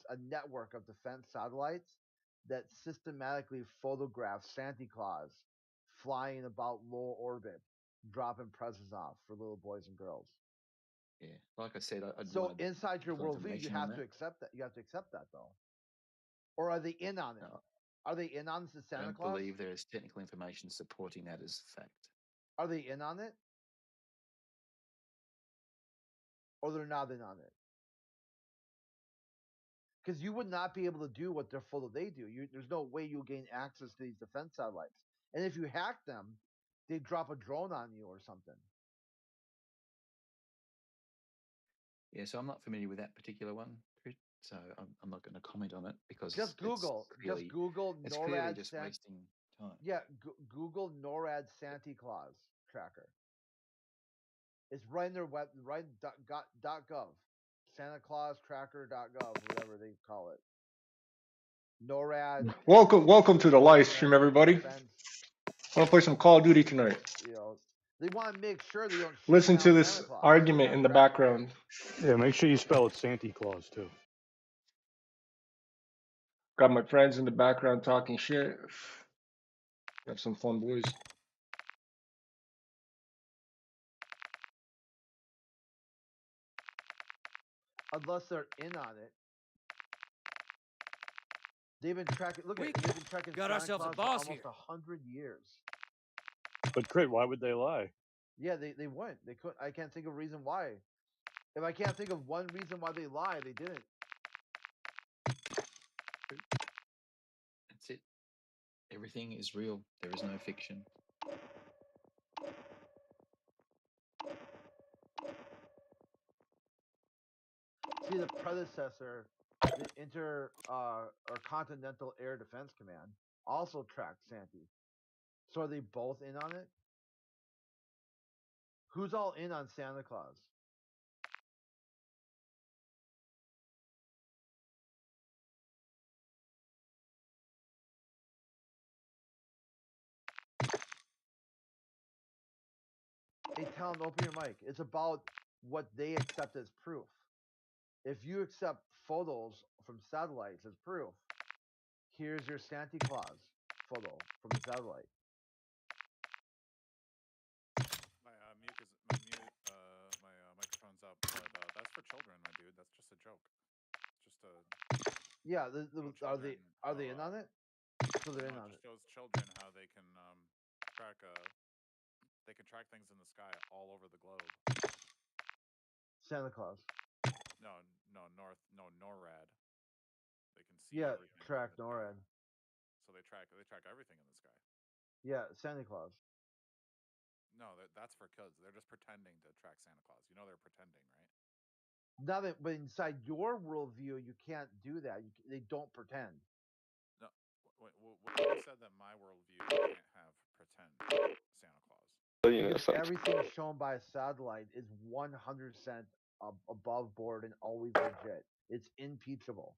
a network of defense satellites that systematically photograph Santa Claus flying about low orbit, dropping presents off for little boys and girls. Yeah, like I said, I'd So want inside your worldview, you have to accept that. You have to accept that, though. Or are they in on it? No, Are they in on the I Santa don't Claus? believe there is technical information supporting that as fact. Are they in on it? Or they're not in on it? Because you would not be able to do what they do. There's no way you'll gain access to these defense satellites. And if you hack them, they drop a drone on you or something. Yeah, so I'm not familiar with that particular one, Chris, so I'm not going to comment on it because just Google it's NORAD. clearly just wasting time. Yeah, Google NORAD Santa Claus tracker. It's right in their web, right .gov, Santa Claus tracker.gov, whatever they call it. NORAD. Welcome to the live stream, everybody. Want to play some Call of Duty tonight? You know, they want to make sure they don't listen to this argument in the background. Yeah, make sure you spell it Santa Claus too. Got my friends in the background talking shit. Have some fun, boys. Unless they're in on it. They've been tracking. Look at they've been tracking. Got ourselves a boss for almost 100 years. But Crit, why would they lie? Yeah, they wouldn't. They couldn't. I can't think of a reason why. If I can't think of one reason why they lie, they didn't. That's it. Everything is real. There is no fiction. See, the predecessor, the Continental Air Defense Command, also tracked Santa. So are they both in on it? Who's all in on Santa Claus? Hey, Talon, open your mic. It's about what they accept as proof. If you accept photos from satellites as proof, here's your Santa Claus photo from the satellite. My microphone's up, but that's for children, my dude. That's just a joke. Just a. Yeah, are they in on it? So they're in on it. It shows children how they can track things in the sky all over the globe. Santa Claus. NORAD. They can see. Yeah, track NORAD. So they track everything in the sky. Yeah, Santa Claus. No, that's for kids. They're just pretending to track Santa Claus. You know they're pretending, right? But inside your worldview, you can't do that. They don't pretend. No, you said that my worldview can't have pretend Santa Claus. Because everything shown by a satellite is 100% above board and always legit. It's impeachable.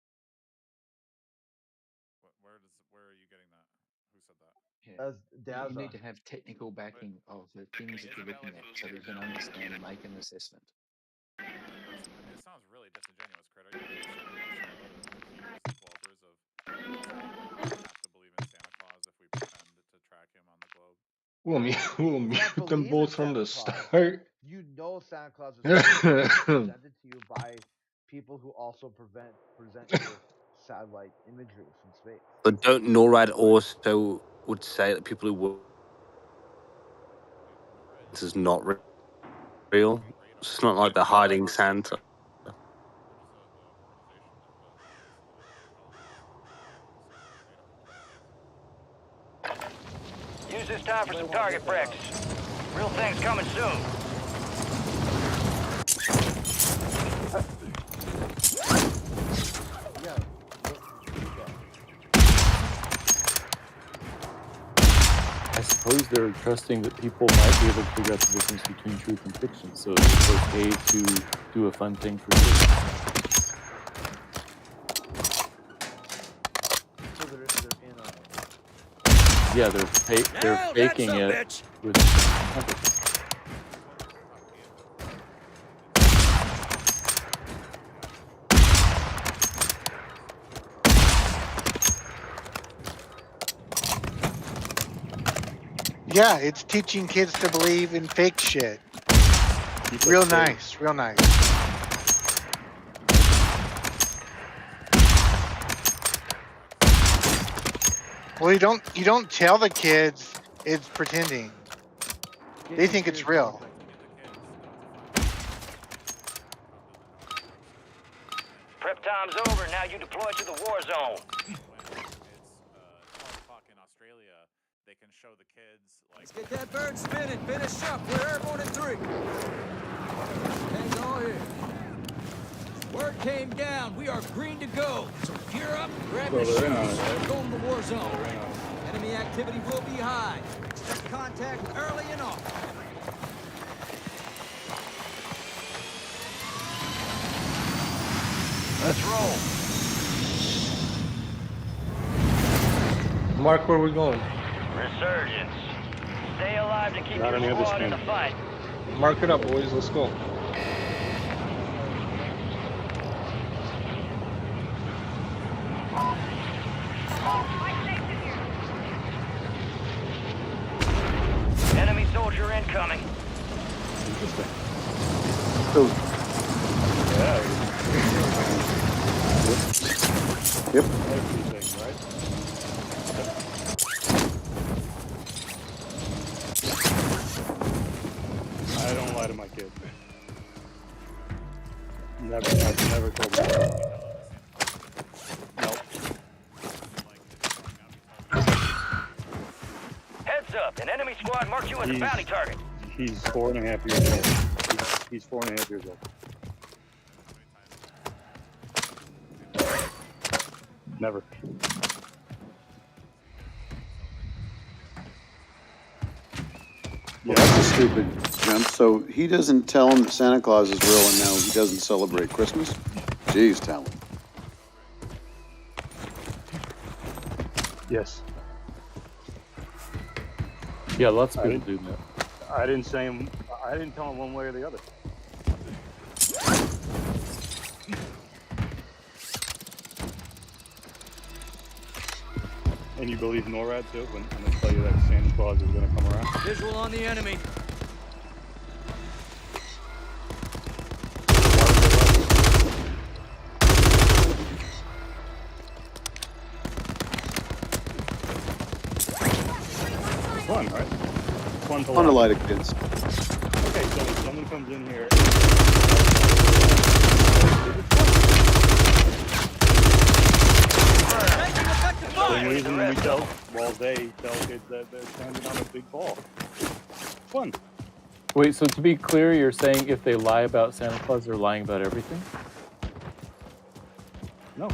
Where are you getting that? Who said that? Yeah. You need to have technical backing of the things that you're looking at so that you can understand and make an assessment. It sounds really disingenuous, Crit. Are you developers of have to believe in Santa Claus if we pretend to track him on the globe? We'll mute them both from the start. You know Santa Claus is presented to you by people who also present you with satellite imagery from space. But don't NORAD also would say that people who this is not real? It's not like they're hiding Santa. Use this time for some target practice. Real things coming soon. I suppose they're trusting that people might be able to figure out the difference between truth and fiction, so it's okay to do a fun thing for kids. So they're in on it. Yeah, they're faking it with. Yeah, it's teaching kids to believe in fake shit. Keep Real it safe. nice, real nice. Well, you don't tell the kids it's pretending. They think it's real. Prep time's over. Now you deploy to the war zone. When it's 12 o'clock in Australia, they can show the kids like. Let's get that bird spinning. Finish up. We're airborne in 3. Hands all here. Word came down. We are green to go. So gear up, grab your shoes. We're going to the war zone. Enemy activity will be high. Expect contact early and often. Let's roll. Mark, where we going? Resurgence. Stay alive to keep Not your any other squad in the skin. fight. Mark it up, boys. Let's go. Enemy soldier incoming. Interesting. So, Yeah. yep. Everything, right? I don't lie to my kids. Never told them. Nope. Heads up. An enemy squad marked you as a bounty target. He's 4.5 years old. He's 4.5 years old. Never. Well, that's a stupid jump. So he doesn't tell him that Santa Claus is real and now he doesn't celebrate Christmas? Jeez, tell him. Yes. Yeah, lots of people do that. I didn't say him. I didn't tell him one way or the other. And you believe NORAD too when they tell you that Santa Claus is going to come around? Visual on the enemy. Fun, right? Fun to Fun to lie. lie to kids. Okay, so if someone comes in here. Same reason we tell, well, they tell kids that they're standing on a big ball. Fun. Wait, so to be clear, you're saying if they lie about Santa Claus, they're lying about everything? No.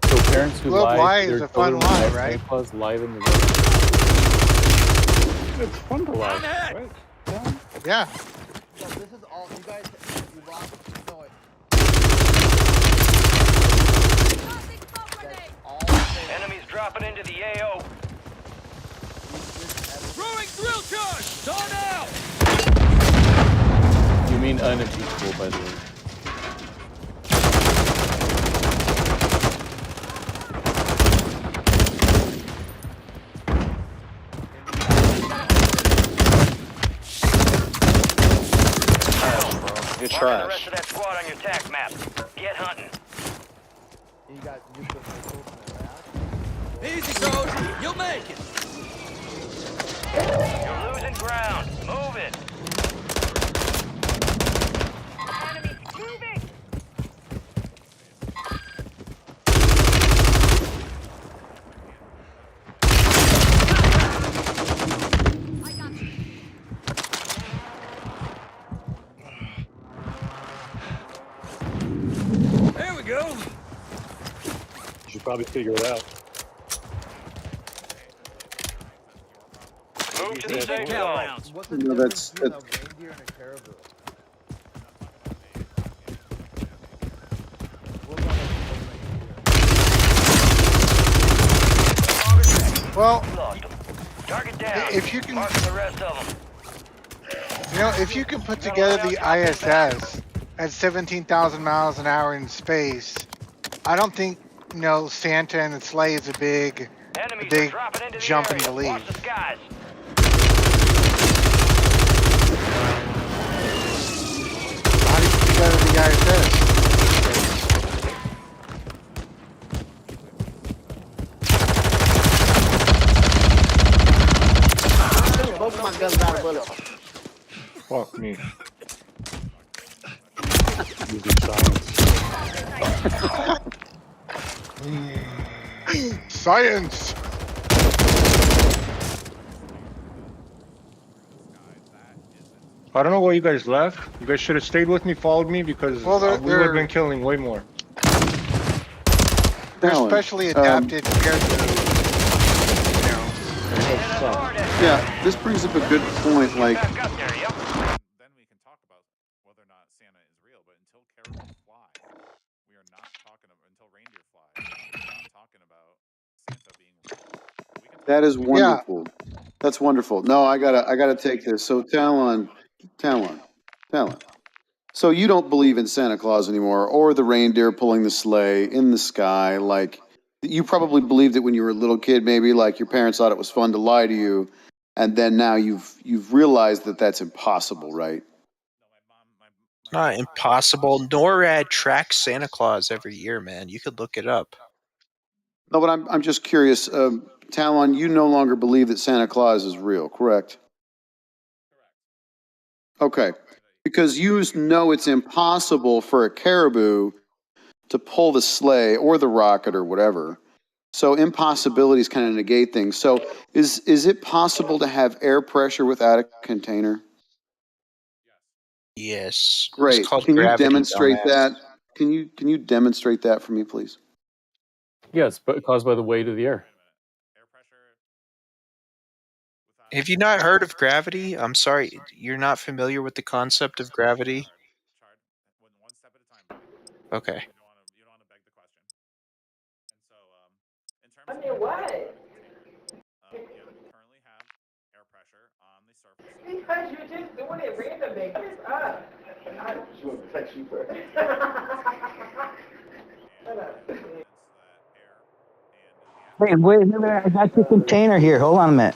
So parents who Love lie to is their a fun children lie, about right? Santa Claus lie them to It's fun to lie, right? Yeah. So this is all you guys. You lost. No, it. That's all. Enemies dropping into the AO. Throwing drill charge. Start out. You mean unimpeachable, by the way. You're trash. The rest of that squad on your tac map. Get hunting. You got nuclear missiles in Iraq. Easy, soldier. You'll make it. You're losing ground. Move it. Enemy moving. I got you. There we go. You should probably figure it out. Move to the safe Cal zone. rounds. What's the No, difference that's- between a reindeer and a caribou? What about a Well, Lost them. Target down. if you can, Marking the rest of them. if you can put together the ISS at 17,000 miles an hour in space, I don't think Santa and the sleigh is a big Enemies They are dropping into the jump area. and leave. Watch the skies. How do you go to the ISS? Both my guns out of bullets. Fuck me. Using science. Science! I don't know why you guys left. You guys should have stayed with me, followed me, because Well, we would have been killing way more. They're Alan, specially adapted compared to, you know. Yeah, this brings up a good point. Like, Then we can talk about whether or not Santa is real. But until caribou fly, we are not talking about, until reindeer fly, we're not talking about Santa being real. We can talk that is about wonderful. That's wonderful. No, I gotta take this. So Talon. So you don't believe in Santa Claus anymore, or the reindeer pulling the sleigh in the sky? Like, you probably believed it when you were a little kid, maybe. Like your parents thought it was fun to lie to you, and then now you've realized that that's impossible, right? It's not impossible. NORAD tracks Santa Claus every year, man. You could look it up. No, but I'm just curious. Talon, you no longer believe that Santa Claus is real, correct? Okay, because you know it's impossible for a caribou to pull the sleigh or the rocket or whatever. So impossibilities kind of negate things. So is it possible to have air pressure without a container? Yes. Great. It's called Can you gravity, demonstrate dumbass. that? Can you demonstrate that for me, please? Yeah, it's caused by the weight of the air. Have you not heard of gravity? I'm sorry, you're not familiar with the concept of gravity? one step at a time, buddy. Okay. You don't want to beg the question. And so, in terms of what? Yeah, we currently have air pressure on the surface. Because you're just doing it randomly. Just want to text you first. Hey, wait a minute, I got your container here. Hold on a minute.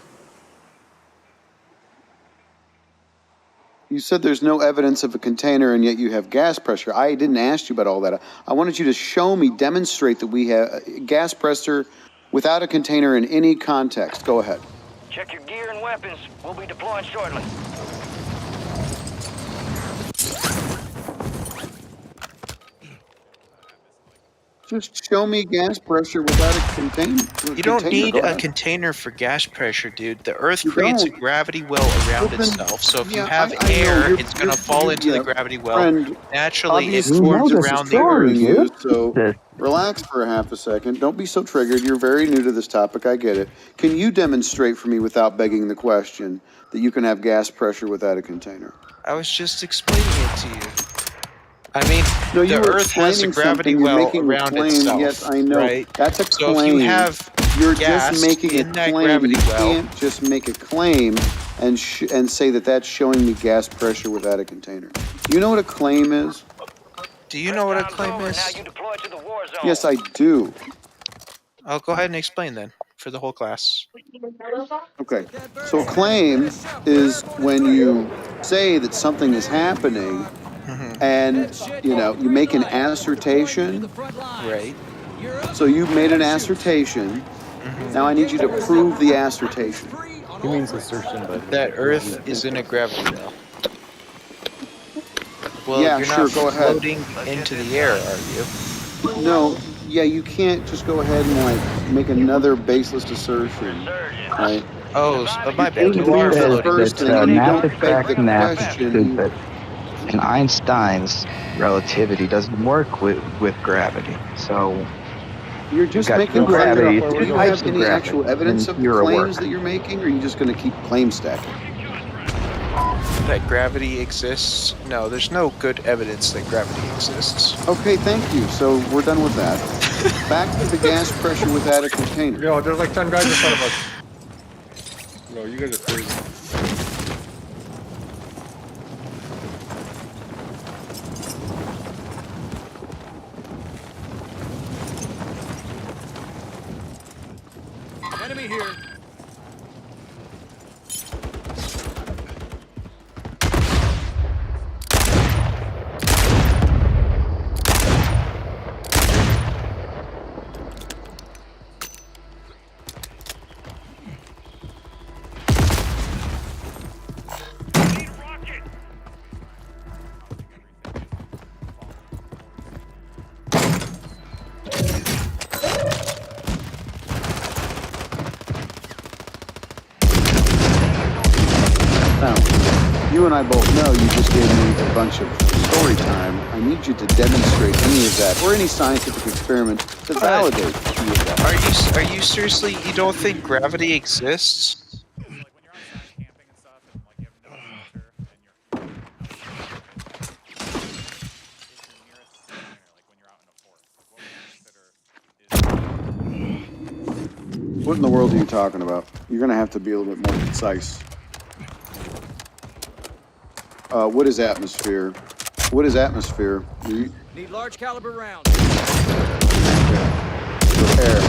You said there's no evidence of a container, and yet you have gas pressure. I didn't ask you about all that. I wanted you to show me, demonstrate that we have gas pressure without a container in any context. Go ahead. Check your gear and weapons. We'll be deploying shortly. Just show me gas pressure without a container. You don't need a container for gas pressure, dude. The Earth creates a gravity well around itself. So if you have air, it's going to fall into the gravity well. Naturally, it forms around the Earth. So relax for a half a second. Don't be so triggered. You're very new to this topic. I get it. Can you demonstrate for me, without begging the question, that you can have gas pressure without a container? I was just explaining it to you. I mean, no, the Earth has a gravity well around itself, yes, I know. right? That's a so claim. if you have You're gas just making in a that claim. gravity You well, can't just make a claim and say that that's showing me gas pressure without a container. Do you know what a claim is? Do you know what a claim is? Now you deploy to the war zone. Yes, I do. I'll go ahead and explain then for the whole class. Okay. So a claim is when you say that something is happening and, you make an assertion. Right. So you've made an assertion. Now I need you to prove the assertion. He means assertion, but that Earth is in a gravity well. Well, yeah, you're sure, not go ahead. floating into the air, are you? No, yeah, you can't just go ahead and make another baseless assertion, right? Oh, my bad. You are floating. Mass attraction, mass stupid. And Einstein's relativity doesn't work with gravity. So you're just making gravity. Do you have any actual evidence of the claims that you're making, or are you just going to keep claim stacking? That gravity exists? No, there's no good evidence that gravity exists. Okay, thank you. So we're done with that. Back to the gas pressure without a container. Yo, there's like 10 guys in front of us. Yo, you guys are crazy. Enemy here. Now, you and I both know you just gave me a bunch of story time. I need you to demonstrate any of that or any scientific experiment to validate any of that. Are you seriously? You don't think gravity exists? What in the world are you talking about? You're going to have to be a little bit more concise. What is atmosphere? What is atmosphere? Need large caliber rounds. Air.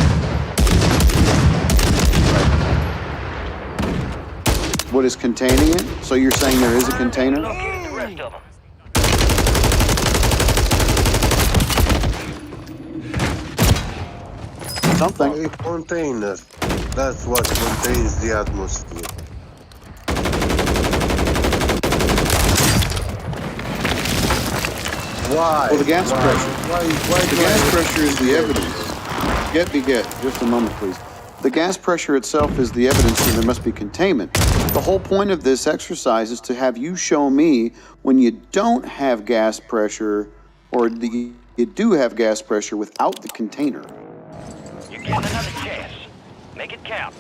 What is containing it? So you're saying there is a container? Something. A container. That's what contains the atmosphere. Why? Well, the gas pressure. Why the gas pressure is the evidence. Get. Just a moment, please. The gas pressure itself is the evidence that there must be containment. The whole point of this exercise is to have you show me when you don't have gas pressure, or you do have gas pressure without the container. You're getting another chance. Make it count.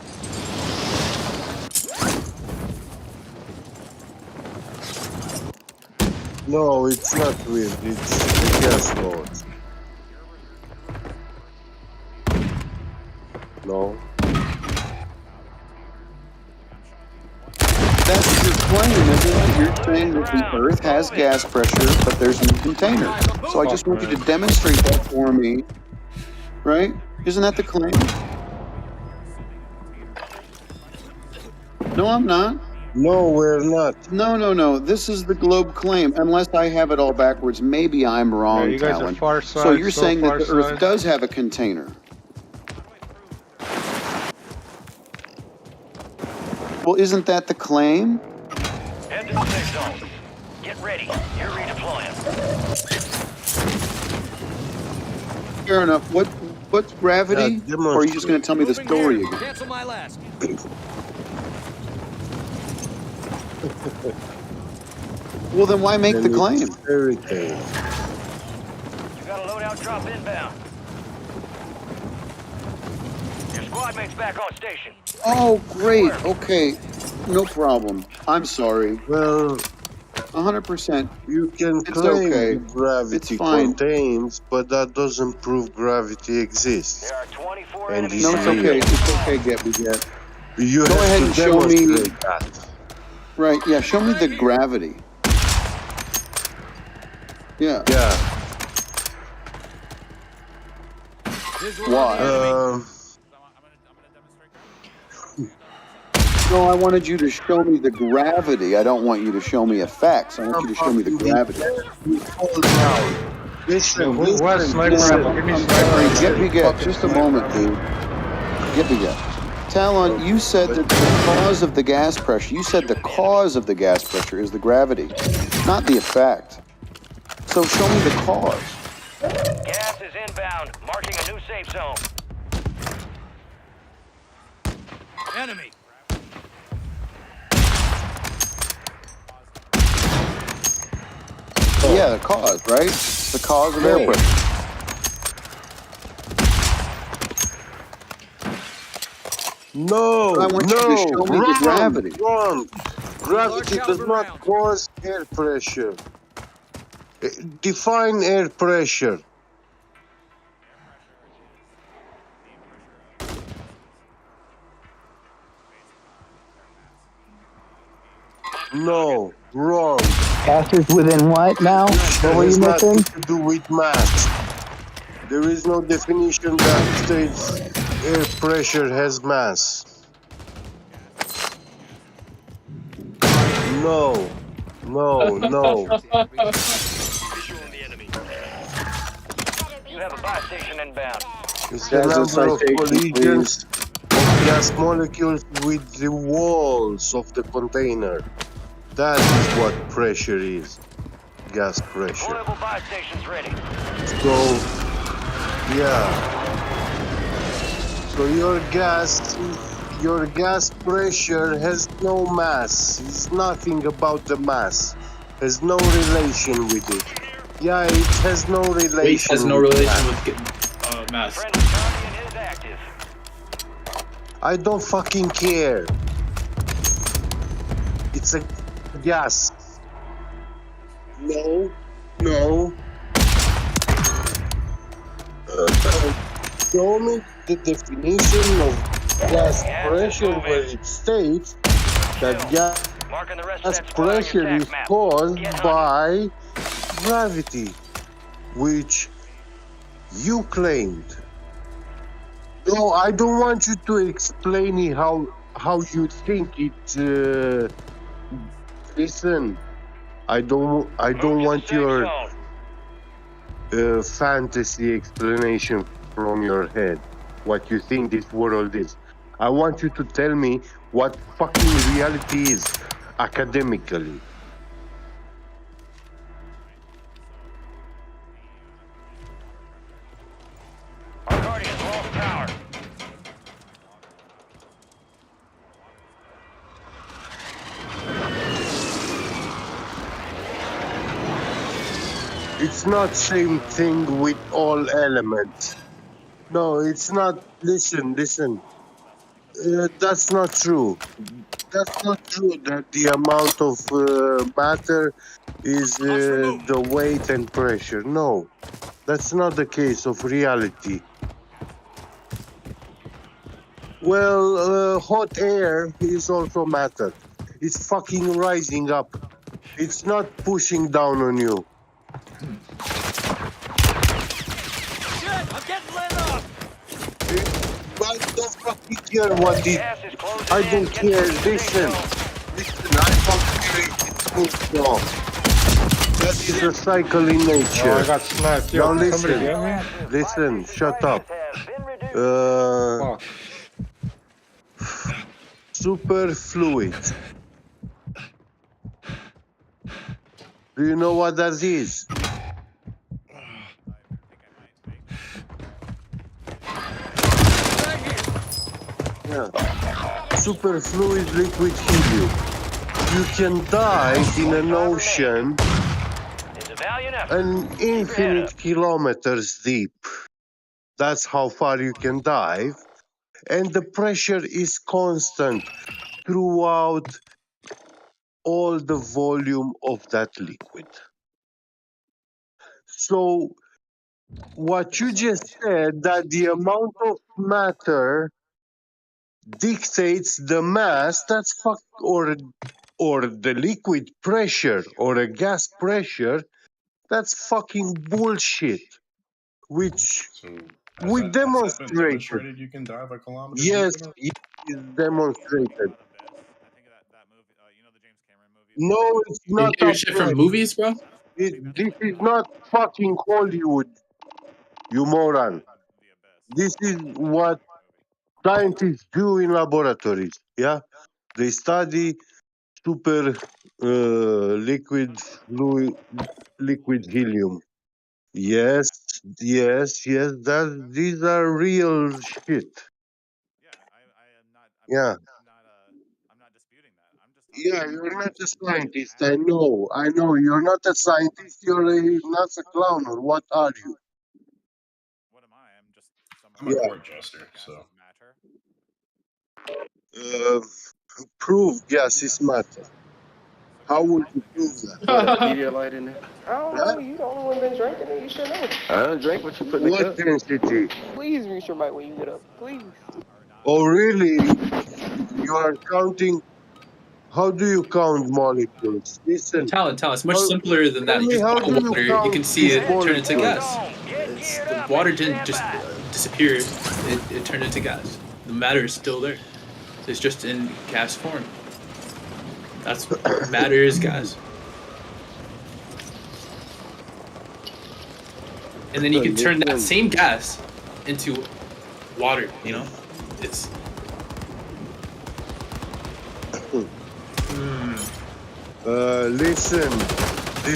No, it's not wind. It's the gas load. No. That's your claim, isn't it? You're saying that the Earth has gas pressure, but there's no container. So I just want you to demonstrate that for me, right? Isn't that the claim? No, I'm not. No, we're not. No. This is the globe claim. Unless I have it all backwards, maybe I'm wrong, you guys Talon. are far side, So you're saying that the far Earth side. does have a container. Well, isn't that the claim? Head to the safe zone. Get ready. You're redeploying. Fair enough. What's gravity? Or are you just going to tell me the story again? Cancel my last. Well, then why make the claim? Everything. You got a loadout drop inbound. Your squad mate's back on station. Oh, great. Okay. No problem. I'm sorry. Well, 100%. you can It's claim okay. gravity It's fine. contains, but that doesn't prove gravity exists. There are 24 And enemies. No, it's okay. It's okay, Get. You Go have ahead to and show me. demonstrate that. Right, yeah, show me the gravity. Yeah. Yeah. Why? No, I wanted you to show me the gravity. I don't want you to show me effects. I want you to show me the gravity. Listen, What sniper ammo? Give me I'm sniper sorry, Get. Just a moment, dude. Get. Talon, you said that the cause of the gas pressure, you said the cause of the gas pressure is the gravity, not the effect. So show me the cause. Gas is inbound, marking a new safe zone. Enemy. Yeah, the cause, right? The cause of air pressure. No, I want you to show me the gravity. Wrong. Gravity does not cause air pressure. Define air pressure. No, wrong. Passes within what now? What were you It has missing? nothing to do with math. There is no definition that states air pressure has mass. No. No, no. You have a buy station inbound. It's the number of collisions of gas molecules with the walls of the container. That is what pressure is. Gas pressure. Deployable buy stations ready. So, yeah. So your gas pressure has no mass. It's nothing about the mass. Has no relation with it. Yeah, it has no relation. Weight has no with relation mass. with mass. Friendly Guardian is active. I don't fucking care. It's a gas. No. Show me the definition of gas pressure where it states that gas pressure is caused by gravity, which you claimed. No, I don't want you to explain it how you think it. Listen, I don't want your fantasy explanation from your head. What you think this world is. I want you to tell me what fucking reality is academically. Our Guardian's lost power. It's not same thing with all elements. No, it's not. Listen. That's not true. That's not true that the amount of matter is the weight and pressure. No, that's not the case of reality. Well, hot air is also matter. It's fucking rising up. It's not pushing down on you. Shit, I'm getting lit up. I don't fucking care what it. I don't care. Listen. I fucking care. It's moved on. That is a cycle in nature. Oh, I got slapped. Yo, Now somebody get me? listen, shut up. Superfluid. Do you know what that is? Yeah. Superfluid liquid helium. You can dive in an ocean an infinite kilometers deep. That's how far you can dive. And the pressure is constant throughout all the volume of that liquid. So what you just said, that the amount of matter dictates the mass, that's or the liquid pressure or a gas pressure, that's fucking bullshit. Which we demonstrated. You can dive a kilometer. Yes, it is demonstrated. No, it's not You get shit from movies, bro? This is not fucking Hollywood, you moron. This is what scientists do in laboratories, yeah? They study super liquid helium. Yes, these are real shit. Yeah. Yeah, you're not a scientist. I know. You're not a scientist. You're a NASA clown, or what are you? I'm a court jester, so. Prove gases matter. How would you prove that? Put a Pedialyte in there. I don't know. You the only one been drinking it. You should know. I don't drink what you put in the cup. What density? Please reach your mic when you get up. Please. Oh, really? You are counting? How do you count molecules? Listen. Talent. It's much simpler than that. You just boil water, you can see it turn into gas. the water didn't just disappear. It turned into gas. The matter is still there. It's just in gas form. That's matter is gas. And then you can turn that same gas into water, you know? It's... Listen.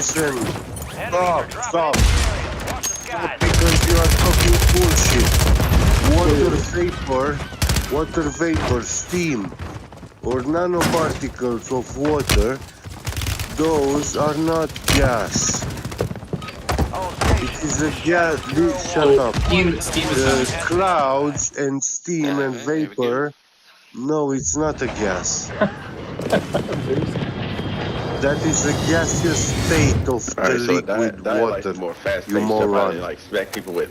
Stop. Because you are talking bullshit. Water vapor, steam, or nanoparticles of water, those are not gas. It is a gas. Shut up. The clouds and steam and vapor. No, it's not a gas. That is a gaseous state of the liquid water. You moron.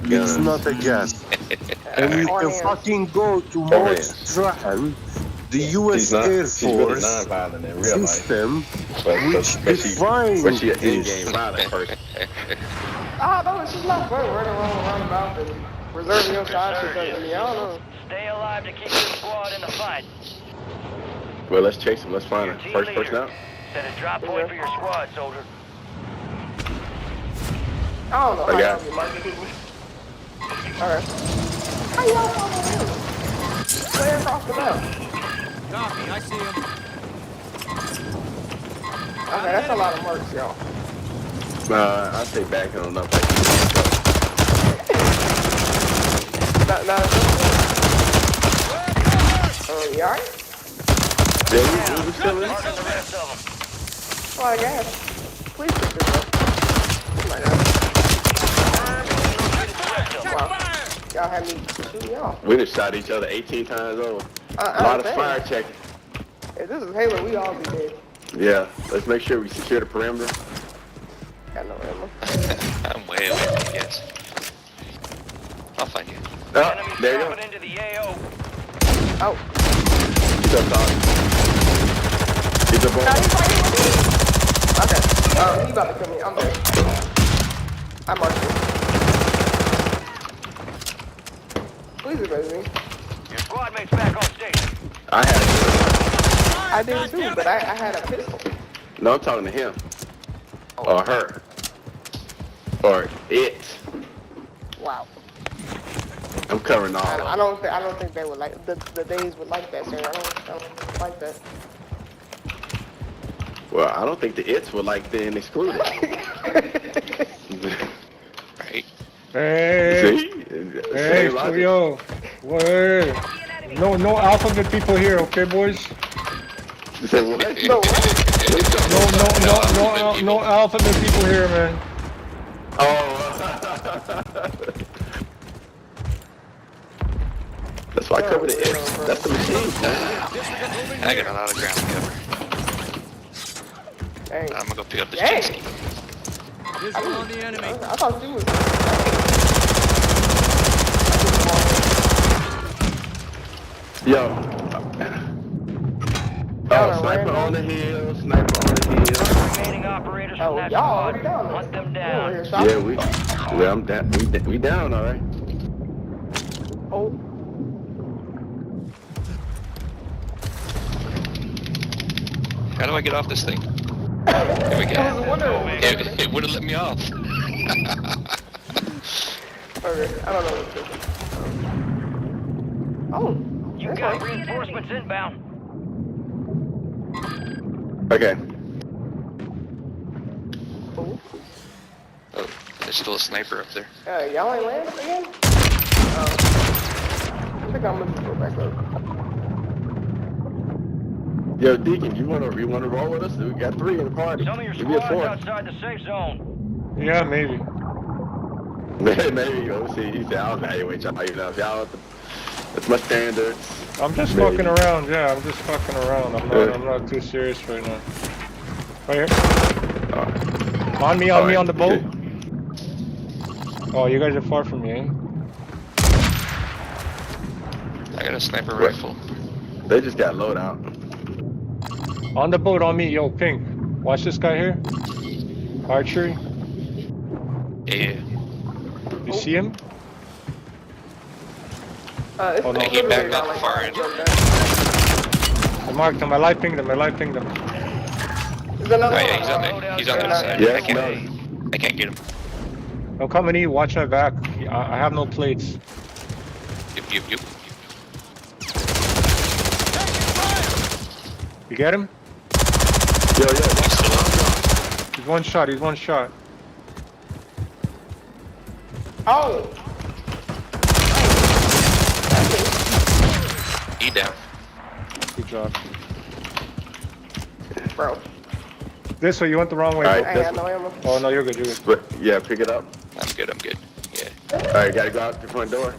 It's not a gas. And you can fucking go to Mostran, the U.S. Air Force system, which defines this. Ah, no, it's just not fun running around about and reserving your time to I mean, I don't know. Stay alive to keep your squad in the fight. Well, let's chase him. Let's find him. First person out. Set a drop point for your squad, soldier. I don't know how y'all be marking people. Alright. How y'all follow him? Way across the map. Copy, I see him. Okay, that's a lot of marks, y'all. I say back on up. You alright? Yeah, we chilling. Oh my gosh. Please pick this up. Oh my gosh. Wow. Y'all had me shooting y'all. We just shot each other 18 times over. A lot of fire checking. If this is Halo, we all be dead. Yeah, let's make sure we secure the perimeter. Got no ammo. I'm way away from you guys. I'll find you. Oh, there you go. Into the AO. Oh. He's up, dog. He's up, No, he's fighting with me. Okay. He about to kill me. I'm dead. I marked him. Please revive me. Your squad mate's back on station. I did too, but I had a pistol. No, I'm talking to him. Or her. Or it. Wow. I'm covering all of I don't think they would like the days would like that, sir. I don't like that. Well, I don't think the its would like being excluded. Right. Hey, yo, hey. No alphabet people here, okay, boys? No alphabet people here, man. That's why I covered it. That's the machine. I got a lot of ground to cover. Dang. I'm gonna go pick up this jet ski. Visual on the enemy. I thought you was. Yo. Sniper on the hill. Sniper on the hill. Remaining operators from that y'all squad. down. Hunt them down. Yeah, I'm down. We down, all right. Oh. How do I get off this thing? There we go. It wouldn't let me off. Okay, I don't know what to do. Oh. You got reinforcements inbound. Okay. Oh, there's still a sniper up there. Y'all ain't landing again? I think I'm gonna go back up. Yo, Deken, you wanna roll with us? We got 3 in the party. Some of your Give me a squad's 4th. outside the safe zone. Yeah, maybe. Maybe. Let's see. He said, I'll evaluate y'all. You know, y'all. That's my standards. I'm just fucking around. Yeah, I'm just fucking around. I'm not too serious right now. Right here. On me, on the boat. Oh, you guys are far from me, eh? I got a sniper rifle. They just got loadout. On the boat, on me, yo, Pink. Watch this guy here. Archery. Yeah. You see him? It's Oh no. he backed up far end. I marked him. I light pinged him. I light pinged him. He's on the other side. Yeah, no. I can't get him. I'm coming to you. Watch my back. I have no plates. Yep. You get him? Yo. He's one shot. Oh. He down. Good job. Bro. This way, you went the wrong way. All right, I got no ammo. Oh no, you're good. But, yeah, pick it up. I'm good. Yeah. All right, gotta go out the front door.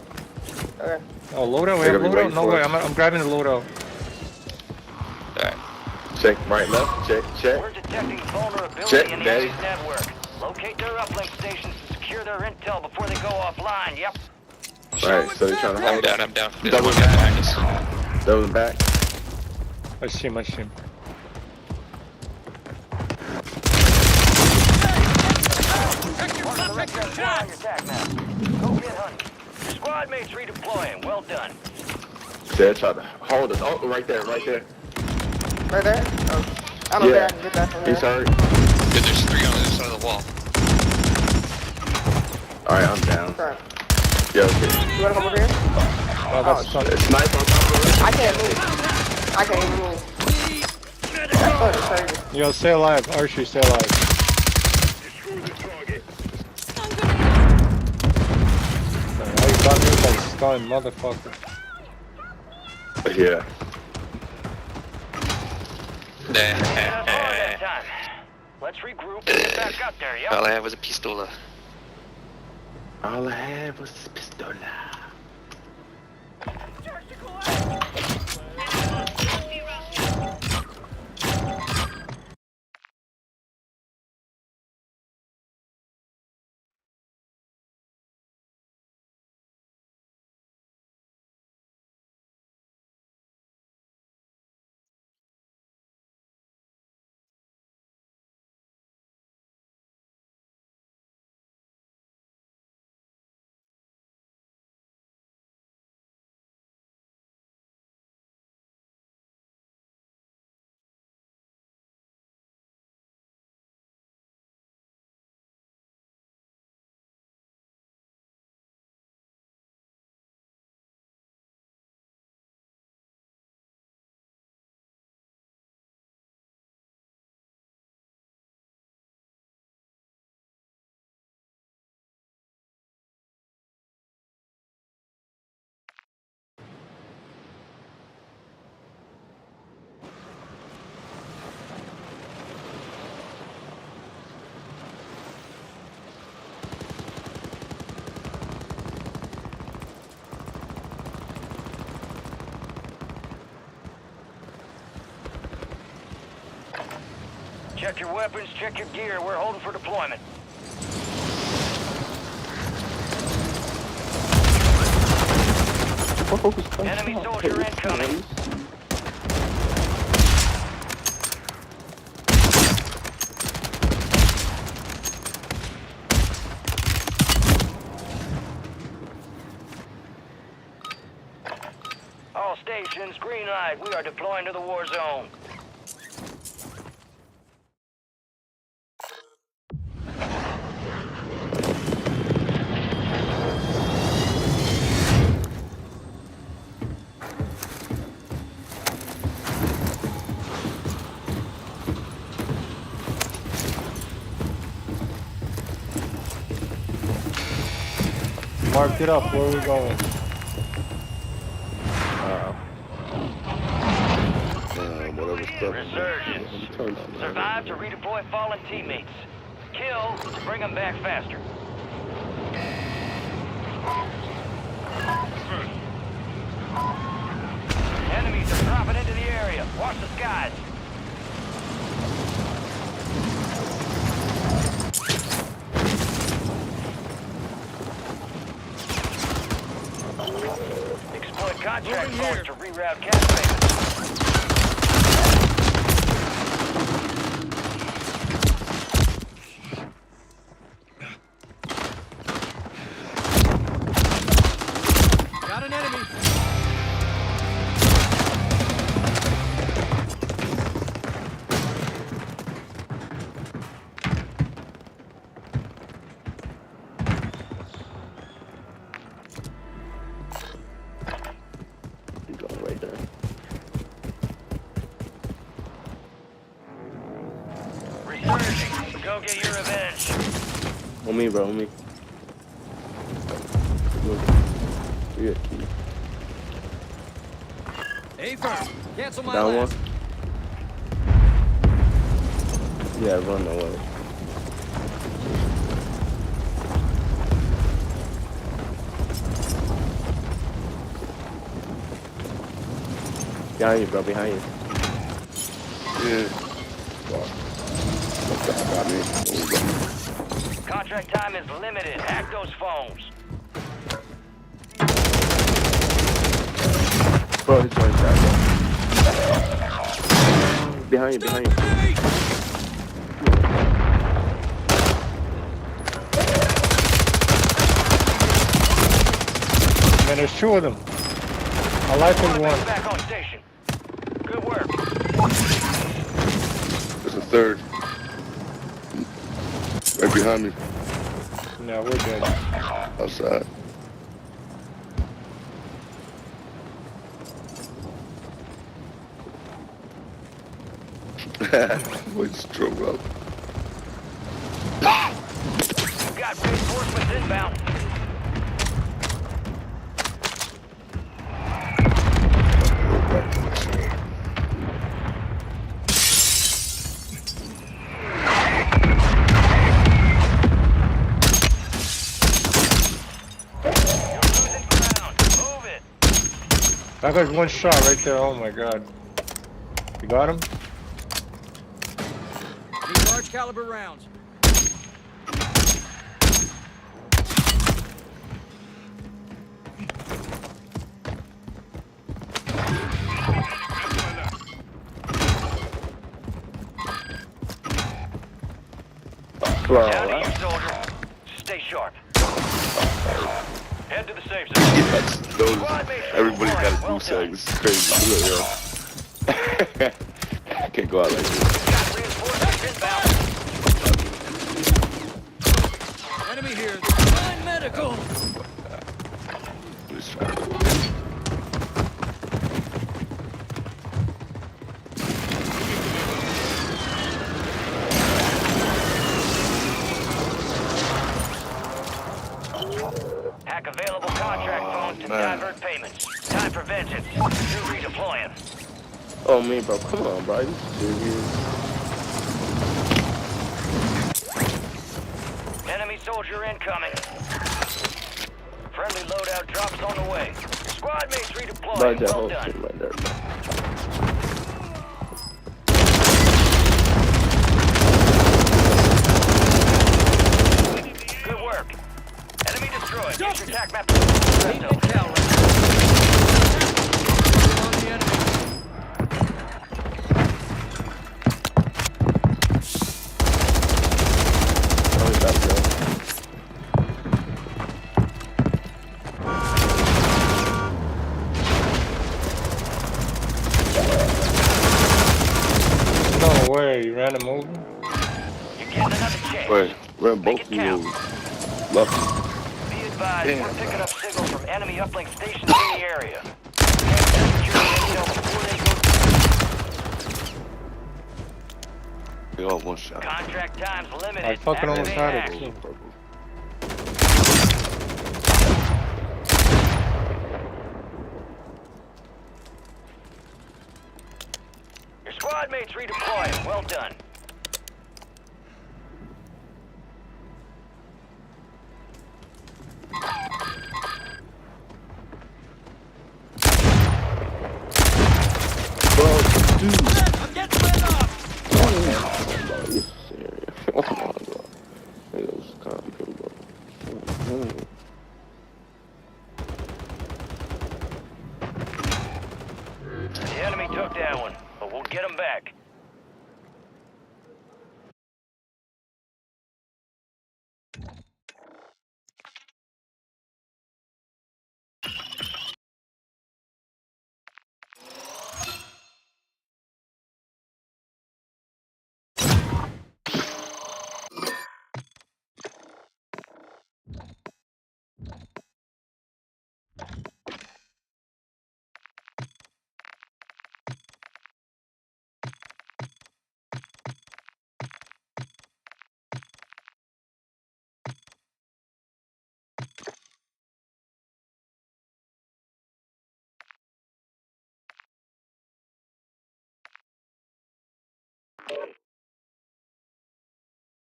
Okay. Oh, loadout. We They're have gonna be loadout. waiting No for way. us. I'm grabbing the loadout. Alright. Check right, left. Check. We're detecting vulnerability Check, in the Daddy. enemy's network. Locate their uplink stations and secure their intel before they go offline. Yep. All right, so they're trying to hold us. I'm down. There's Double one guy behind us. Double back. I see him. Go get hunting. Your squad mates redeploying. Well done. They're trying to hold us. Oh, right there. Right there? Oh. I don't think I can get that from He's here. hurt. Dude, there's 3 on the other side of the wall. All right, I'm down. Okay. Yo, You wanna come over here? Oh, that's stuck. snipe on top of us. I can't move. I can't even move. That foot is crazy. Yo, stay alive. Archie, stay alive. Oh, you got me like stun, motherfucker. Yeah. Time. Let's regroup and get back up there. Yep. All I had was a pistola. All I had was a pistola. Check your weapons, check your gear. We're holding for deployment. Enemy soldier incoming. All stations, green light. We are deploying to the war zone. Mark it up. Where are we going? Whatever stuff. Resurgence. Survive to redeploy fallen teammates. Kill to bring them back faster. Enemies are dropping into the area. Watch the skies. Exploit contract force to reroute cash payments. Got an enemy. He's going right there. Resurging. Go get your revenge. On me, bro. On me. Yeah, key. A firm. Cancel my Down last. one. Yeah, run away. Behind you, bro. Behind you. Yeah. Got me. Contract time is limited. Hack those phones. Bro, he's going back. Behind you, behind you. Man, there's two of them. I like him one. Back on station. Good work. There's a third. Right behind me. No, we're good. Outside. What's drove up? Got reinforcements inbound. That guy's one shot right there. Oh my god. You got him? Need large caliber rounds. Down to you, soldier. Stay sharp. Head to the safe zone. Yes, those, everybody's got a goose egg. This is crazy. Look, yo. I can't go out like this. Enemy here. Find medical. Hack available contract phones to divert payments. Time for vengeance. New redeploying. Oh, me, bro. Come on, bro. You serious? Enemy soldier incoming. Friendly loadout drops on the way. Squad mates redeploying. Right there, Well whole done. shit right there, bro. Good work. Enemy destroyed. Get your attack map. On the enemy. Probably back there. No way, you ran him over? You're getting another chance. Wait, ran both of you. Lucky. Be advised, we're picking up signals from enemy uplink stations in the area. Before They all one shot. contract time's limited. I fucking almost had it Activate too. Your squad mates redeploying. Well done. Bro, dude. I'm getting lit up. Bro, you serious? Oh my god. Hey, those computer, bro. The enemy took that one, but we'll get them back.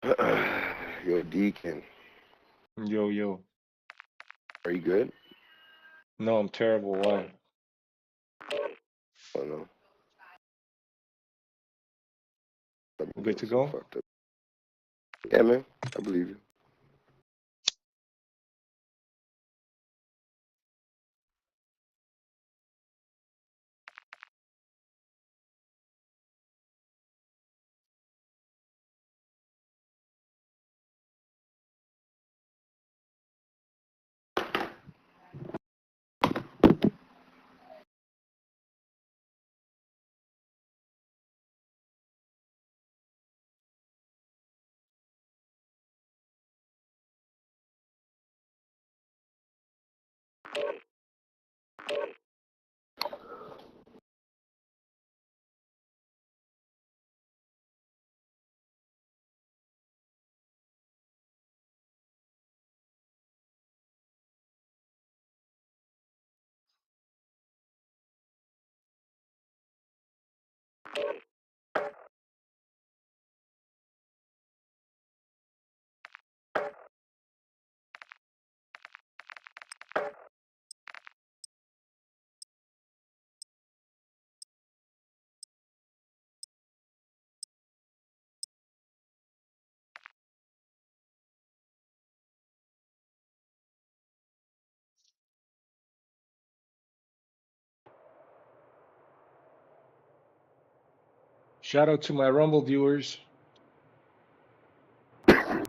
Yo, Deken. Yo. Are you good? No, I'm terrible. Why? Oh no. Good to go? Fucked up. Yeah, man. I believe you. Shout out to my Rumble viewers. The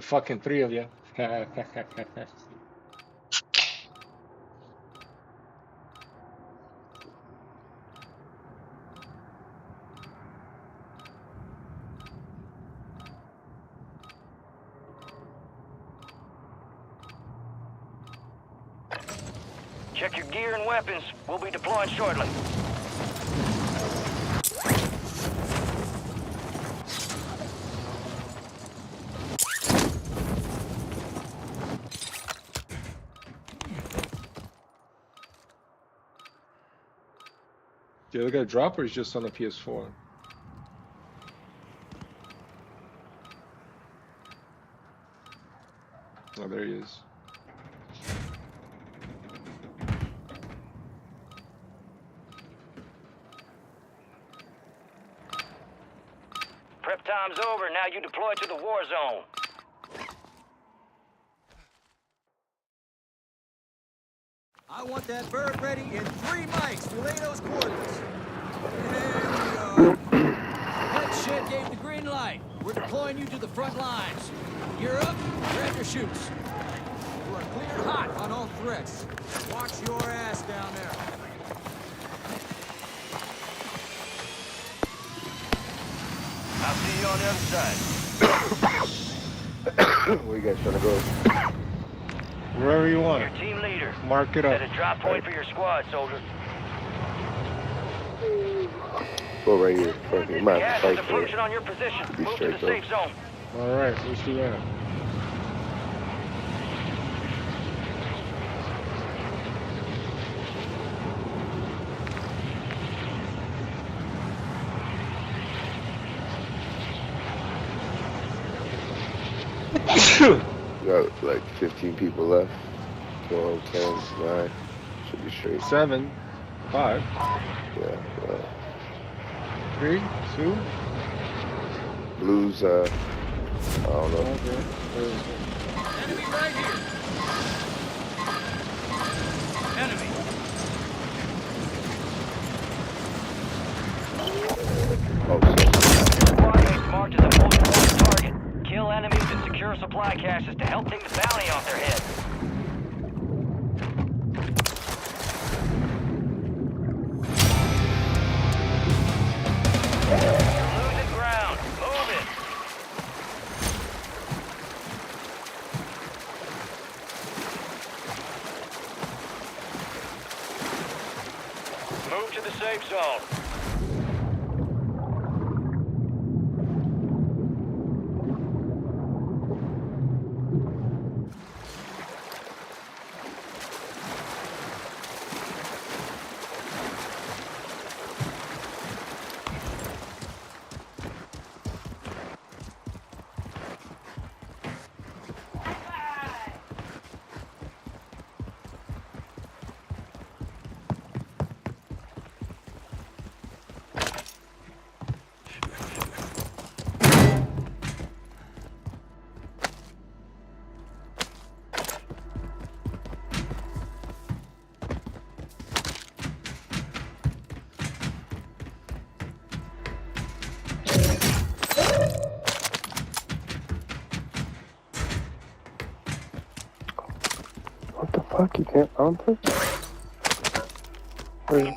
fucking three of you. Check your gear and weapons. We'll be deploying shortly. The other guy drop or is just on the PS4? Oh, there he is. Prep time's over. Now you deploy to the war zone. I want that bird ready in 3 mics. Relay those coordinates. There we are. Head shed gave the green light. We're deploying you to the front lines. You're up. Grab your chutes. You are cleared hot on all threats. Watch your ass down there. I'll see you on the other side. Where you guys trying to go? Wherever you want. Your team leader. Mark it up. Set a drop point for your squad, soldier. Go right here. Fuck it. Might Gas have is to fight for approaching it. on your position. Be Move to the straight, though. safe zone. Alright, let's do that. Got like 15 people left. 12, 10, 9. Should be straight. 7, 5, Yeah. 3, 2. Blues, I don't know. Okay. Enemy right here. Enemy. Oh, shit. Squad mates marked as a most wanted target. Kill enemies and secure supply caches to help take the bounty off their head. You're losing ground. Move it. Move to the safe zone. fuck? You can't mount it? Where?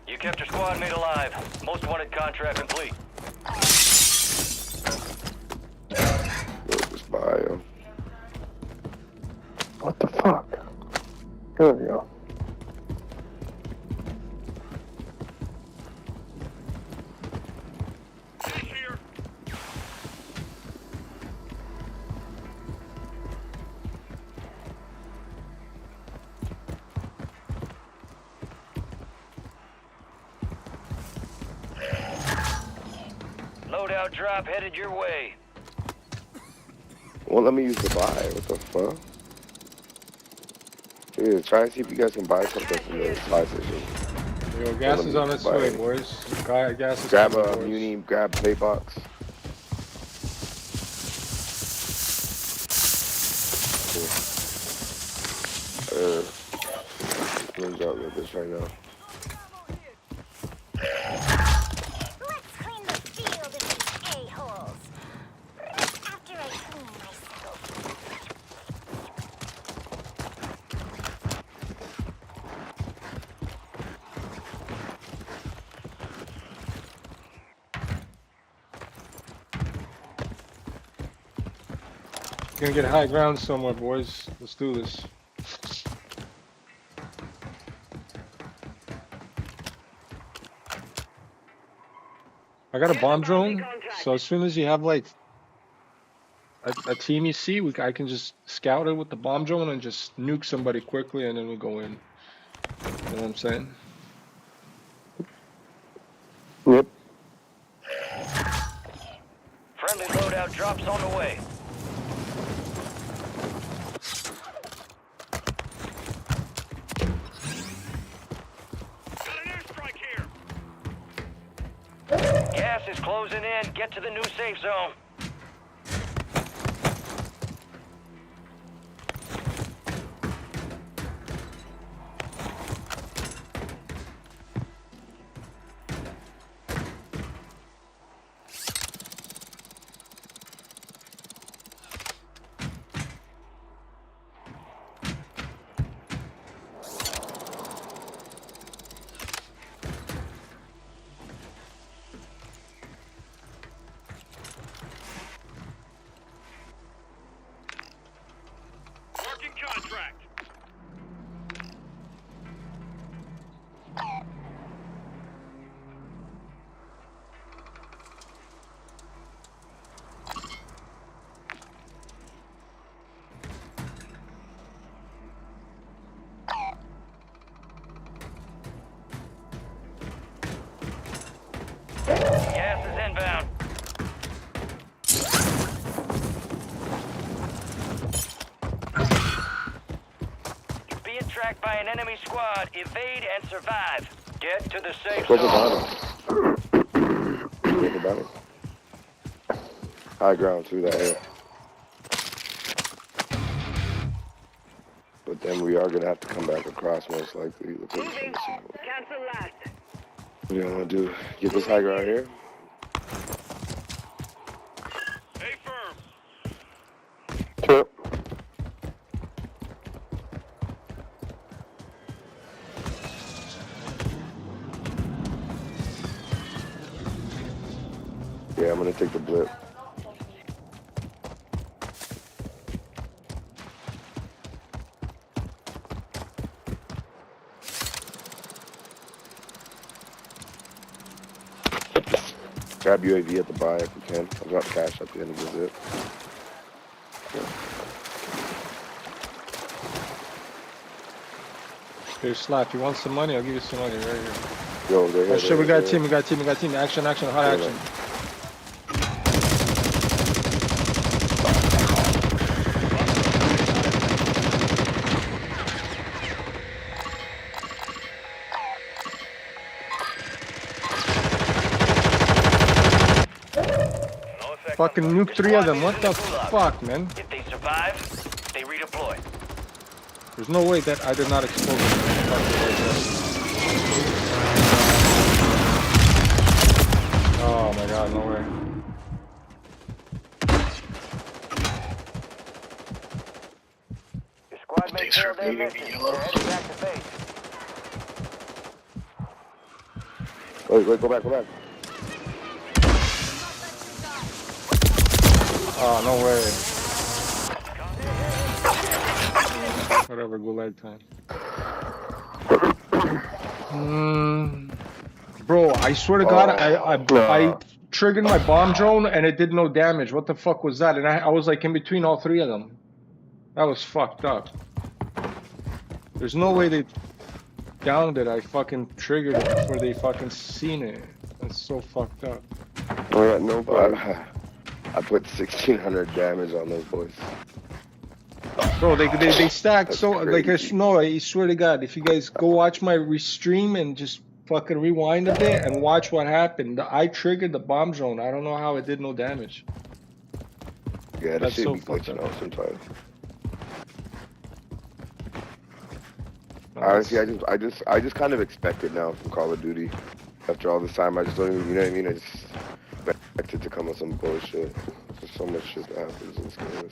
You kept your squad mate alive. Most wanted contract complete. Just buy him. What the fuck? There we go. Loadout drop headed your way. Won't let me use the buy. What the fuck? Dude, try and see if you guys can buy something from the buy station. Yo, gas is on its way, boys. Gas is grab coming, a boys. muni, grab play box. Cleans out with this right now. Let's clean the field of these a-holes. After I clean myself. Gonna get high ground somewhere, boys. Let's do this. I got a bomb drone, so as soon as you have like a team you see, I can just scout it with the bomb drone and just nuke somebody quickly, and then we go in. You know what I'm saying? Yep. Friendly loadout drops on the way. Gas is closing in. Get to the new safe zone. Gas is inbound. You're being tracked by an enemy squad. Evade and survive. Get to the safe What's zone. about it? High ground through that hill. But then we are gonna have to come back across most likely. Cancel last. What do you want to do? Get this high ground here? Stay firm. Yep. Yeah, I'm gonna take the blip. Grab UAV at the buy if we can. I've got cash at the end of the zip. Here, Slap, you want some money? I'll give you some money right here. Yo, they're here. Oh shit, we got a team, we got a team, we got a team. Action, action, hot action. Fucking nuke 3 of them. What the fuck, man? If they survive, they redeploy. There's no way that I did not expose them. Oh my god, no way. failed their mission. They're heading back to base. Wait, go back. Oh, no way. Whatever, go lag time. Bro, I swear to God, I triggered my bomb drone and it did no damage. What the fuck was that? And I was like in between all three of them. That was fucked up. There's no way they downed it. I fucking triggered it before they fucking seen it. That's so fucked up. Oh, yeah, no problem. I put 1,600 damage on those boys. Bro, they stacked. That's So crazy. like I swear to God, if you guys go watch my restream and just fucking rewind a bit and watch what happened, I triggered the bomb drone. I don't know how it did no damage. Yeah, that That's shit so be fucked glitching up. out sometimes. No, Honestly, I just kind of expect it now from Call of Duty. After all this time, I just don't even, you know what I mean? I just expect it to come with some bullshit. There's so much shit that happens in this game.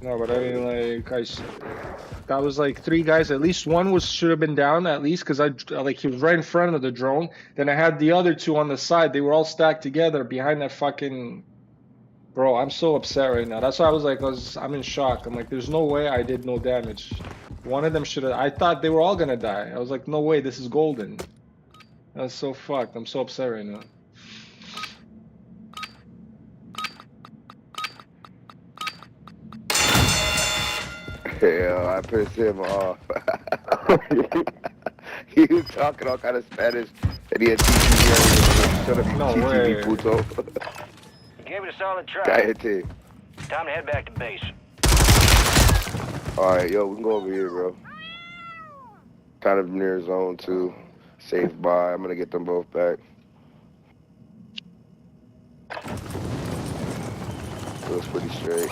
No, but I mean, like, that was like 3 guys. At least one should have been down at least, because he was right in front of the drone. Then I had the other 2 on the side. They were all stacked together behind that fucking. Bro, I'm so upset right now. That's why I was like, I'm in shock. I'm like, there's no way I did no damage. One of them should have. I thought they were all gonna die. I was like, no way, this is golden. That's so fucked. I'm so upset right now. Yeah, I pissed him off. He was talking all kind of Spanish, and he had TTV. No way. Puto. Gave it a solid try. Cállate. Time to head back to base. Alright, yo, we can go over here, bro. Kind of near zone 2. Safe by. I'm gonna get them both back. Feels pretty straight.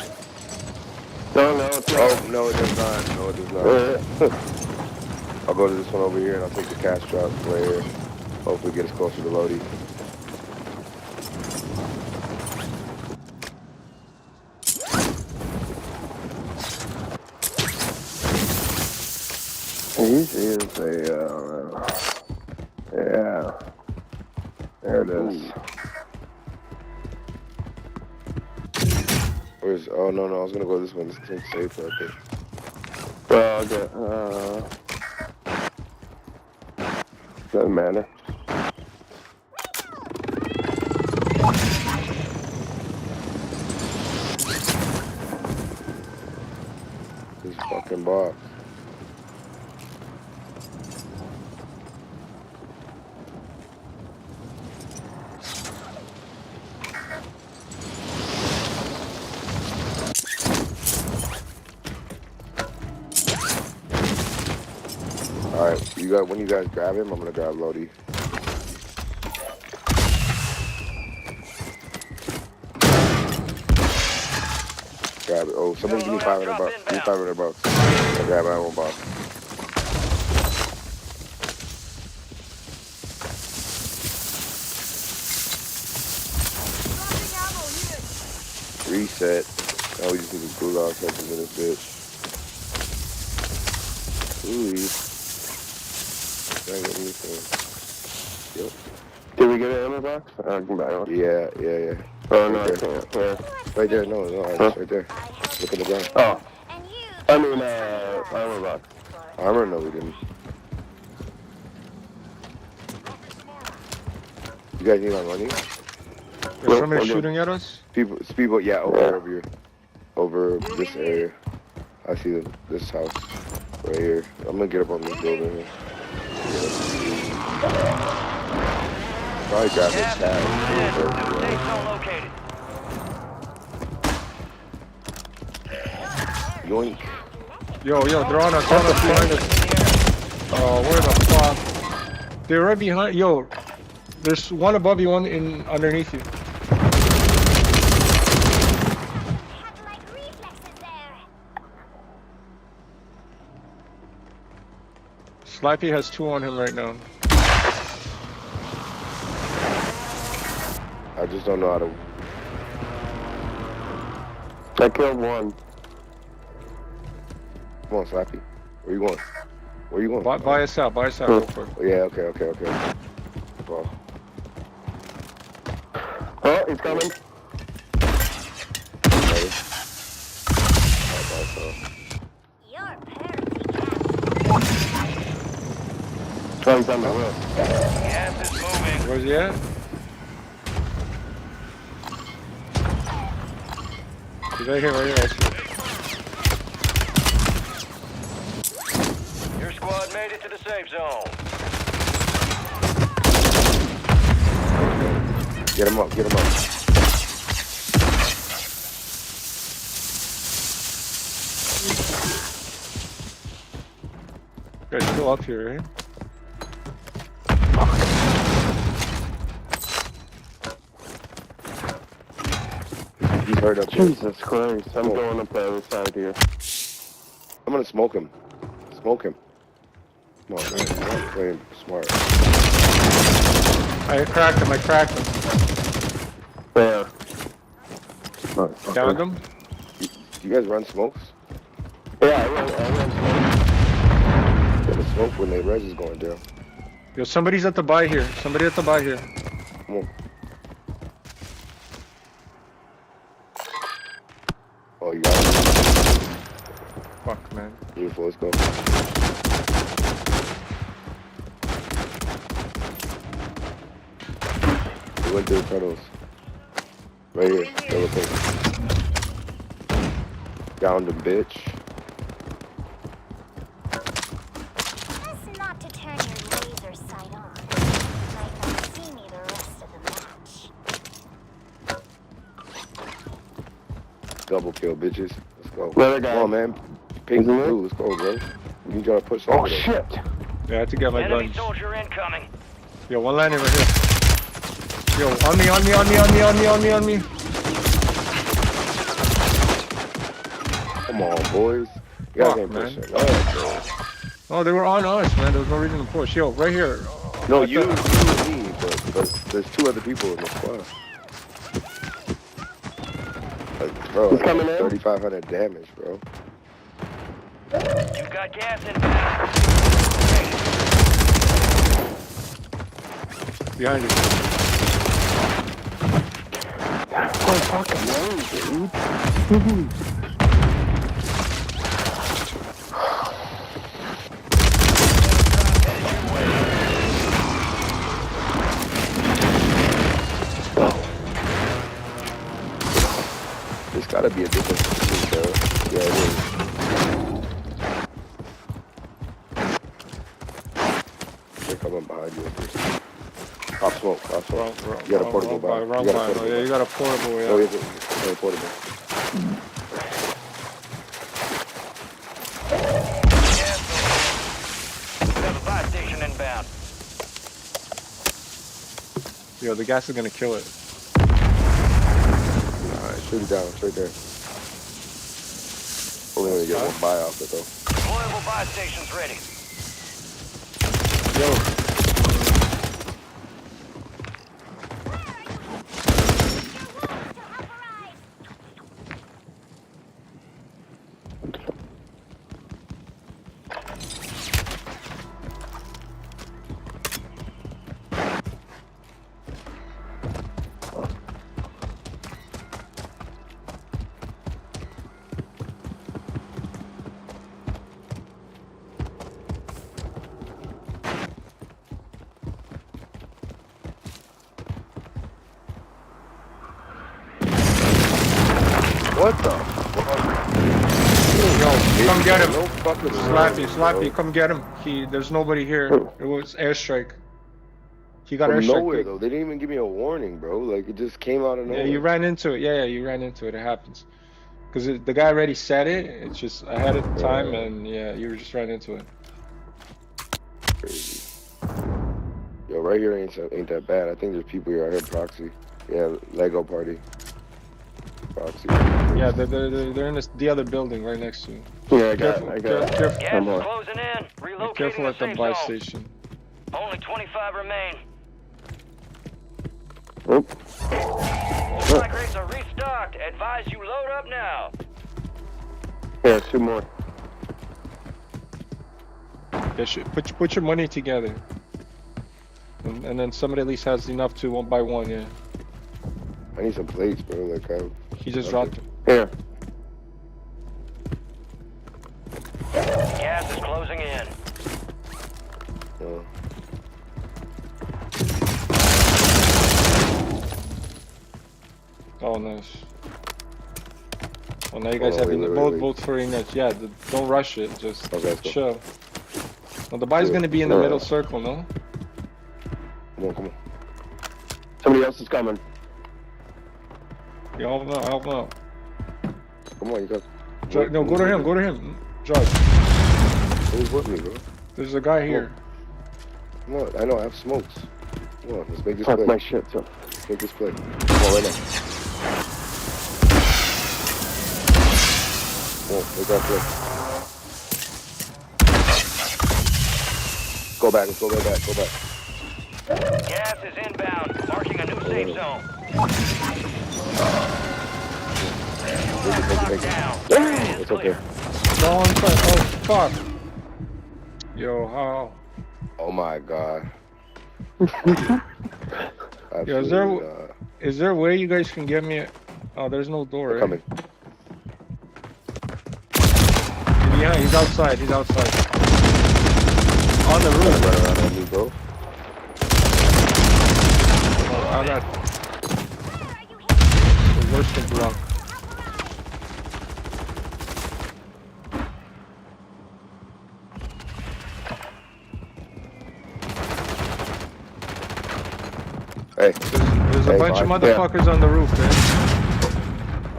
No, it does not. No, it does not. I'll go to this one over here and I'll take the cash drop right here. Hopefully get us closer to Lodi. Yeah. There it is. Where's, oh no, I was gonna go this one. This thing's safe right there. Oh, okay. Doesn't matter. This fucking box. Alright, when you guys grab him, I'm gonna grab Lodi. Grab it. Oh, somebody give me 500 bucks. Give me 500 bucks. I'll grab my own box. Reset. Now we just need to glue our seconds in this bitch. Ooh. Yep. Did we get an ammo box? I can buy one. Yeah. Oh, no, I can't. Yeah. Right there, no, it's right there. Look at the ground. Oh. I mean, armor box. Armor? No, we didn't. You guys need my money? Is somebody shooting at us? People, yeah, over here. Over this area. I see this house right here. I'm gonna get up on this building here. Probably grab this tag. Yoink. Yo, they're on us behind us. Oh, where the fuck? They're right behind. Yo, there's one above you, one underneath you. Slappy has 2 on him right now. I just don't know how to. I killed one. Come on, Slappy. Where you going? Where you going? Buy us out, real quick. Oh, yeah, okay. Well. Oh, he's coming. Oh, he's on the roof. Gas is moving. Where's he at? He's right here, I see. Your squad made it to the safe zone. Get him up. Guy's still up here, right? He's right up there. Jesus Christ. I'm going up the other side here. I'm gonna smoke him. Come on, man. You're not playing smart. I cracked him. Where? Downed him? Do you guys run smokes? Yeah, I run smokes. Get a smoke when the res is going down. Yo, somebody's at the buy here. Come on. Oh, you got it. Fuck, man. Beautiful, let's go. We went to the tunnels. Right here. Double pick. Down the bitch. Best not to turn your laser sight on. You might not see me the rest of the match. Double kill, bitches. Let's go. Come on, man. Pink and blue. Let's go, bro. We need y'all to push over there. Shit. Yeah, I had to get my Enemy guns. soldier incoming. Yo, one landing right here. Yo, on me. Come on, boys. You guys ain't man. pushing. Oh, Oh, they were on us, man. There was no reason to push. Yo, right here. no, you and me, but there's two other people in the squad. Like, bro, He's coming in. 3,500 damage, bro. You got gas inbound. Behind you. Quite fucking long, dude. There's gotta be a difference between there. Yeah, it is. They're coming behind you. Pop smoke. You got a portable bar. Yeah, you got a portable, yeah. Oh, yeah, portable. Have a buy station inbound. Yo, the gas is gonna kill it. Alright, shoot it down. It's right there. Only gonna get one buy off it, though. Deployable buy stations ready. Yo. What the Yo, come get him. No fucking Slappy, come get him. There's nobody here. It was airstrike. He got From airstrike. nowhere, though. They didn't even give me a warning, bro. Like, it just came out of nowhere. Yeah, you ran into it. Yeah, you ran into it. It happens. Because the guy already said it. It's just ahead of time, and yeah, you were just ran into it. Crazy. Yo, right here ain't that bad. I think there's people here. I heard proxy. Yeah, Lego party. Proxy. Yeah, they're in the other building right next to you. Yeah, I got it. Careful. Gas is closing in. Relocating Careful at the safe buy zone. station. Only 25 remain. Oh. Supply crates are restocked. Advise you load up now. Yeah, two more. Yeah, put your money together, and then somebody at least has enough to one by one. Yeah. I need some plates, bro. Like he just dropped them. Here. Gas is closing in. Oh, nice. Well, now you guys have both free nets. Yeah, don't rush it. Just chill. Well, the buy's gonna be in the middle circle, no? Come on. Somebody else is coming. Yeah, help out. Come on, you got. No, go to him. Judge. Who's with me, bro? There's a guy here. Come on, I know, I have smokes. Come on, let's make this Fuck play. my shit, so. Let's make this play. Come on, right now. Come on, make that play. Go back. Gas is inbound, marking a new safe zone. It's okay. Oh, fuck. Yo, how? Oh my god. Yo, is there a way you guys can get me? Oh, there's no door. Coming. Yeah, he's outside. On the roof. Run around on me, bro. Oh, I got the worst of luck. Hey. There's a bunch of motherfuckers on the roof, man.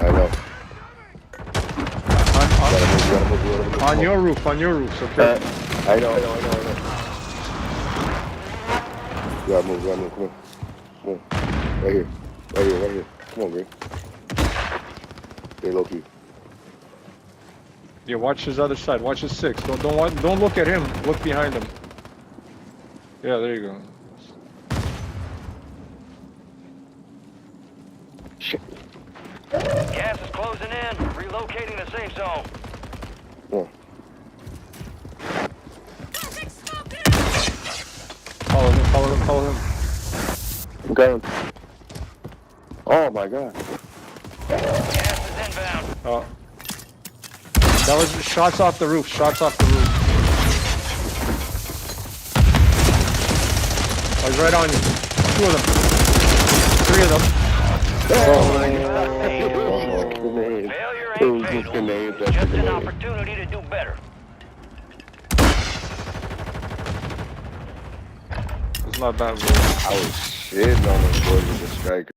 I know. On your roof, okay? I know. You gotta move, come on. Right here. Come on, Green. Stay low key. Yeah, watch his other side. Watch his 6. Don't look at him. Look behind him. Yeah, there you go. Shit. Gas is closing in. Relocating the safe zone. Come on. Follow him. Okay. Oh my god. Gas is inbound. Oh. That was shots off the roof. Oh, he's right on you. 2 of them. 3 of them. Failure ain't fatal. It's just an opportunity to do better. It's not bad, bro. I was shitting on those boys with the striker.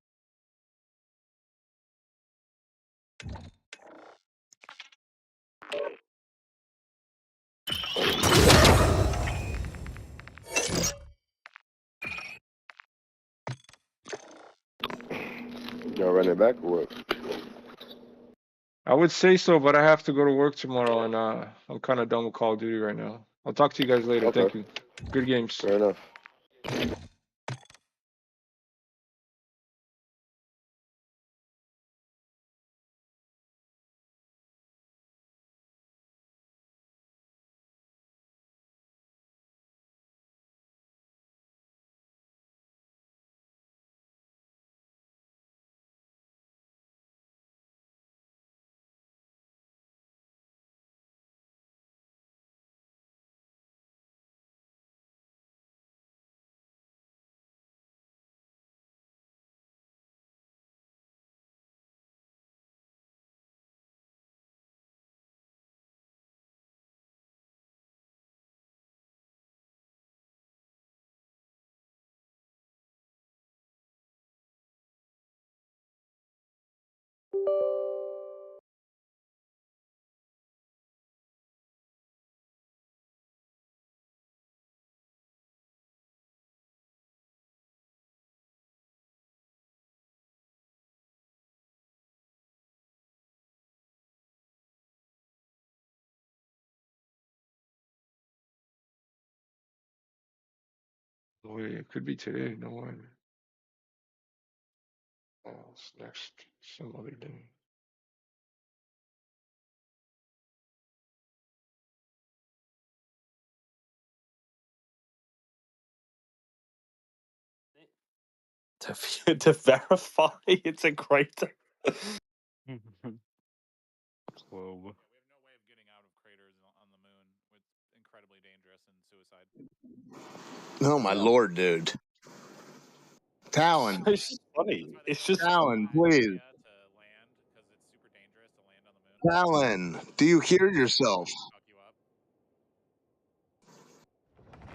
Y'all running back or what? I would say so, but I have to go to work tomorrow, and I'm kind of done with Call of Duty right now. I'll talk to you guys later. Okay. Thank you. Good games. Fair enough. Wait, it could be today. No one. Oh, it's next some other day. To verify it's a crater. Whoa. We have no way of getting out of craters on the moon. It's incredibly dangerous and suicide. Oh my lord, dude. Talon. It's just funny. It's just Talon, please. Talon, do you hear yourself?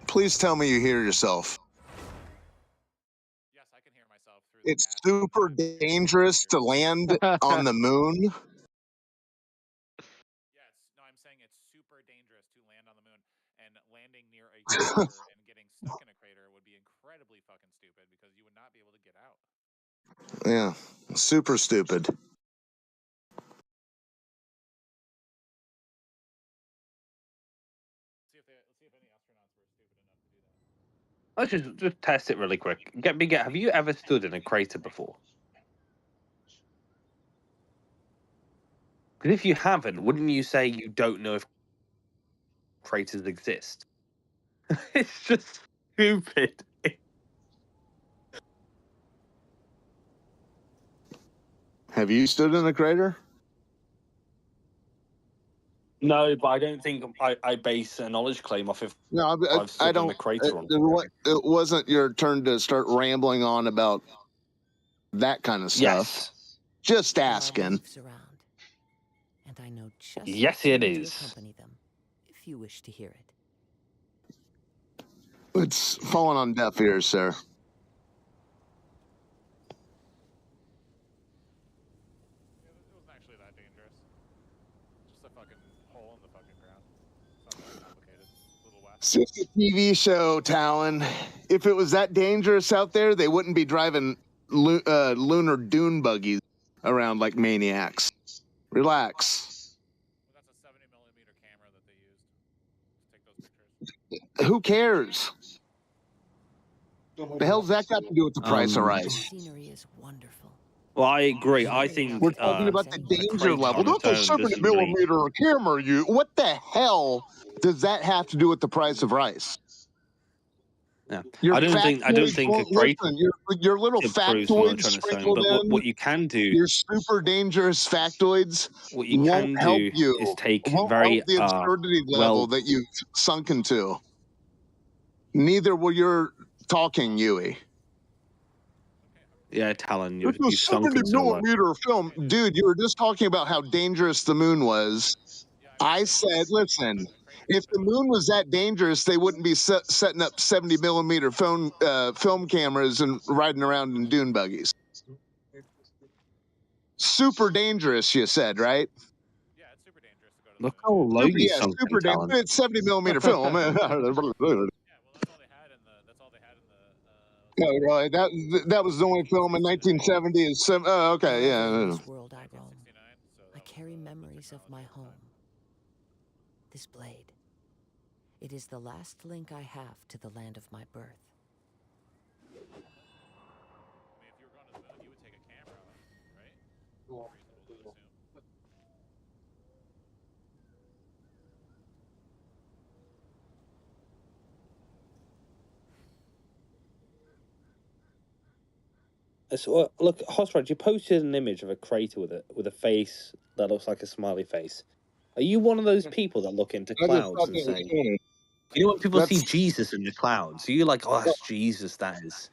Please tell me you hear yourself. Yes, I can hear myself through It's super dangerous to land on the moon. Yes, no, I'm saying it's super dangerous to land on the moon, and landing near a crater and getting stuck in a crater would be incredibly fucking stupid because you would not be able to get out. Yeah, super stupid. Let's just test it really quick. Have you ever stood in a crater before? Because if you haven't, wouldn't you say you don't know if craters exist? It's just stupid. Have you stood in a crater? No, but I don't think I base a knowledge claim off if No, I've stood in a crater on. It wasn't your turn to start rambling on about that kind of stuff. Yes. Just asking. And I know just yes, it is. to accompany them, if you wish to hear it. It's falling on deaf ears, sir. It wasn't actually that dangerous. Just a fucking hole in the fucking ground. It's not that complicated. Little west. It's just a TV show, Talon. If it was that dangerous out there, they wouldn't be driving lunar dune buggies around like maniacs. Relax. Well, that's a 70mm camera that they used to take those pictures. Who cares? The hell's that got to do with the price of rice? Scenery is wonderful. Well, I agree. I think we're talking about the danger level. Not the 70mm camera. What the hell does that have to do with the price of rice? Yeah. I don't think a crater. Listen, your little factoids sprinkled in. What you can do, your super dangerous factoids, what you can help do you. is take won't very help the absurdity level that you've sunk into. Neither will your talking, Yui. Yeah, Talon, you've sunk into 70mm film. Dude, you were just talking about how dangerous the moon was. I said, listen, if the moon was that dangerous, they wouldn't be setting up 70mm film cameras and riding around in dune buggies. Super dangerous, you said, right? Yeah, it's super dangerous to go to Look how low you sunk, super dangerous. Talon. It's 70mm film. Yeah, well, that's all they had in the. That's all they had in the. Oh, really? That was the only film in 1970. Oh, okay, yeah. This world I roam, I carry memories of my home. This blade. It is the last link I have to the land of my birth. I mean, if you were going to the moon, you would take a camera, right? Reasonable to assume. So, look, Hosrad, you posted an image of a crater with a face that looks like a smiley face. Are you one of those people that look into clouds and say, you know, when people see Jesus in the clouds, are you like, oh, that's Jesus? That's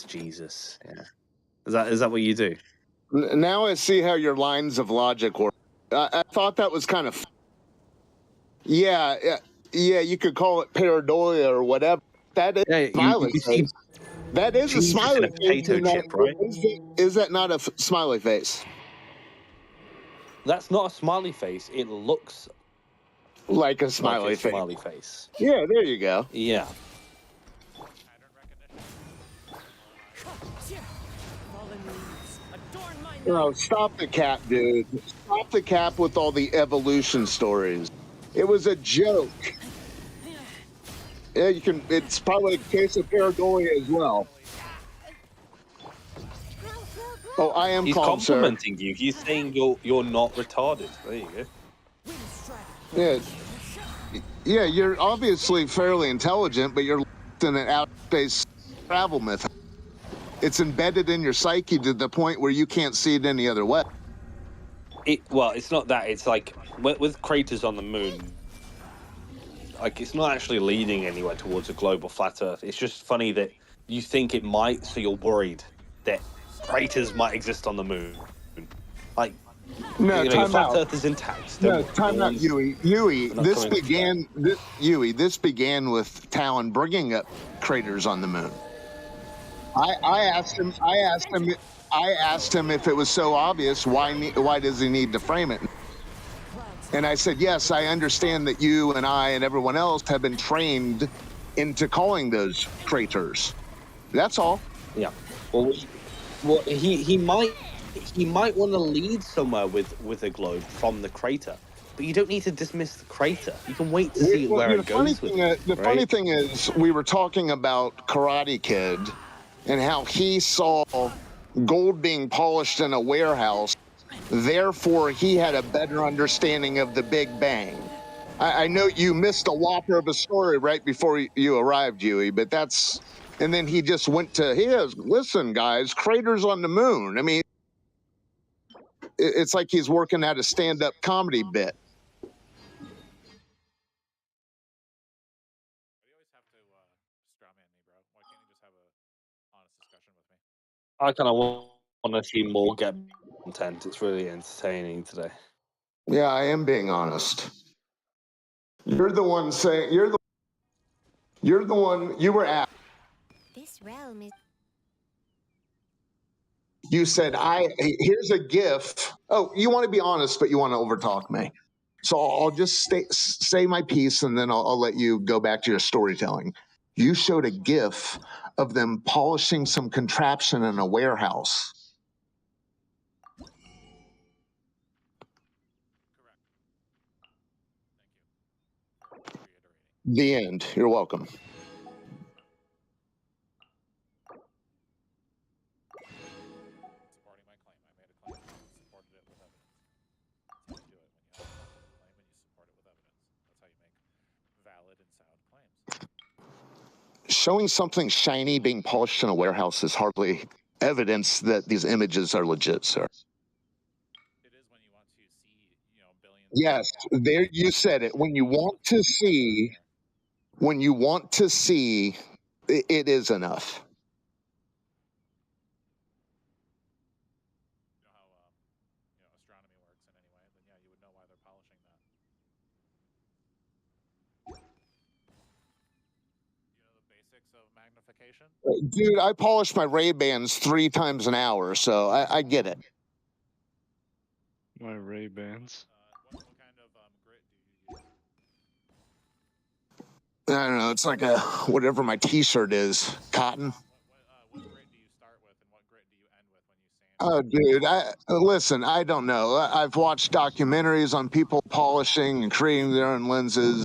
Jesus. Yeah. Is that what you do? Now I see how your lines of logic work. I thought that was kind of. Yeah. You could call it pareidolia or whatever. That is a smiley face. That is Jesus a smiley face. Potato chip, right? Is that not a smiley face? That's not a smiley face. It looks like a smiley face. Smiley face. Yeah, there you go. Yeah. No, stop the cap, dude. Stop the cap with all the evolution stories. It was a joke. Yeah, you can. It's probably a case of pareidolia as well. Oh, I am. He's complimenting you. He's saying you're not retarded. There you Yeah. go. Yeah, you're obviously fairly intelligent, but you're in an outer space travel myth. It's embedded in your psyche to the point where you can't see it any other way. Well, it's not that. It's like with craters on the moon, like it's not actually leading anywhere towards a global flat Earth. It's just funny that you think it might, so you're worried that craters might exist on the moon. Like, no, your time flat out. Earth is intact. No, time out, Yui. Yui, Yui, this began with Talon bringing up craters on the moon. I asked him if it was so obvious, why does he need to frame it? And I said, yes, I understand that you and I and everyone else have been trained into calling those craters. That's all. Yeah. Well, he might want to lead somewhere with a globe from the crater, but you don't need to dismiss the crater. You can wait to see where it goes. Funny thing is, we were talking about Karate Kid and how he saw gold being polished in a warehouse. Therefore, he had a better understanding of the Big Bang. I know you missed a whopper of a story right before you arrived, Yui, but that's... And then he just went to his, listen, guys, craters on the moon. I mean, it's like he's working at a stand-up comedy bit. I kind of want to see more get content. It's really entertaining today. Yeah, I am being honest. You're the one saying you were at. This realm is. You said here's a GIF. Oh, you want to be honest, but you want to overtalk me. So I'll just say my piece, and then I'll let you go back to your storytelling. You showed a GIF of them polishing some contraption in a warehouse. The end. You're welcome. Showing something shiny being polished in a warehouse is hardly evidence that these images are legit, sir. Yes, there you said it. When you want to see, it is enough. Dude, I polish my Ray-Bans 3 times an hour, so I get it. My Ray-Bans. I don't know. It's like a whatever my T-shirt is, cotton. Oh, dude, listen. I don't know. I've watched documentaries on people polishing and creating their own lenses.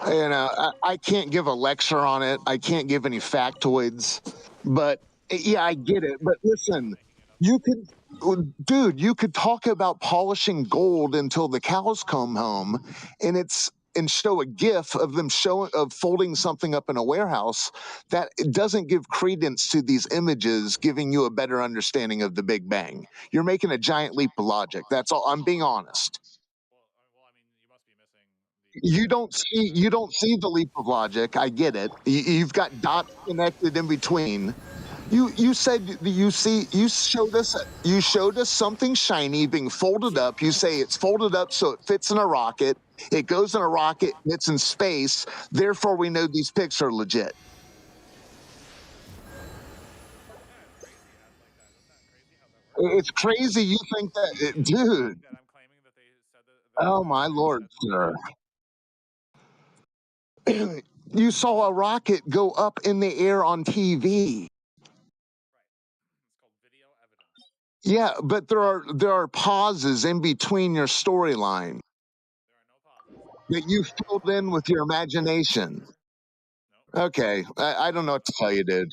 You know, I can't give a lecture on it. I can't give any factoids. But yeah, I get it. But listen, you could talk about polishing gold until the cows come home, and show a GIF of them folding something up in a warehouse. That it doesn't give credence to these images, giving you a better understanding of the Big Bang. You're making a giant leap of logic. That's all. I'm being honest. You don't see the leap of logic. I get it. You've got dots connected in between. You said you showed us something shiny being folded up. You say it's folded up so it fits in a rocket. It goes in a rocket. It's in space. Therefore, we know these pics are legit. It's crazy. You think that, dude? Oh my lord, sir! You saw a rocket go up in the air on TV. Yeah, but there are pauses in between your storyline that you filled in with your imagination. Okay, I don't know what to tell you, dude.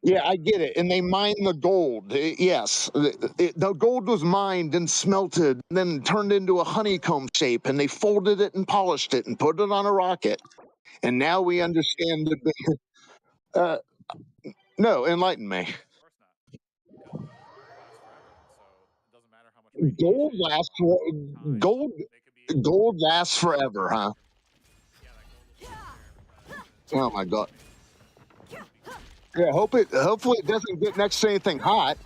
Yeah, I get it. And they mine the gold. Yes, the gold was mined and smelted, and then turned into a honeycomb shape, and they folded it and polished it and put it on a rocket. And now we understand that. No, enlighten me. Of course not, because gold lasts forever. So it doesn't matter how much Gold lasts for gold. Gold lasts forever, huh? Oh my god. Yeah, hopefully it doesn't get next to anything hot.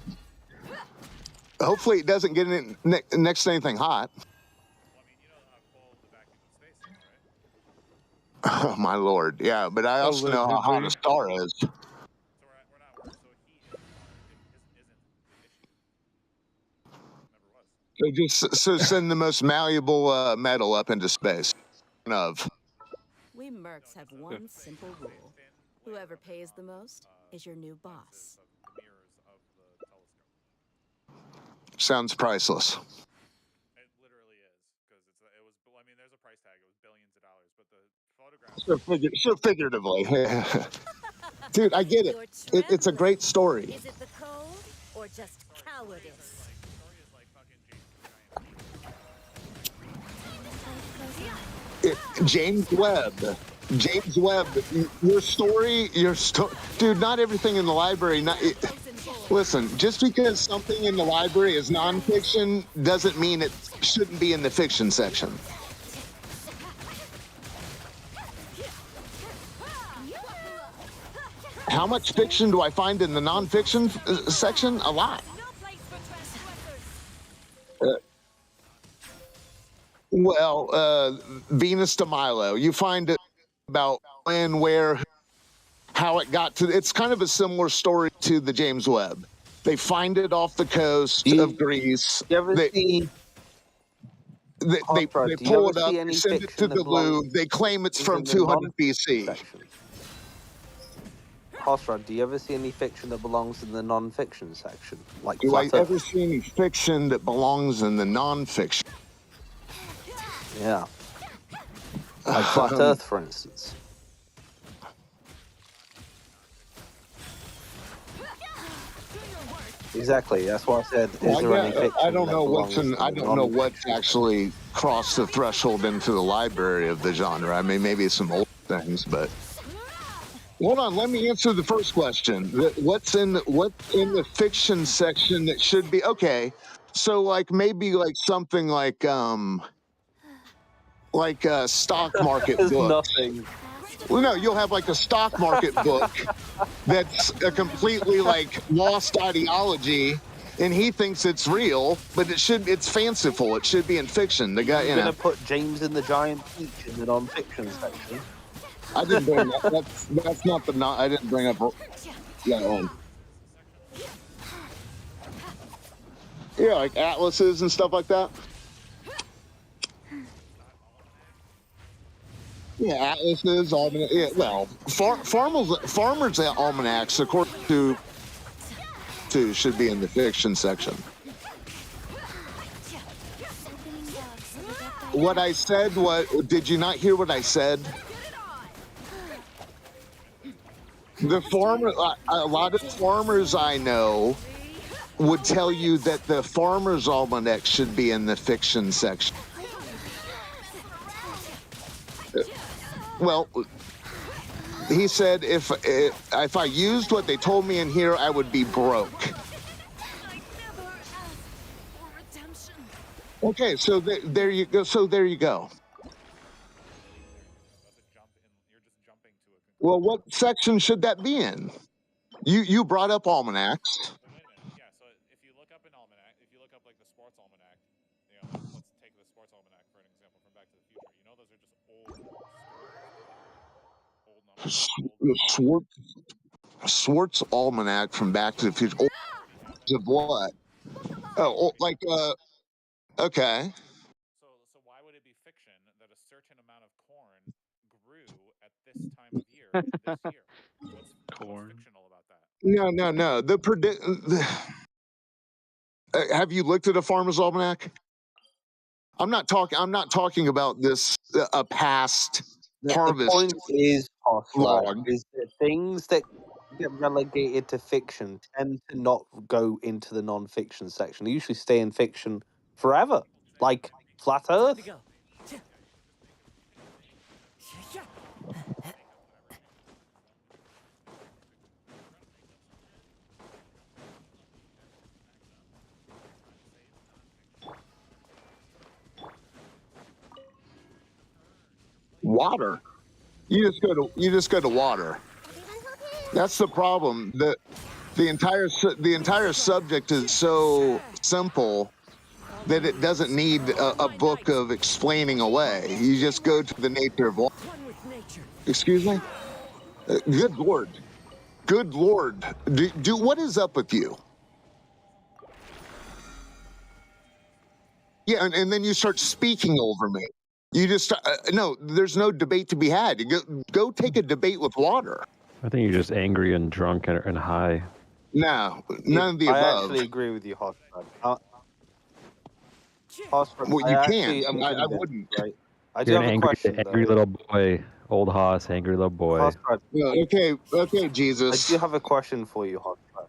Hopefully it doesn't get next to anything hot. Oh my lord, yeah, but I also know how hot a star is. So just send the most malleable metal up into space. Of. We mercs have one simple rule. Whoever pays the most is your new boss. Sounds priceless. It literally is, because it was. I mean, there's a price tag. It was billions of dollars, but the photographs. So figuratively, dude, I get it. It's a great story. Is it the code or just cowardice? James Webb. Your story, dude. Not everything in the library. Listen, just because something in the library is nonfiction doesn't mean it shouldn't be in the fiction section. How much fiction do I find in the nonfiction section? A lot. Venus de Milo. You find it about when, where, how it got to. It's kind of a similar story to the James Webb. They find it off the coast of Greece. You ever see? They pull it up, send it to the Louvre. They claim it's from 200 BC. Hosrod, do you ever see any fiction that belongs in the non-fiction section? Like do I ever see any fiction that belongs in the non-fiction? Yeah. Like Flat Earth, for instance. Exactly. That's what I said. Is there any fiction? I don't know what's actually crossed the threshold into the library of the genre. I mean, maybe some old things, but hold on. Let me answer the first question. What's in the fiction section that should be okay? So, like maybe like something like a stock market book. Nothing. Well, no, you'll have like a stock market book that's a completely like lost ideology, and he thinks it's real, but it's fanciful. It should be in fiction. The guy, You're gonna put James and the Giant Peach in the non-fiction section. I didn't bring that. That's not the. I didn't bring up that one. Yeah, like atlases and stuff like that. Yeah, atlases, almanac. Yeah, well, farmers' almanacs, according to should be in the fiction section. What I said, did you not hear what I said? The farmer, a lot of farmers I know would tell you that the farmer's almanac should be in the fiction section. Well, he said if I used what they told me in here, I would be broke. Okay, so there you go. So there you go. Well, what section should that be in? You brought up almanacs. Yeah, so if you look up an almanac, if you look up like the sports almanac, you know, let's take the sports almanac for an example from Back to the Future. You know, those are just old The Swartz almanac from Back to the Future. Old of what? Oh, like okay. So why would it be fiction that a certain amount of corn grew at this time of year in this year? What's fictional about that? No. Have you looked at a farmer's almanac? I'm not talking about this a past harvest. The point is, log. is that things that get relegated to fiction tend to not go into the non-fiction section. They usually stay in fiction forever, like Flat Earth. Water. You just go to water. That's the problem. The entire subject is so simple that it doesn't need a book of explaining away. You just go to the nature of water. Excuse me? Good Lord. Good Lord. What is up with you? Yeah, and then you start speaking over me. You just, no, there's no debate to be had. Go take a debate with water. I think you're just angry and drunk and high. No, none of the I above. actually agree with you, Hosford. Hosford, Well, I you actually can't. am I convinced, wouldn't. right? I do You're have an a question, angry though. little boy. Old Hoss, angry little boy. Hosford, Okay, I Jesus. do have a question for you, Hosford.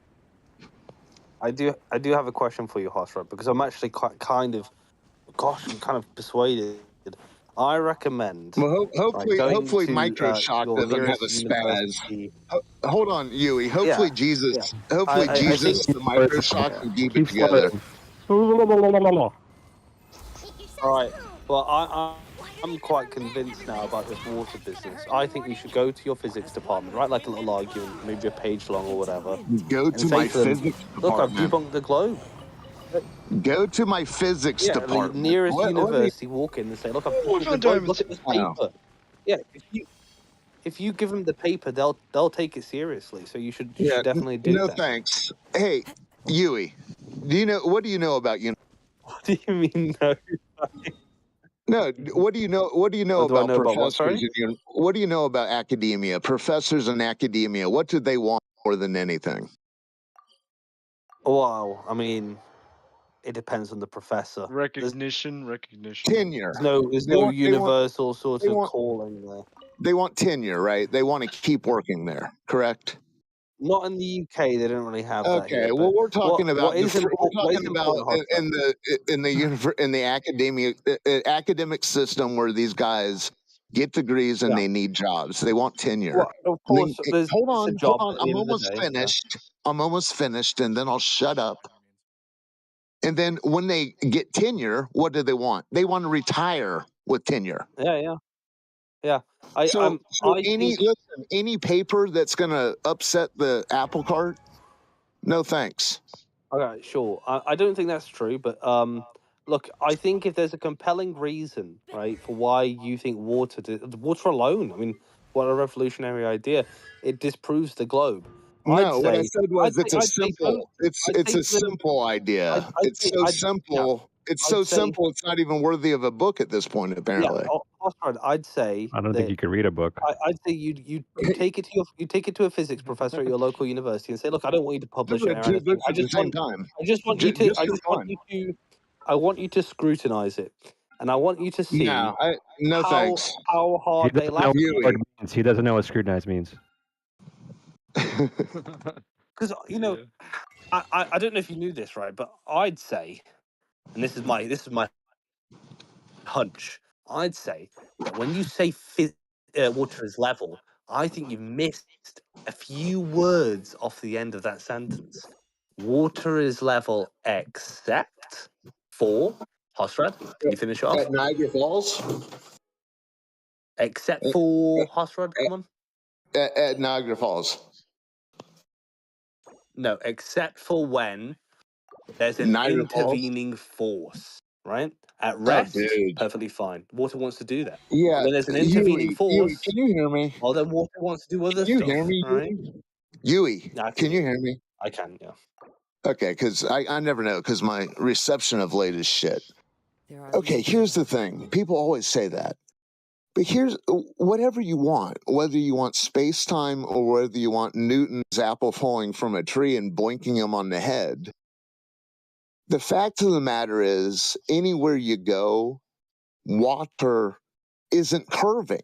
I do have a question for you, Hosford, because I'm actually I'm kind of persuaded. I recommend Well, going hopefully, to Microshock your doesn't have nearest a spaz. university. Hold on, Yui. Hopefully, Jesus. Yeah. Hopefully, I Jesus think. and Microshock can keep it Keep together. slowing. All right. Well, I'm quite convinced now about this water business. I think you should go to your physics department, write like a little argument, maybe a page long or whatever, Go and to say my to them, physics "Look, I've department. debunked the globe." Go to my physics Yeah, the department. nearest Let me. university, walk in and say, "Look, I've debunked the Warzone globe. Look diamonds. at this Oh. paper." Yeah, if you give them the paper, they'll take it seriously. So you should Yeah. definitely do No that. thanks. Hey, Yui. What do you know about What do you mean no? No, what do you know? What do you know What do I about know about what? professors? Sorry. What do you know about academia? Professors in academia. What do they want more than anything? Well, I mean, it depends on the professor. Recognition. Tenure. There's They no want. They want. universal sort They of want. calling there. They want tenure, right? They want to keep working there. Correct. Not in the UK. They don't really have that Okay. here. Well, But we're talking about what is important? What is important, Hosford? in the academic system where these guys get degrees and Yeah. they need jobs. They want tenure. Well, of course, there's Hold it's a on, job at the I'm end of the almost day. finished. I'm almost finished, and then I'll shut up. And then when they get tenure, what do they want? They want to retire with tenure. Yeah. So I think. any paper that's going to upset the apple cart, no thanks. Okay, sure. I don't think that's true, but look, I think if there's a compelling reason, right, for why you think water alone, I mean, what a revolutionary idea! It disproves the globe. No, what I said was it's a I'd say don't. simple. I'd It's say a to them, simple idea. It's so yeah, simple. It's I'd so say, simple. It's not even worthy of a book at this point, yeah, apparently. Oscar, I'd say I don't think that. you could read a book. I'd say you take it to a physics professor at your local university and say, look, I don't want you to I publish it read or two anything. books at the same time. I want you to scrutinize it, and I want you to see No thanks. how He hard they doesn't know laugh what at you. word means. He doesn't know what scrutinize means. Because I don't know if you knew this, right? But I'd say, and this is my hunch. I'd say that when you say water is level, I think you've missed a few words off the end of that sentence. Water is level except for Hosred. Can you finish it off? At Niagara Falls. Except for Hosred, come on. At Niagara Falls. No, except for when there's an Niagara intervening force, right? At Oh, rest, dude. perfectly fine. Water wants to do that. Yeah, But when there's an intervening Yui, force, can you hear me? well, then water wants to do other Can you hear stuff, me, right? Yui? Yeah, Can you hear me? I can, yeah. Okay, because I never know, because my reception of late is shit. Okay, here's the thing. People always say that. But here's whatever you want, whether you want space time or whether you want Newton's apple falling from a tree and boinking him on the head. The fact of the matter is, anywhere you go, water isn't curving.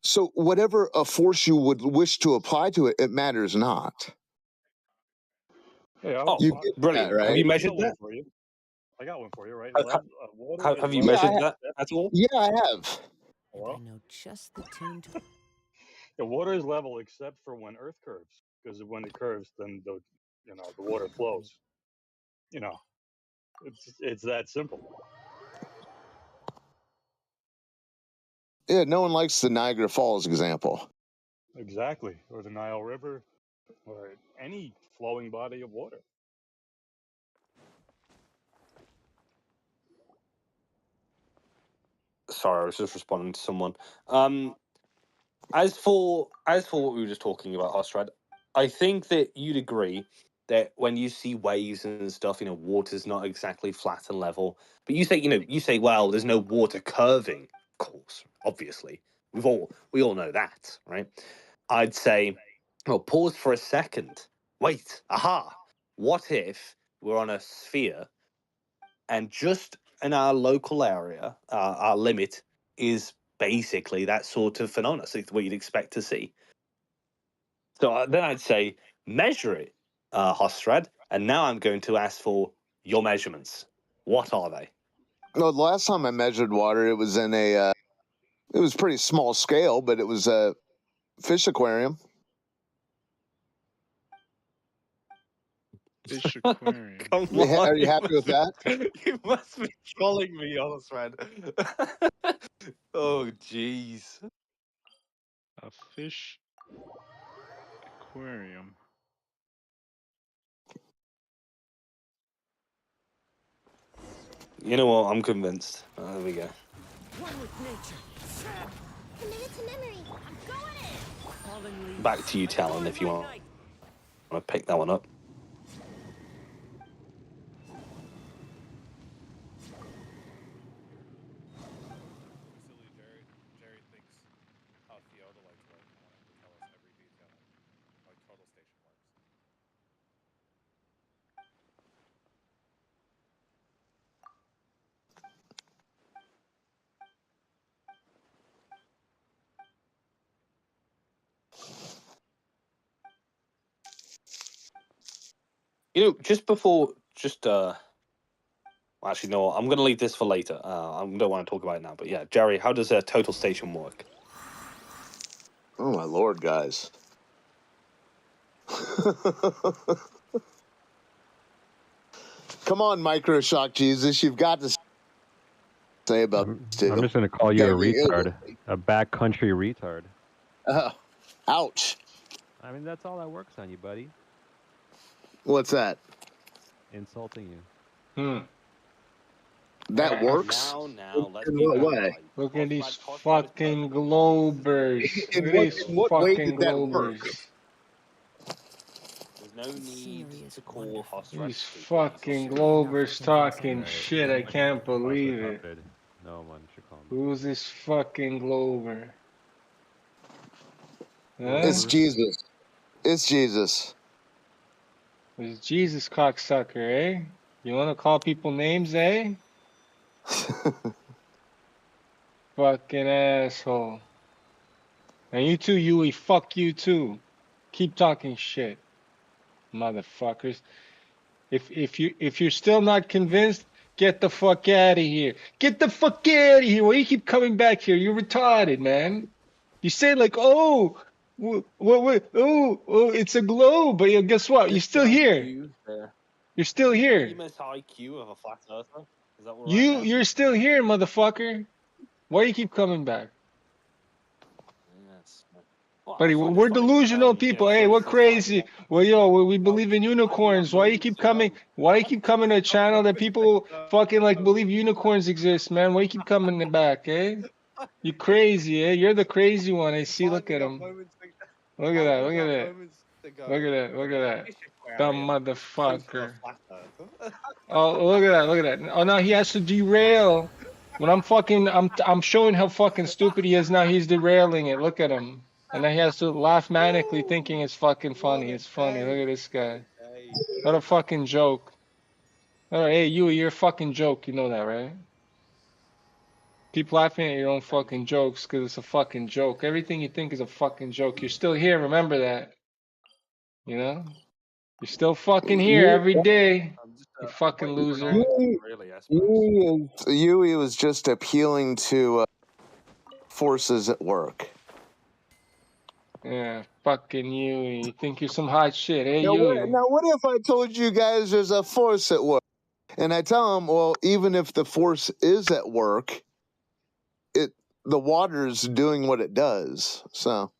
So whatever a force you would wish to apply to it, it matters not. Hey, Oh, You get brilliant. that, right? Have you I measured got one that? for you. I got one for you, right? Water is Have you level. measured that at all? Yeah, I have. Hello? know just the tune to. Yeah, water is level except for when Earth curves, because when it curves, then the water flows. It's that simple. Yeah, no one likes the Niagara Falls example. Exactly, or the Nile River, or any flowing body of water. Sorry, I was just responding to someone. As for what we were just talking about, Ostrad, I think that you'd agree that when you see waves and stuff, water's not exactly flat and level. But you say, well, there's no water curving. Of course, obviously, we all know that, right? I'd say, well, pause for a second. Wait, aha! What if we're on a sphere, and just in our local area, our limit is basically that sort of phenomena. So it's what you'd expect to see. So then I'd say measure it, Hostrad. And now I'm going to ask for your measurements. What are they? No, the last time I measured water, it was in a, it was pretty small scale, but it was a fish aquarium. Fish aquarium. Come on, Are you happy with that? You must be trolling me, Hostrad. Oh, jeez. A fish aquarium. You know what? I'm convinced. There we go. One with nature. Commit it to memory. I'm going in. Fallen leaves. Back to you, Talon, if you want to pick that one up. Jerry thinks how theodolites work and wanted to tell us every detail how a total station works. Just before, actually, no, I'm going to leave this for later. I don't want to talk about it now. But yeah, Jerry, how does a total station work? Oh my lord, guys. Come on, Microshock Jesus, you've got to say about this. I'm just going to call you a retard. A backcountry retard. Ouch. I mean, that's all that works on you, buddy. What's that? Insulting you. That works? Now, let's In be what way? Look at these fucking globers. In Look at these what way fucking did that work? globers. There's no need to call Hostrad. These fucking globers talking shit. I can't believe it. No one should call me. Who's this fucking glober? Huh? It's Jesus. It's Jesus. It's Jesus cocksucker, eh? You want to call people names, eh? Fucking asshole. And you too, Yui. Fuck you too. Keep talking shit, motherfuckers. If you're still not convinced, get the fuck out of here. Get the fuck out of here. Why you keep coming back here? You're retarded, man. You say like, oh, it's a globe, but guess what? You're still here. You're still here. Famous IQ of a flat earther. Is that what You're still here, motherfucker. Why you keep coming back? Yes. Well, Buddy, we're delusional people. Hey, we're crazy. Well, we believe in unicorns. Why you keep coming? Why you keep coming to a channel that people fucking like believe unicorns exist, man? Why you keep coming back, eh? You crazy, eh? You're the crazy one. I see. Look at him. Look at that. Look at that. Look at that. Look at that. Dumb motherfucker. Oh, look at that. Look at that. Oh, now he has to derail. When I'm showing how fucking stupid he is. Now he's derailing it. Look at him. And then he has to laugh manically thinking it's fucking funny. It's funny. Look at this guy. What a fucking joke. Oh, hey, you're a fucking joke. You know that, right? Keep laughing at your own fucking jokes because it's a fucking joke. Everything you think is a fucking joke. You're still here. Remember that. You know? You're still fucking here every day. You fucking loser. Yui was just appealing to forces at work. Yeah, fucking you. You think you're some hot shit, eh, Now you? what if I told you guys there's a force at work? And I tell them, well, even if the force is at work, the water's doing what it does. So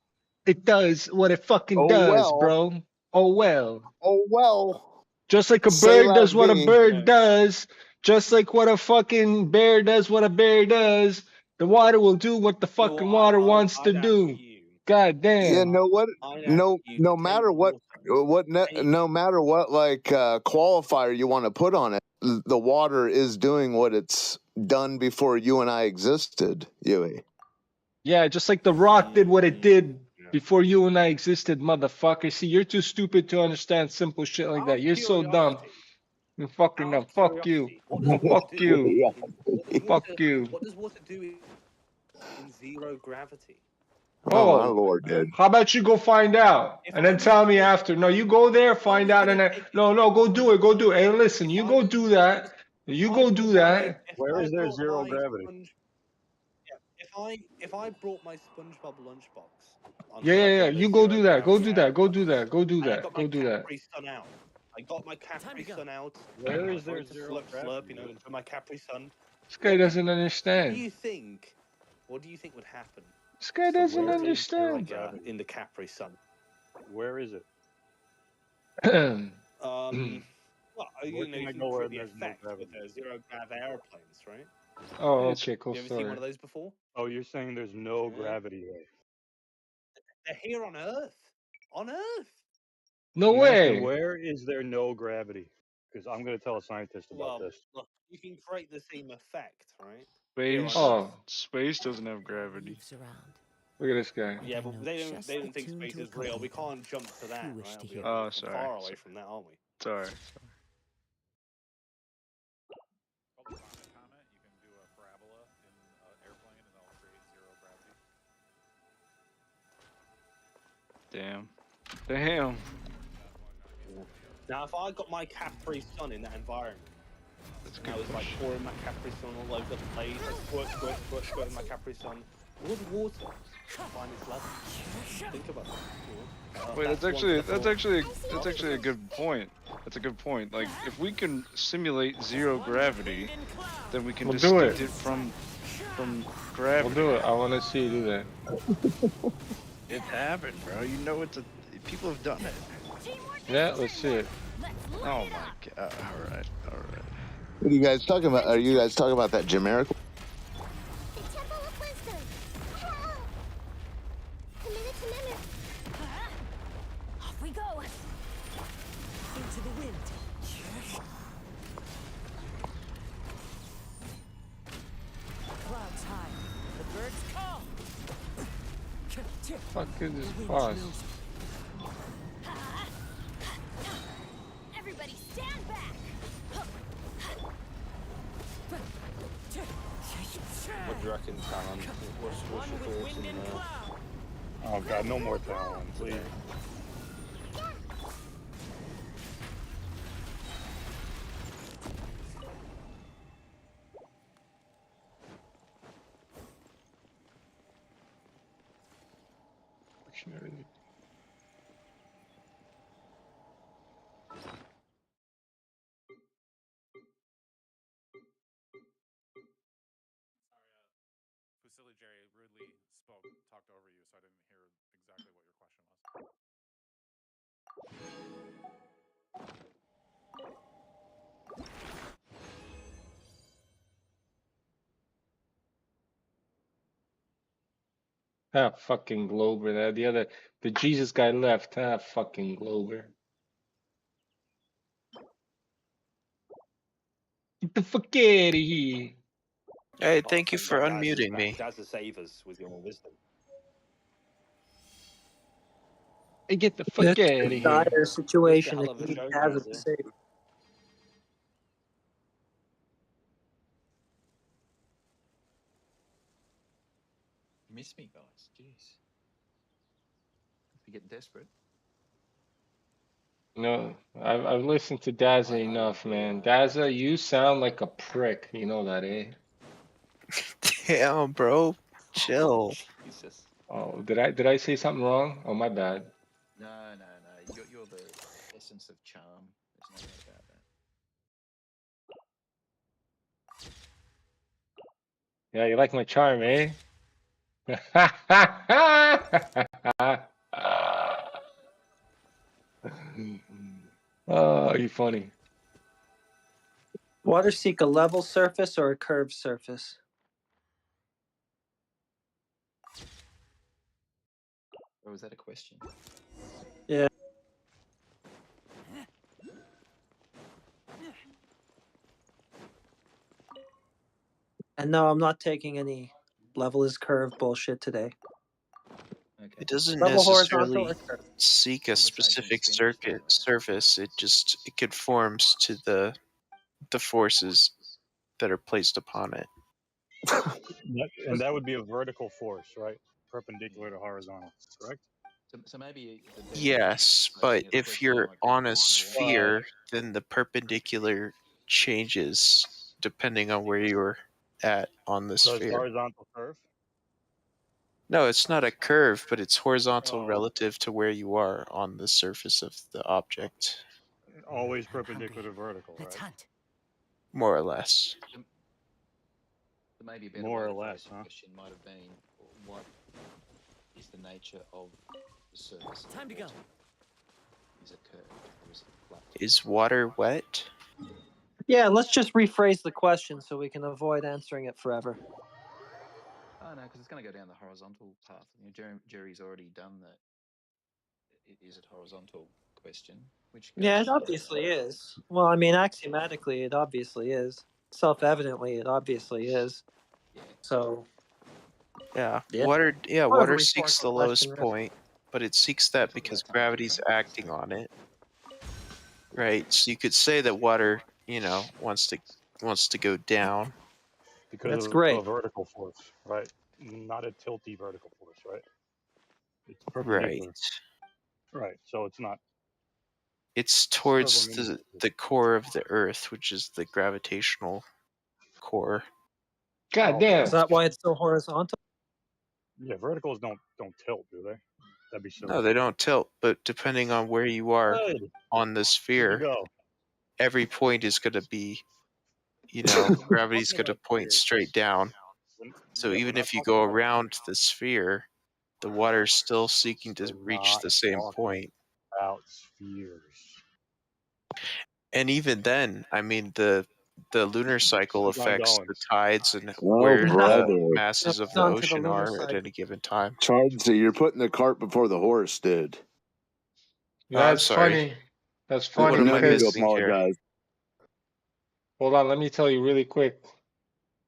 It does what it fucking oh does, well. bro. Oh well. Oh well. Just like a Say bird la does what a vie. bird does, just like what a fucking bear does what a bear does, the water will do what the fucking water wants to do. God Yeah, damn. no what no matter what no matter what like qualifier you want to put on it, the water is doing what it's done before you and I existed, Yui. Yeah, just like the rock did what it did before you and I existed, motherfucker. See, you're too stupid to understand simple shit like that. You're so dumb. You're fucking dumb. Fuck you. Fuck you. Fuck you. What does water do in zero gravity? Oh my Oh, lord, dude. how about you go find out and then tell me after? No, you go there, find out, and then no, go do it, go do it. Hey, listen, you go do that. You go do that. Where is there zero gravity? If I brought my SpongeBob lunchbox on Yeah. where You there's go zero do that. Go gravity, do that. Go do that. Go do and I that. got Go my do that. Capri Sun out. I got my Capri Sun out. Where I is there went to zero slurp, gravity? into my Capri Sun. This guy doesn't What do understand. you think? What do you think would happen? This guy doesn't Where is zero understand. gravity? In the Capri Sun. Where is it? Well, Where you know, can you I can go where create the there's no effect with gravity? zero grav airplanes, right? Oh, okay, cool You ever seen one story. of those before? Oh, you're saying there's no gravity there? They're here on Earth. On Earth. No I'm asking, way. where is there no gravity? Because I'm going to tell a scientist about Well, this. look, you can create the same effect, right? Space. Oh, Space doesn't have gravity. look at this guy. Yeah, but they don't think space is real. We can't jump to that, right? We're Oh, fucking sorry. far away from that, aren't we? Sorry. Called the Sonnet Comet. You can do a parabola in an airplane, and that'll create zero gravity. Damn. Damn. Now, if I got my Capri Sun in that environment, and I was like pouring my Capri Sun all over the place, like squirt my Capri Sun, would water find its level? Think about that. Wait, that's actually a good point. That's a good point. Like, if we can simulate zero gravity, then we can We'll do distinct it. it from gravity. We'll do it. I want to see you do that. It's happened, bro. You know people have done it. Yeah, let's see it. Oh my god. Alright. What are you guys talking about? Are you guys talking about that generic? Off we go. Into the wind. Clouds high. The birds call. Fuck is this boss? Everybody stand back. What do you reckon, Talon? What's your thoughts on Oh god, no more Talon, please. Fusili Jerry rudely talked over you, so I didn't hear exactly what your question was. That fucking Glober. The Jesus guy left. That fucking Glober. Get the fuck out of here. Hey, thank you for unmuting me. Daz to save us with your wisdom. Hey, get the fuck out of here. Dire situation. Hell of a He show, has Daz, it yeah. saved. Miss me, guys. Jeez. If you get desperate. No, I've listened to Daza enough, man. Daza, you sound like a prick. You know that, eh? Damn, bro. Chill. Jesus. Oh, did I say something wrong? Oh, my bad. No. You're the essence of charm. There's no doubt about that. Yeah, you like my charm, eh? Oh, you funny. Water seek a level surface or a curved surface? Or was that a question? Yeah. And no, I'm not taking any level is curved bullshit today. Okay. It doesn't Level horizontal necessarily or curved? seek a specific surface. It conforms to the forces that are placed upon it. And that would be a vertical force, right? Perpendicular to horizontal, correct? So maybe the better Yes, phrasing but of the if question you're might be on a more. sphere, then the perpendicular changes depending on where you're at on the So it's sphere. horizontal curve. No, it's not a curve, but it's horizontal Oh. relative to where you are on the surface of the object. Always perpendicular to vertical, right? Hunt. More or less. So maybe a better More way or to phrase less, the huh? question might have been, what is the nature of the surface of Time to water? go. Is it curved or is it flat? Is water wet? Yeah, let's just rephrase the question so we can avoid answering it forever. Oh no, because it's going to go down the horizontal path. You know, Jerry's already done that. Is it horizontal question? Which Yeah, goes it obviously is. Well, I mean, axiomatically, it obviously is. Self-evidently, it obviously is. Yeah. So. Yeah. Yeah. Water seeks the lowest point, but it seeks that because gravity's acting on it. Right? So you could say that water, wants to go down. Because That's of great. a vertical force, right? Not a tilty vertical force, right? It's Right. perpendicular. Right. So it's not. It's towards the core of the Earth, which is the gravitational core. God damn. Is that why it's so horizontal? Yeah, verticals don't tilt, do they? That'd be silly. No, they don't tilt, but depending on where you are on the sphere, go. every point is going to be, gravity's going to point straight down. So Yeah, even if you go around the sphere, the water's still seeking to reach the same point. About spheres. And even then, I mean, the lunar cycle Keep on affects going. the tides and Oh, where the brother. masses of the ocean are at any given time. Chardsy, you're putting the cart before the horse, dude. I'm That's sorry. funny. That's funny What am I because. missing here? Hold on, let me tell you really quick.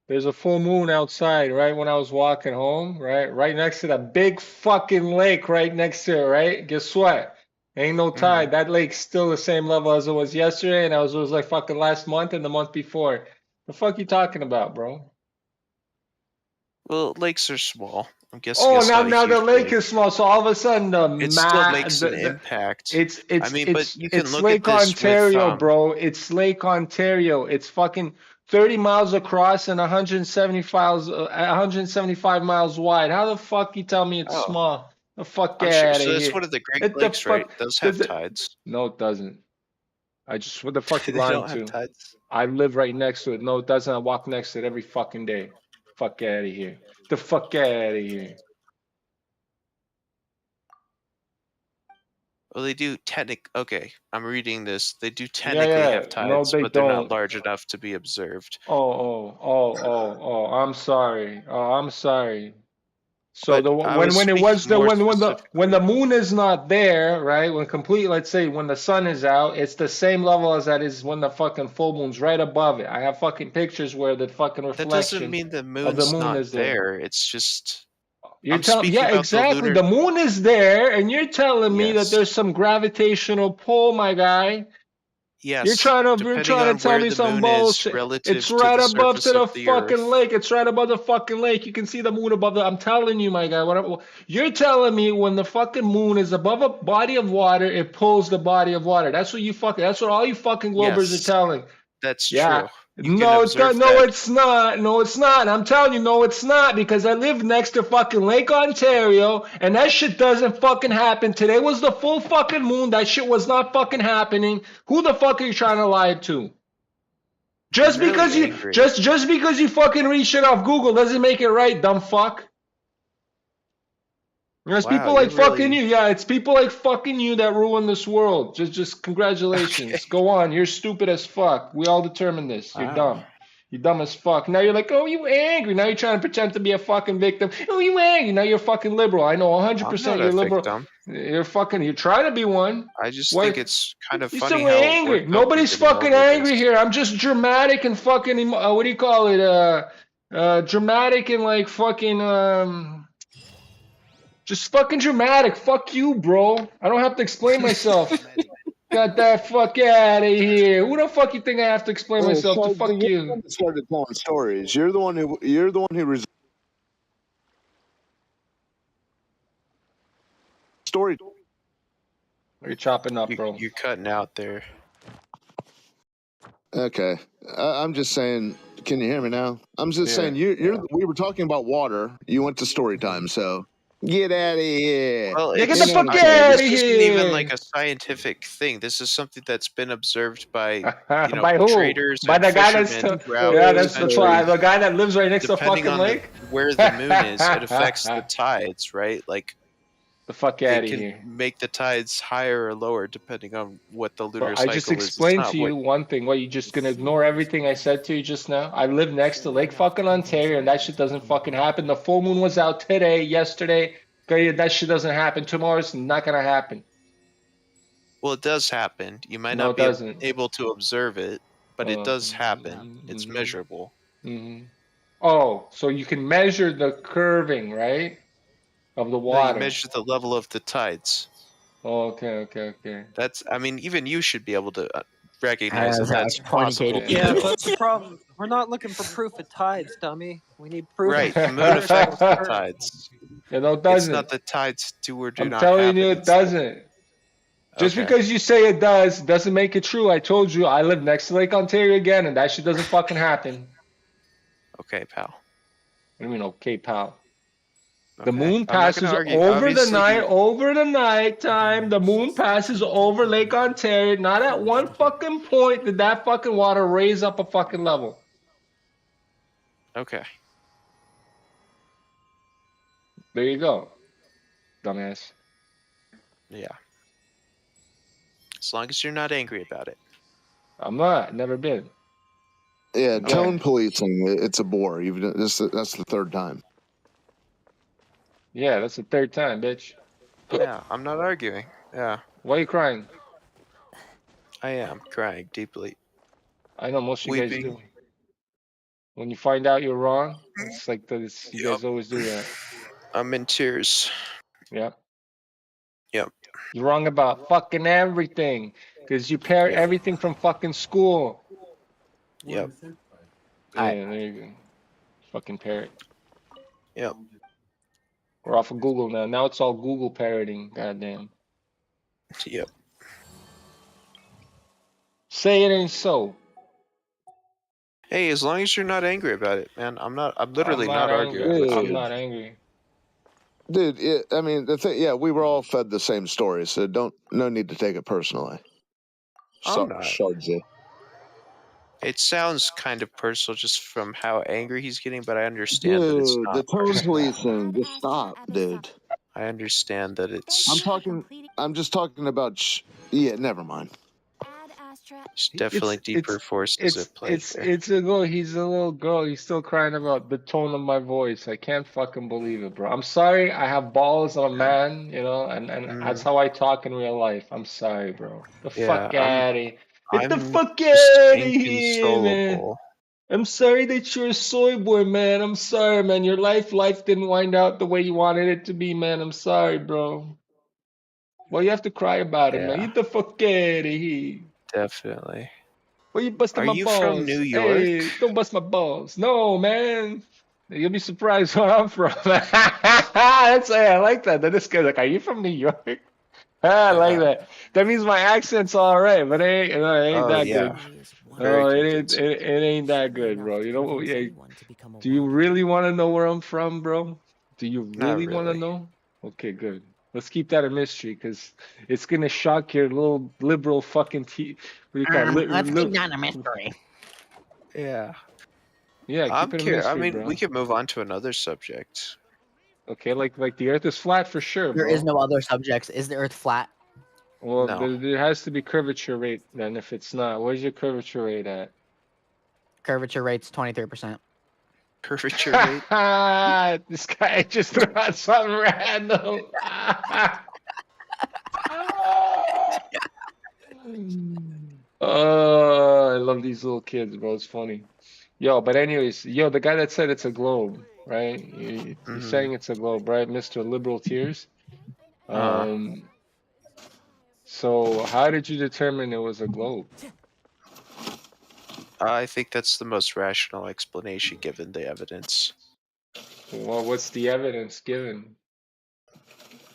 There's a full moon outside, right when I was walking home, right? Right next to that big fucking lake right next to it, right? Guess what? Ain't no tide. That lake's still the same level as it was yesterday, and it was like fucking last month and the month before. The fuck you talking about, bro? Well, lakes are small. I'm guessing Oh, it's not a now the huge lake lake. is small, so all of a sudden It still makes an impact. I mean, but you can look Lake at this Ontario, with bro. It's Lake Ontario. It's fucking 30 miles across and 175 miles wide. How the fuck you tell me it's Oh. small? The fuck I'm sure. out So of it's here. one of the Great Get the Lakes, right? fuck. Those have tides. No, it doesn't. What the fuck you They lying don't have to? tides. I live right next to it. No, it doesn't. I walk next to it every fucking day. Fuck out of here. The fuck out of here. Well, they do Okay, I'm reading this. They do Yeah, technically have yeah. No, tides, they but they're not don't. large enough to be observed. Oh, I'm sorry. Oh, I'm sorry. So But I was when it was speaking more when specifically. the moon is not there, right? Let's say when the sun is out, it's the same level as that is when the fucking full moon's right above it. I have fucking pictures where the fucking That doesn't reflection mean the of the moon's moon not is there. there. It's just You're I'm telling speaking yeah, about the exactly. lunar. The moon is there, and you're telling me that Yes. there's some gravitational pull, my guy. You're Yes. trying Depending to on tell where me the some moon is bullshit. It's relative to right the above to surface of the the fucking Earth. lake. It's right above the fucking lake. You can see the moon above the. I'm telling you, my guy. Whatever. You're telling me when the fucking moon is above a body of water, it pulls the body of water. That's what you fucking. That's what all you fucking globers are Yes, telling. that's Yeah. true. You can observe No, that. it's not. No, it's not. I'm telling you, no, it's not because I live next to fucking Lake Ontario, and that shit doesn't fucking happen. Today was the full fucking moon. That shit was not fucking happening. Who the fuck are you trying to lie to? Just I'm really because you angry. just because you fucking read shit off Google doesn't make it right, dumb fuck. There's Wow, people you're like fucking really you. Yeah, it's people like fucking you that ruin this world. Just congratulations. okay. Go on. You're stupid as fuck. We all determined this. You're dumb. Wow. You're dumb as fuck. Now you're like, oh, you angry. Now you're trying to pretend to be a fucking victim. Oh, you angry. Now you're fucking liberal. I know I'm 100% not a you're liberal. victim. You're trying to be one. I just think What? it's kind of You're funny so how we're angry. jumping Nobody's in fucking over this. angry here. I'm just dramatic and fucking, what do you call it? Dramatic and like fucking, just fucking dramatic. Fuck you, bro. I don't have to explain myself. Got that fuck out of here. Who the fuck you think I have to explain Hey, myself to? so Fuck you're the you. one that started telling stories. You're the one who story. You're chopping up, bro. You're cutting out there. Okay, I'm just saying. Can you hear me now? I'm just saying. We were talking about water. You went to story time, so get out of here. Well, Yeah, get it's, the fuck I mean, out of this isn't even like here. a scientific thing. This is something that's been observed by, By who? traders By and the guy that's fishermen throughout yeah, the that's the centuries. guy that lives right next to Depending fucking on lake. where the moon is, it affects the tides, right? Like, the fuck it out of can here. make the tides higher or lower depending on what the lunar But I just cycle is. It's explained not to what. you one thing. What, you just gonna ignore everything I said to you just now? I live next to Lake fucking Ontario, and that shit doesn't fucking happen. The full moon was out today, yesterday. Okay, that shit doesn't happen. Tomorrow it's not gonna happen. Well, it does happen. You might No, not it be doesn't. able to observe it, but it does happen. It's measurable. Oh, so you can measure the curving, right, of the No, you water. measure the level of the tides. Oh, okay. That's, I mean, even you should be able to recognize that that's possible to Yeah, do. but the problem, we're not looking for proof of tides, dummy. We need proof Right, of the moon affects the tides. Yeah, no, it It's doesn't. not the tides do or do I'm not telling happen. you, it doesn't. Just Okay. because you say it does, doesn't make it true. I told you, I live next to Lake Ontario again, and that shit doesn't fucking happen. Okay, pal. What do you mean, okay, pal? Okay. The moon I'm not passes gonna argue. over the Obviously, night, over the night time. The moon passes over Lake Ontario. Not at one fucking point did that fucking water raise up a fucking level. Okay. There you go, dumbass. Yeah. As long as you're not angry about it. I'm not. Never been. Yeah, No. tone policing. It's a bore. That's the third time. Yeah, that's the third time, bitch. Yeah, I'm not arguing. Yeah. Why are you crying? I am crying deeply. I know most of you guys Weeping. do. When you find out you're wrong, it's like this. You guys always do that. I'm in tears. Yep. Yep. You're wrong about fucking everything, because you parrot everything from fucking school. Yep. Yeah, there you go. Fucking parrot. Yep. We're off of Google now. Now it's all Google parroting. Goddamn. Yep. Say it ain't so. Hey, as long as you're not angry about it, man. I'm literally not angry. arguing with I'm you. not angry. Dude, I mean, the thing, we were all fed the same story, so no need to take it personally. I'm not. Shardsy. It sounds kind of personal just from how angry he's getting, but I understand that it's Dude, not. the tone policing. Just stop, dude. I understand that it's. I'm just talking about. Yeah, never mind. There's definitely deeper forces at play there. It's a girl. He's a little girl. He's still crying about the tone of my voice. I can't fucking believe it, bro. I'm sorry. I have balls. I'm a man, and that's how I talk in real life. I'm sorry, bro. The fuck out of here. Get the fuck out of here, man. I'm sorry that you're a soy boy, man. I'm sorry, man. Your life didn't wind out the way you wanted it to be, man. I'm sorry, bro. Well, you have to cry about it, man. Get the fuck out of here. Definitely. Well, you busting my balls. Are you from New York? Hey, don't bust my balls. No, man. You'll be surprised where I'm from. That's I like that. Then this guy's like, "Are you from New York?" I like that. That means my accent's all right, but it ain't that good. No, it ain't that good, bro. You know, do you really want to know where I'm from, bro? Do you really want to know? Okay, good. Let's keep that a mystery, because it's gonna shock your little liberal fucking what do you call it? Let's keep that a mystery. Yeah. Yeah, keep it a mystery, I mean, bro. we could move on to another subject. Okay, like the Earth is flat for sure, There bro. is no other subjects. Is the Earth flat? Well, No. there has to be curvature rate then. If it's not, where's your curvature rate at? Curvature rate's 23%. Curvature rate? This guy just threw out something random. Oh, I love these little kids, bro. It's funny. Yo, but anyways, yo, the guy that said it's a globe, right? You're saying it's a globe, right, Mr. Liberal Tears? So how did you determine it was a globe? I think that's the most rational explanation given the evidence. Well, what's the evidence given?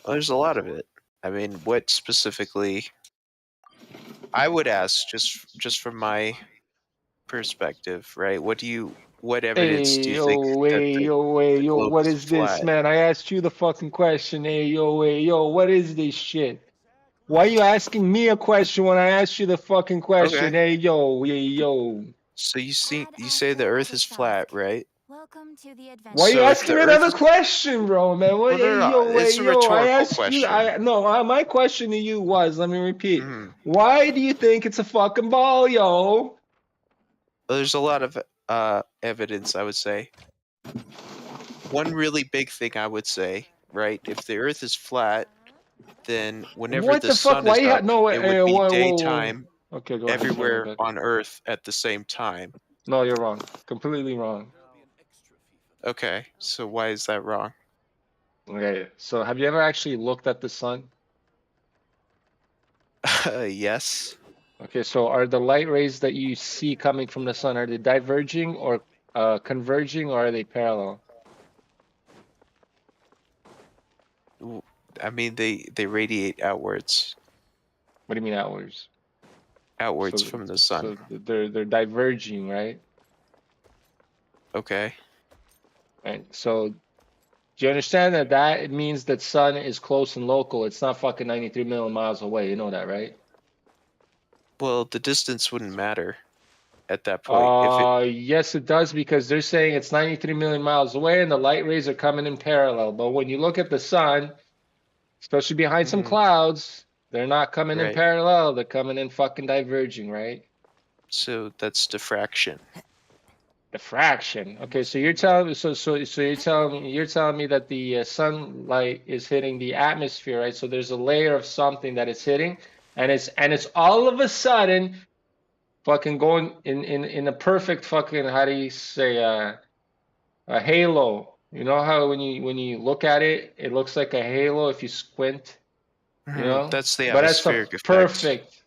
Well, there's a lot of it. I mean, what specifically? I would ask just from my perspective, right? What evidence do Hey, you yo, think that wait, yo, wait, the yo, globe what is is this, flat? man? I asked you the fucking question. Hey, yo, wait, yo, what is this shit? Why are you asking me a question when I asked you the fucking question? Okay. Hey, yo, hey, yo. So you say the Earth is flat, right? Welcome to the adventure. Why are you So if the asking me Earth another is question, bro, man? What, well, no, hey, no, yo, it's wait, a yo, I rhetorical asked you, question. my question to you was, let me repeat. Why do you think it's a fucking ball, yo? Well, there's a lot of evidence, I would say. One really big thing I would say, right? If the Earth is flat, then whenever What the the fuck? sun Why is you up, no, it would be whoa. daytime Okay, go ahead. Sorry, everywhere my bad. on Earth at the same time. No, you're wrong. Completely wrong. Okay, so why is that wrong? Okay, so have you ever actually looked at the sun? Yes. Okay, so are the light rays that you see coming from the sun, are they diverging or converging, or are they parallel? I mean, they radiate outwards. What do you mean outwards? Outwards So, from the so sun. they're diverging, right? Okay. Right. So do you understand that it means that sun is close and local? It's not fucking 93 million miles away. You know that, right? Well, the distance wouldn't matter at that point. If it Yes, it does, because they're saying it's 93 million miles away and the light rays are coming in parallel. But when you look at the sun, especially behind some clouds, they're not coming in Right. parallel. They're coming in fucking diverging, right? So that's diffraction. Diffraction. Okay, so you're telling me, so you're telling me that the sunlight is hitting the atmosphere, right? So there's a layer of something that it's hitting, and it's all of a sudden fucking going in a perfect fucking, how do you say, a halo. You know how when you look at it, it looks like a halo if you squint, you know? That's the But that's a atmospheric effect. perfect.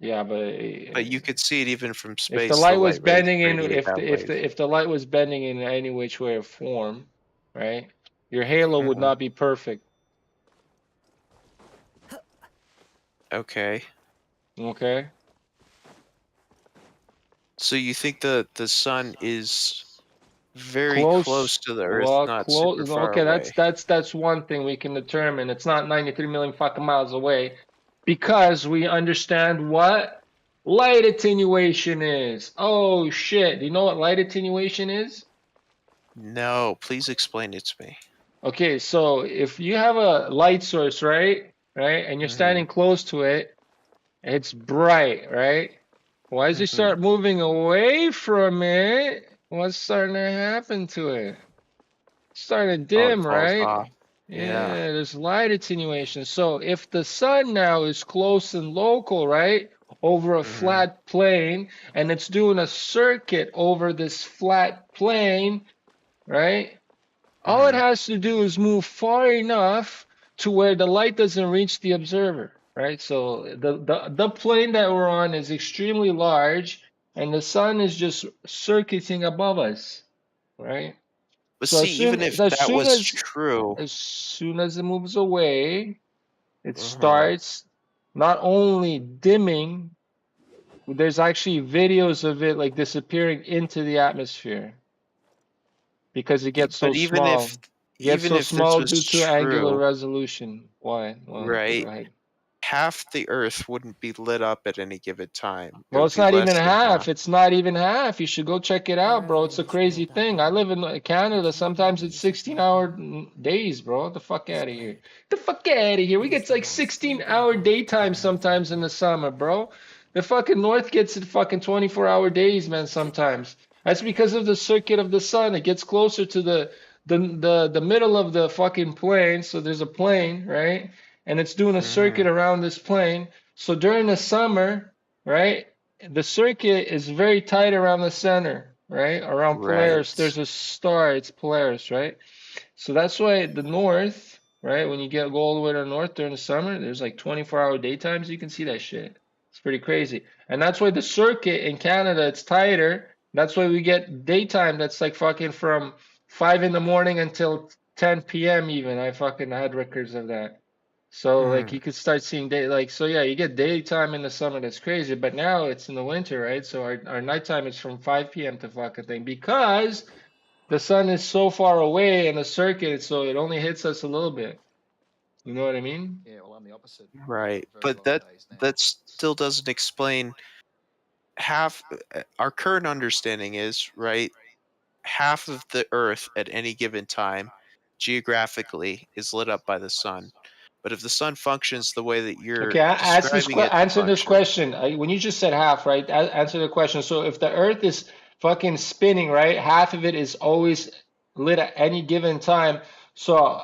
Yeah, But you could see it even from if the space. The light was light rays bending in, radiate that way. if the light was bending in any which way or form, right? Your halo would not be perfect. Okay. Okay. So you think the sun is very close to the Earth, Well, not super close. far Okay, away. that's one thing we can determine. It's not 93 million fucking miles away, because we understand what light attenuation is. Oh shit! Do you know what light attenuation is? No, please explain it to me. Okay, so if you have a light source, right, and you're standing close to it, it's bright, right? Why does it start moving away from it? What's starting to happen to it? It's starting to Oh, it dim, falls right? off. Yeah, there's light attenuation. So if the sun now is close and local, right, over a flat plane, and it's doing a circuit over this flat plane, right? All it has to do is move far enough to where the light doesn't reach the observer, right? So the plane that we're on is extremely large, and the sun is just circuiting above us, right? But So see, even if that was true, as soon as it moves away, it starts not only dimming, there's actually videos of it like disappearing into the atmosphere because it gets so but small. It gets even so if this small was due to angular true, resolution. Why? Well, okay, right? go ahead. half the Earth wouldn't be lit up at any given time. It Well, would it's be not even less than half. half. It's not even half. You should go check it out, bro. It's a crazy thing. I live in Canada. Sometimes it's 16-hour days, bro. Get the fuck out of here. Get the fuck out of here. We get like 16-hour daytime sometimes in the summer, bro. The fucking north gets it fucking 24-hour days, man, sometimes. That's because of the circuit of the sun. It gets closer to the middle of the fucking plane. So there's a plane, right? And it's doing a circuit around this plane. So during the summer, right? The circuit is very tight around the center, right? Around Right. Polaris, there's a star. It's Polaris, right? So that's why the north, right? When you go all the way to the north during the summer, there's like 24-hour daytimes. You can see that shit. It's pretty crazy. And that's why the circuit in Canada, it's tighter. That's why we get daytime that's like fucking from 5 in the morning until 10 p.m. even. I had records of that. So like you could start seeing day like so yeah, you get daytime in the summer, that's crazy, but now it's in the winter, right? So our nighttime is from 5 p.m. to fucking thing because the sun is so far away in the circuit, so it only hits us a little bit. You know what I mean? Yeah, well, I'm the opposite. Right. Very But long that days now. that still doesn't explain half our current understanding is, right? Half of the Earth at any given time geographically is lit up by the sun. But if the sun functions the way that you're Okay, ask this describing it to answer this function, question. When you just said half, right? Answer the question. So if the Earth is fucking spinning, right? Half of it is always lit at any given time. So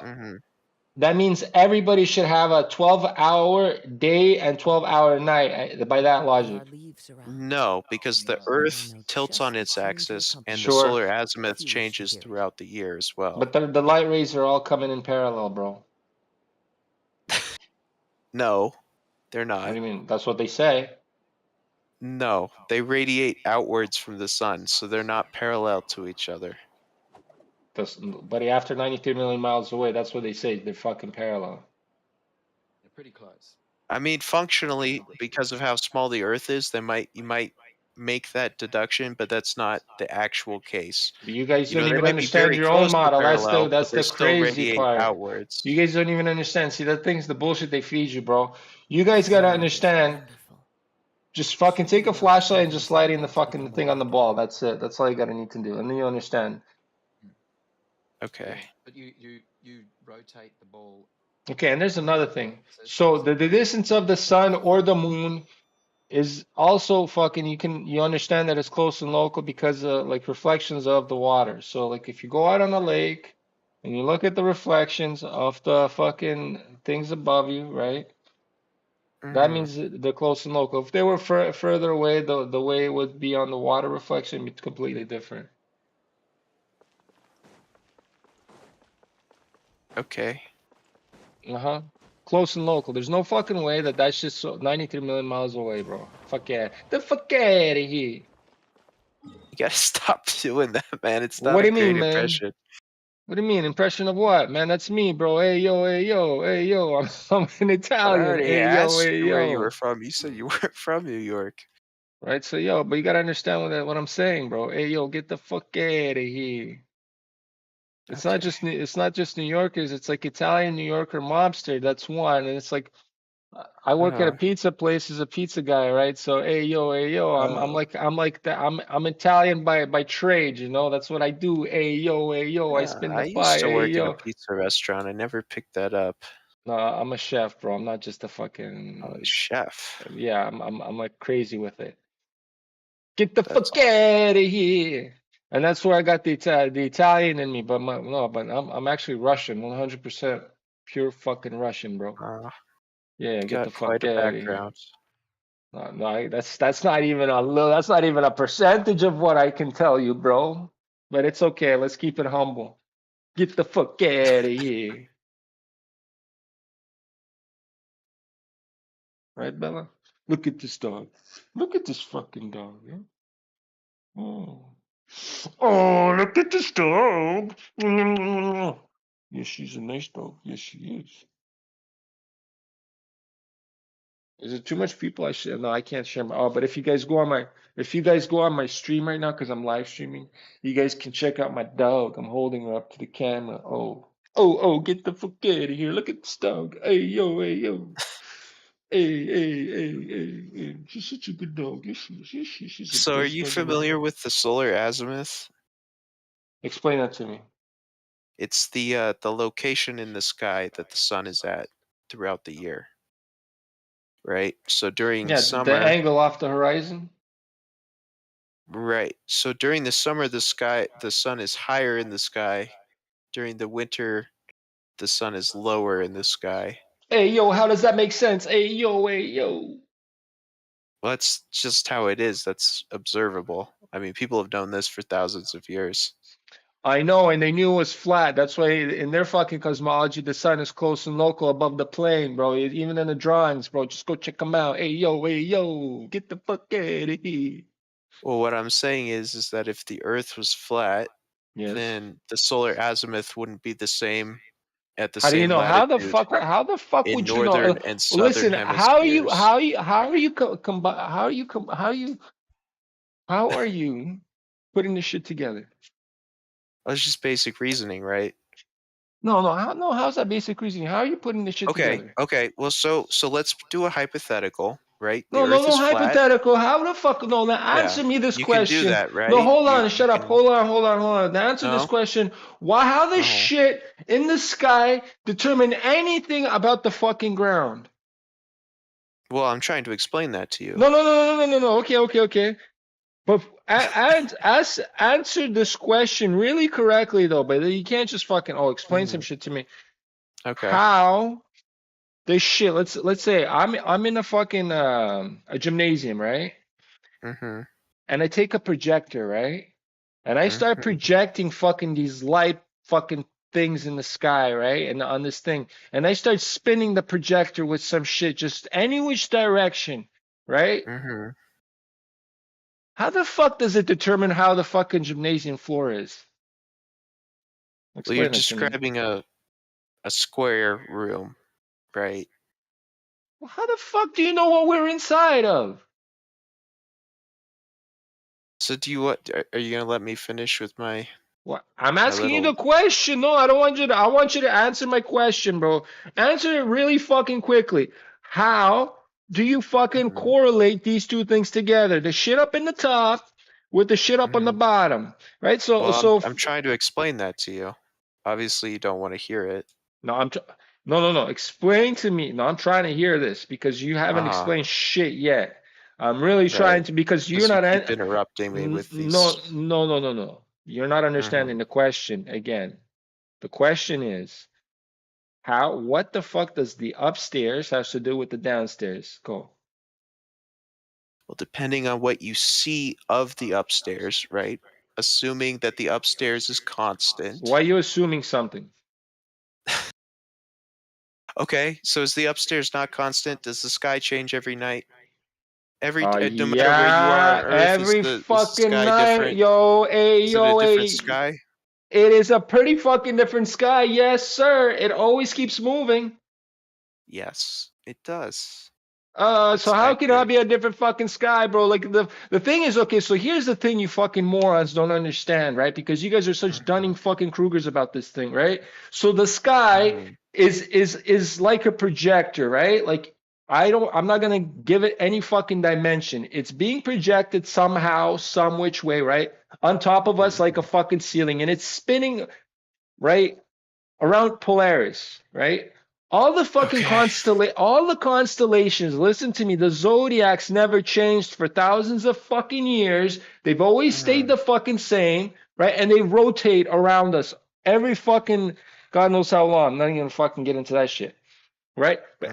that means everybody should have a 12-hour day and 12-hour night by that logic. no, because the Earth tilts on its axis and the Sure. solar azimuth changes throughout the year as well. But the light rays are all coming in parallel, bro. No, they're What do not. you mean? That's what they say. No, they radiate outwards from the sun, so they're not parallel to each other. Buddy, after 93 million miles away, that's what they say. They're fucking parallel. They're pretty close. I mean, functionally, because of how small the Earth is, you might make that deduction, but that's not the actual case. You guys You know, don't they even might be understand very your own close to model. parallel, but That's they the still crazy radiate part. outwards. You guys don't even understand. See, that thing's the bullshit they feed you, bro. You guys gotta understand. Just fucking take a flashlight and just light in the fucking thing on the ball. That's it. That's all you gotta need to do, and then you understand. Okay. Yeah, but you rotate the ball. Okay, and there's another thing. So the distance of the sun or the moon is also fucking you understand that it's close and local because like reflections of the water. So like if you go out on a lake and you look at the reflections of the fucking things above you, right? That means they're close and local. If they were further away, the way it would be on the water reflection would be completely different. Okay. Uh-huh. Close and local. There's no fucking way that's just 93 million miles away, bro. Fuck yeah. The fuck out of here. You gotta stop doing that, man. It's What not do a you great mean, man? impression. What do you mean? Impression of what, man? That's me, bro. Hey yo, hey yo, hey yo. I'm an But I Italian. already Hey yo, asked hey you where you were yo. from. You said you weren't from New York. Right? So yo, but you gotta understand what I'm saying, bro. Hey yo, get the fuck out of here. It's not just New Yorkers. It's like Italian New Yorker mobster. That's one, and it's like I work at a pizza place as a pizza guy, right? So hey yo, I'm Italian by trade, you know. That's what I do. Hey yo, I spin I the used pie. to Hey work in a yo. pizza restaurant. I never picked that up. No, I'm a chef, bro. I'm not just a fucking chef. Yeah, I'm like crazy with it. Get the fuck out of here. And that's where I got the Italian in me, but I'm actually Russian, 100% pure fucking Russian, bro. Yeah, get Got the quite fuck a out of here. background. No, that's not even that's not even a percentage of what I can tell you, bro. But it's okay. Let's keep it humble. Get the fuck out of here. Right, Bella? Look at this dog. Look at this fucking dog, yeah? Oh. Oh, look at this dog. Yes, she's a nice dog. Yes, she is. Is it too much people? No, I can't share my. Oh, but if you guys go on my stream right now, because I'm live streaming, you guys can check out my dog. I'm holding her up to the camera. Oh, get the fuck out of here! Look at this dog. Hey yo, hey yo, Hey. She's such a good dog. She's the So, are best you dog in the familiar world. with the solar azimuth? Explain that to me. It's the location in the sky that the sun is at throughout the year, right? So during Yeah, the summer, angle off the horizon. right? So during the summer, the sun is higher in the sky. During the winter, the sun is lower in the sky. Hey, yo, how does that make sense? Hey, yo. Well, that's just how it is. That's observable. I mean, people have known this for thousands of years. I know, and they knew it was flat. That's why in their fucking cosmology, the sun is close and local above the plane, bro. Even in the drawings, bro. Just go check them out. Hey, yo. Get the fuck out of here. Well, what I'm saying is that if the Earth was flat, Yes. then the solar azimuth wouldn't be the same at the How do you same know? latitude How the fuck in would you know? northern and southern Listen, hemispheres. how are you putting this shit together? That's just basic reasoning, right? How's that basic reasoning? How are you putting this shit together? Okay. Well, so let's do a hypothetical, right? The No, Earth is flat. hypothetical. How the fuck? No, now Yeah, answer me this you can do question. that, No, right? hold on, You shut up. can. Hold on. Now answer this No, question. How the no. shit in the sky determine anything about the fucking ground? Well, I'm trying to explain that to you. No. Okay. But answer this question really correctly though. But you can't just fucking explain some shit to me. Okay. How this shit? Let's say I'm in a fucking a gymnasium, right? Mm-hmm. And I take a projector, right? And I start projecting fucking these light fucking things in the sky, right? And on this thing. And I start spinning the projector with some shit, just any which direction, right? Mm-hmm. How the fuck does it determine how the fucking gymnasium floor is? Well, you're Explain it to me. describing a square room, right? Well, how the fuck do you know what we're inside of? So are you gonna let me finish with my? What? I'm asking you little- the question. No, I don't want you to. I want you to answer my question, bro. Answer it really fucking quickly. How do you fucking correlate these two things together? The shit up in the top with the shit up on the bottom, right? Well, I'm trying to explain that to you. Obviously, you don't want to hear it. No, no. Explain to me. No, I'm trying to hear this because you haven't Uh-huh. explained shit yet. I'm really trying to because you're not keep interrupting me with these. No. You're not understanding the question again. The question is what the fuck does the upstairs have to do with the downstairs? Go. Well, depending on what you see of the upstairs, right? Assuming that the upstairs is constant. Why are you assuming something? Okay, so is the upstairs not constant? Does the sky change every night? No matter where you are on Earth, every is the fucking sky night, different? is it a different sky? It is a pretty fucking different sky, yes, sir. It always keeps moving. Yes, it does. So how can I be a different fucking sky, bro? Like the thing is, okay, so here's the thing you fucking morons don't understand, right? Because you guys are such Dunning fucking Krugers about this thing, right? So the sky is like a projector, right? Like I'm not gonna give it any fucking dimension. It's being projected somehow, some which way, right? On top of us like a fucking ceiling, and it's spinning, right? Around Polaris, right? All the fucking all the constellations, listen to me, the zodiacs never changed for thousands of fucking years. They've always stayed the fucking same, right? And they rotate around us every fucking God knows how long. I'm not even gonna fucking get into that shit. Right? But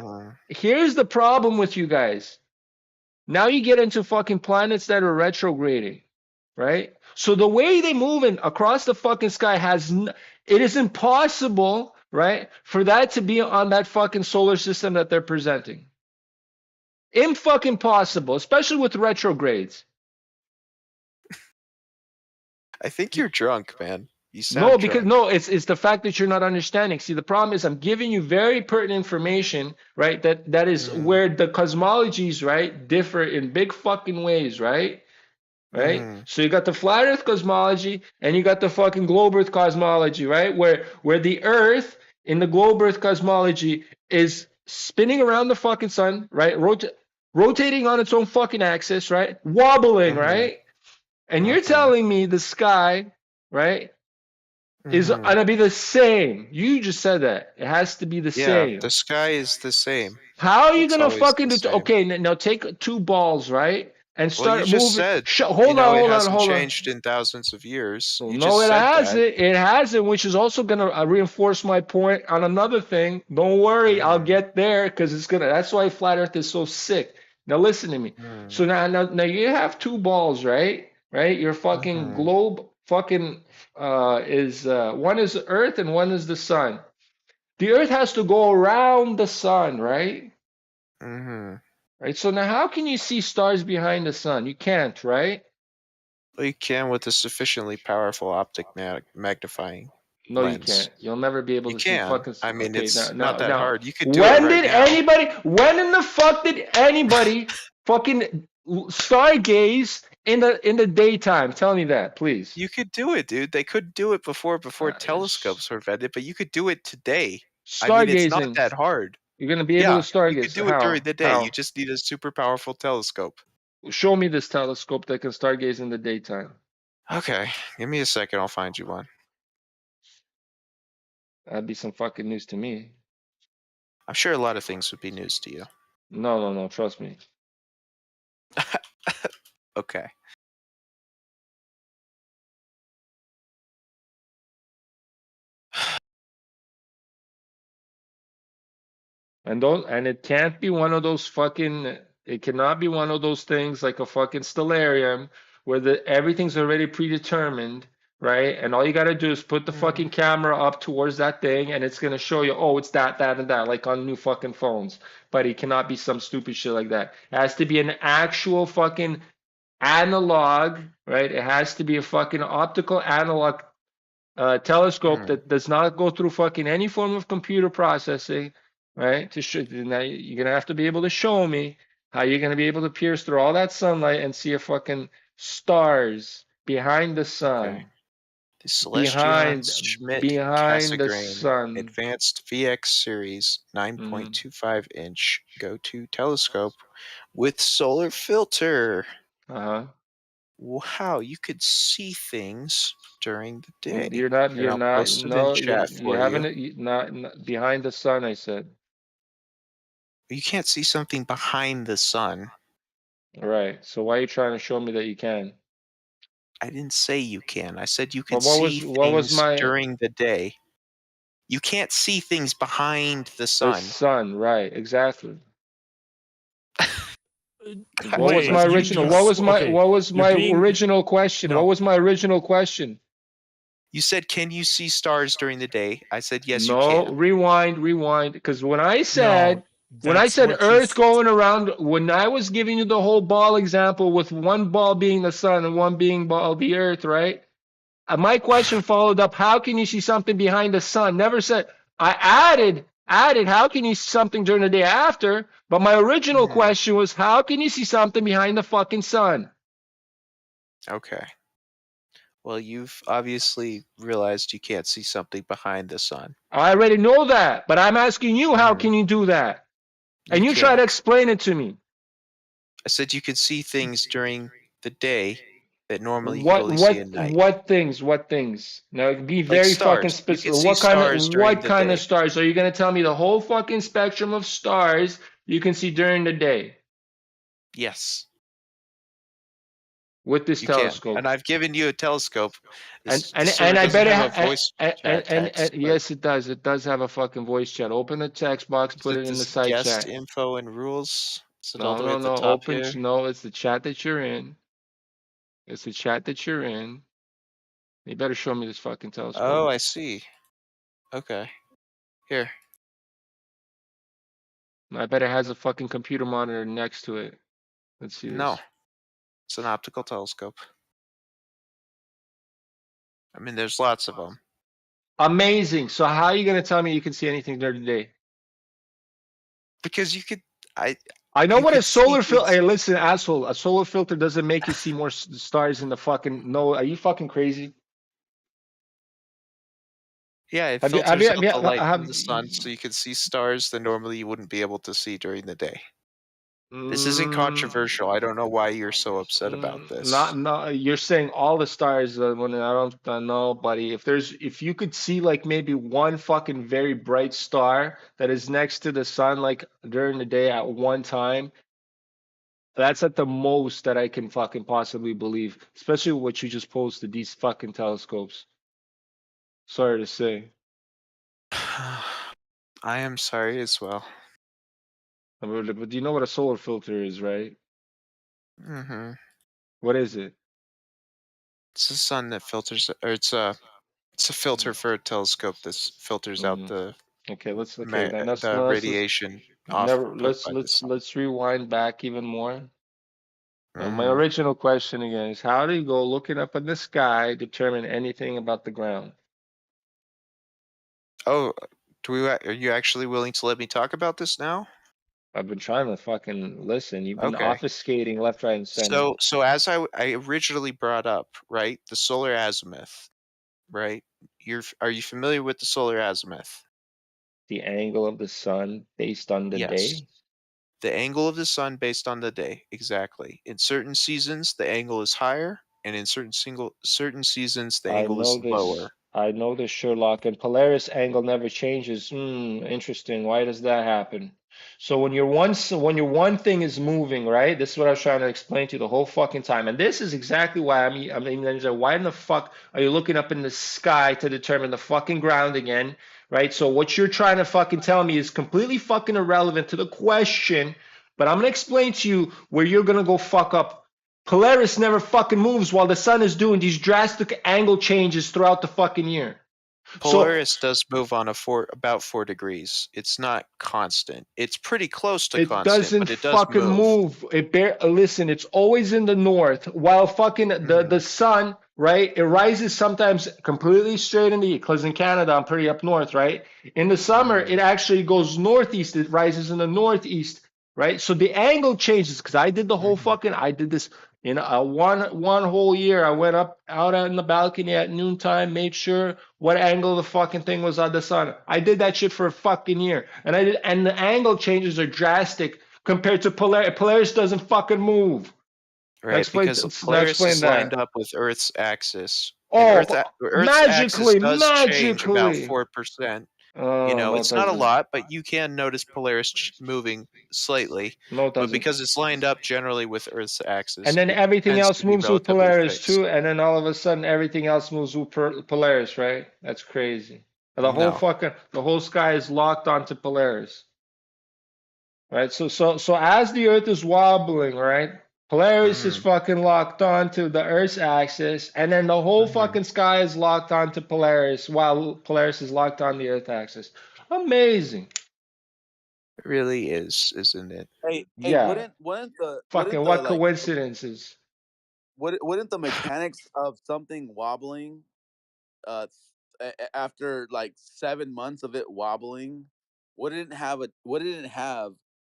here's the problem with you guys. Now you get into fucking planets that are retrograding, right? So the way they move across the fucking sky it is impossible, right, for that to be on that fucking solar system that they're presenting. Fucking possible, especially with retrogrades. I think you're drunk, man. You sound drunk. It's the fact that you're not understanding. See, the problem is I'm giving you very pertinent information, right? That is where the cosmologies, right, differ in big fucking ways, right? Right? So you got the flat Earth cosmology and you got the fucking globe Earth cosmology, right? Where the Earth in the globe Earth cosmology is spinning around the fucking sun, right? Rotating on its own fucking axis, right? Wobbling, right? And you're telling me the sky, right, is gonna be the same. You just said that. It has to be the Yeah, same. the sky is the same. How are you It's gonna always fucking the do? same. Okay, now take 2 balls, right, and Well, you start just moving. said, Hold on, it hold on, hasn't hold on. changed in thousands of years. You No, just it said hasn't. that. It hasn't, which is also gonna reinforce my point on another thing. Don't worry, I'll get there because it's gonna. That's why flat Earth is so sick. Now listen to me. So now you have 2 balls, right? Right? Your fucking globe fucking is one is the Earth and one is the sun. The Earth has to go around the sun, right? Right. So now how can you see stars behind the sun? You can't, right? Well, you can with a sufficiently powerful optic magnifying No, you lens. can't. You'll never be able You to see can. fucking. I mean, Okay, it's now, not that now, hard. You could do it right now. When in the fuck did anybody fucking stargaze in the daytime? Tell me that, please. You could do it, dude. They could do it before telescopes were invented, but you could do it today. I mean, it's not Stargazing. that hard. You're gonna be able Yeah, to stargaze. you could do it How? during the day. How? You just need a super powerful telescope. Show me this telescope that can stargaze in the daytime. Okay, give me a second. I'll find you one. That'd be some fucking news to me. I'm sure a lot of things would be news to you. No. Trust me. Okay. And it can't be one of those fucking. It cannot be one of those things like a fucking stellarium where everything's already predetermined, right? And all you gotta do is put the fucking camera up towards that thing, and it's gonna show you, oh, it's that, and that, like on new fucking phones. But it cannot be some stupid shit like that. It has to be an actual fucking analog, right? It has to be a fucking optical analog telescope that does not go through fucking any form of computer processing, right? Now you're gonna have to be able to show me how you're gonna be able to pierce through all that sunlight and see a fucking stars behind the sun. Okay. The Celestion Schmidt behind the Cassegrain sun. Advanced VX Series 9.25 inch go-to telescope with solar filter. Wow, you could see things during the day. You're not. Post it in chat for not behind the sun. I said. You can't see something behind the sun. Right. So why are you trying to show me that you can? I didn't say you can. I said you can see things during the day. You can't see things behind the sun. The sun, right? Exactly. What was my original? What was my original question? What was my original question? You said, "Can you see stars during the day?" I said, "Yes, you No, can." rewind. Because when I said Earth going around, when I was giving you the whole ball example with one ball being the sun and one being the Earth, right? My question followed up: how can you see something behind the sun? Never said. I added. How can you see something during the day after? But my original question was: how can you see something behind the fucking sun? Okay. Well, you've obviously realized you can't see something behind the sun. I already know that, but I'm asking you, how can you do that? And you try to explain it to me. I said you could see things during the day that normally you could only see at night. What things? Now be very fucking specific. What kind of stars? Are you gonna tell me the whole fucking spectrum of stars you can see during the day? Yes. With this telescope. And I've given you a telescope. And I better have a voice chat. Yes, it does. It does have a fucking voice chat. Open the text box, put it in the side chat. Guest info and rules. No. No, it's the chat that you're in. It's the chat that you're in. You better show me this fucking telescope. Oh, I see. Okay. Here. I bet it has a fucking computer monitor next to it. Let's see this. No. It's an optical telescope. I mean, there's lots of them. Amazing. So how are you going to tell me you can see anything during the day? Because you could... I know what a solar filter... Hey, listen, asshole. A solar filter doesn't make you see more stars in the fucking... No, are you fucking crazy? Yeah, it Have you filters out yeah, the light from have the sun, so you can see stars that normally you wouldn't be able to see during the day. This isn't controversial. I don't know why you're so upset about this. not you're saying all the stars when I don't know, buddy. If you could see like maybe one fucking very bright star that is next to the sun like during the day at one time, that's at the most that I can fucking possibly believe, especially what you just posted, these fucking telescopes. Sorry to say. I am sorry as well. But do you know what a solar filter is, right? Mm-hmm. What is it? It's the sun that filters, or it's a filter for a telescope that filters out the Okay, then the radiation put by the sun. let's rewind back even more. My Mm-hmm. original question again is how do you go looking up in the sky determine anything about the ground? Oh, are you actually willing to let me talk about this now? I've been trying to fucking listen. You've been Okay. obfuscating left, right, and center. So as I originally brought up, right, the solar azimuth, right? Are you familiar with the solar azimuth? The angle of the sun based on the Yes. day? The angle of the sun based on the day, exactly. In certain seasons, the angle is higher, and in certain seasons, the I angle is know this. lower. I know this, Sherlock. And Polaris angle never changes. Interesting. Why does that happen? So when your one thing is moving, right? This is what I was trying to explain to you the whole fucking time. And this is exactly why why in the fuck are you looking up in the sky to determine the fucking ground again? Right? So what you're trying to fucking tell me is completely fucking irrelevant to the question, but I'm gonna explain to you where you're gonna go fuck up. Polaris never fucking moves while the sun is doing these drastic angle changes throughout the fucking year. Polaris does move on about 4 degrees. It's not constant. It's pretty close to It constant, doesn't but it does fucking move. move. Listen, it's always in the north. While fucking the sun, right? It rises sometimes completely straight in the east. Because in Canada, I'm pretty up north, right? In the summer, it actually goes northeast. It rises in the northeast, right? So the angle changes. Because I did I did this in one whole year. I went out in the balcony at noontime, made sure what angle the fucking thing was on the sun. I did that shit for a fucking year. And the angle changes are drastic compared to Polaris. Polaris doesn't fucking move. Right, because Polaris is lined up with Earth's axis. And Earth's axis does change about 4%. You know, it's not a lot, but you can notice Polaris moving slightly. No, it But doesn't. because it's lined up generally with Earth's axis, And then it everything tends else to be moves with relatively Polaris fixed. too. And then all of a sudden, everything else moves with Polaris, right? That's crazy. The whole sky is locked onto Polaris. Right, so as the Earth is wobbling, right, Polaris is fucking locked onto the Earth's axis, and then the whole fucking sky is locked onto Polaris, while Polaris is locked on the Earth axis. Amazing. It really is, isn't it? Hey, Yeah. wouldn't the What coincidences? wouldn't the mechanics of something wobbling after like 7 months of it wobbling, wouldn't it have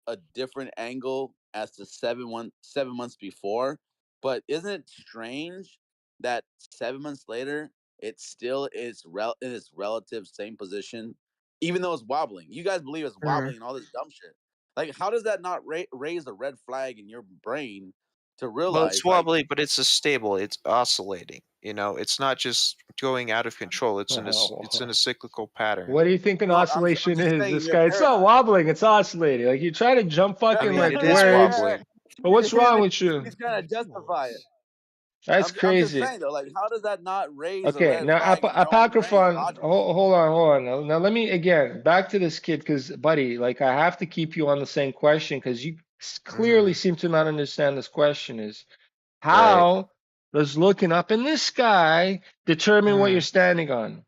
a different angle as to 7 months before? But isn't it strange that 7 months later it still is in its relative same position, even though it's wobbling? You guys believe it's wobbling and all this dumb shit. Like, how does that not raise a red flag in your brain to Well, realize it's wobbly, but it's stable. It's oscillating. You know, it's not just going out of control. It's in a cyclical pattern. What do you think an oscillation just is? saying This your guy, it's not wobbling, it's oscillating. Like you try to jump fucking mean, like it is words. wobbling. But what's wrong with you? He's trying to justify it. That's I'm just crazy. saying though, like, how does that not raise a Okay, red now flag in your own brain? Apocryphon, hold on. Now let me again back to this kid, because buddy, like I have to keep you on the same question because you clearly seem to not understand this question. Is how does looking up in the sky determine what you're standing on?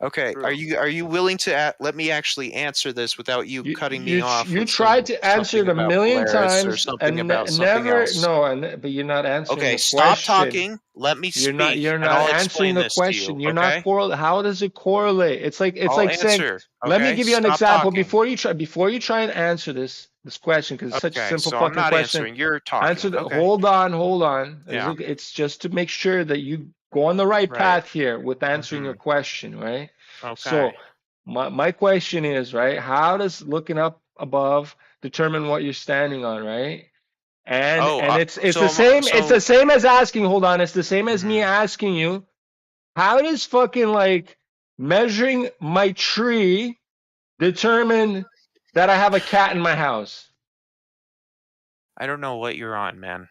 Okay, are you willing to let me actually answer this without you cutting me off? You tried to answer it a million times or something and about something never else. but you're not answering Okay, the stop question. talking. Let me speak. You're and not I'll answering explain the this question. to you, You're not correlate. How does it correlate? It's like I'll saying. answer, Let me okay? give you an Stop example talking. before you try and answer this question, because it's such a Okay, simple so fucking I'm not question. answering. You're talking. Answer the. Okay. Hold on. Yeah. It's just to make sure that you go on the right Right. path here with answering your question, right? Okay. So my question is, right, how does looking up above determine what you're standing on, right? And Oh, it's so the same it's the so same as asking, hold on, it's the same as me asking you, how does fucking like measuring my tree determine that I have a cat in my house? I don't know what you're on, man.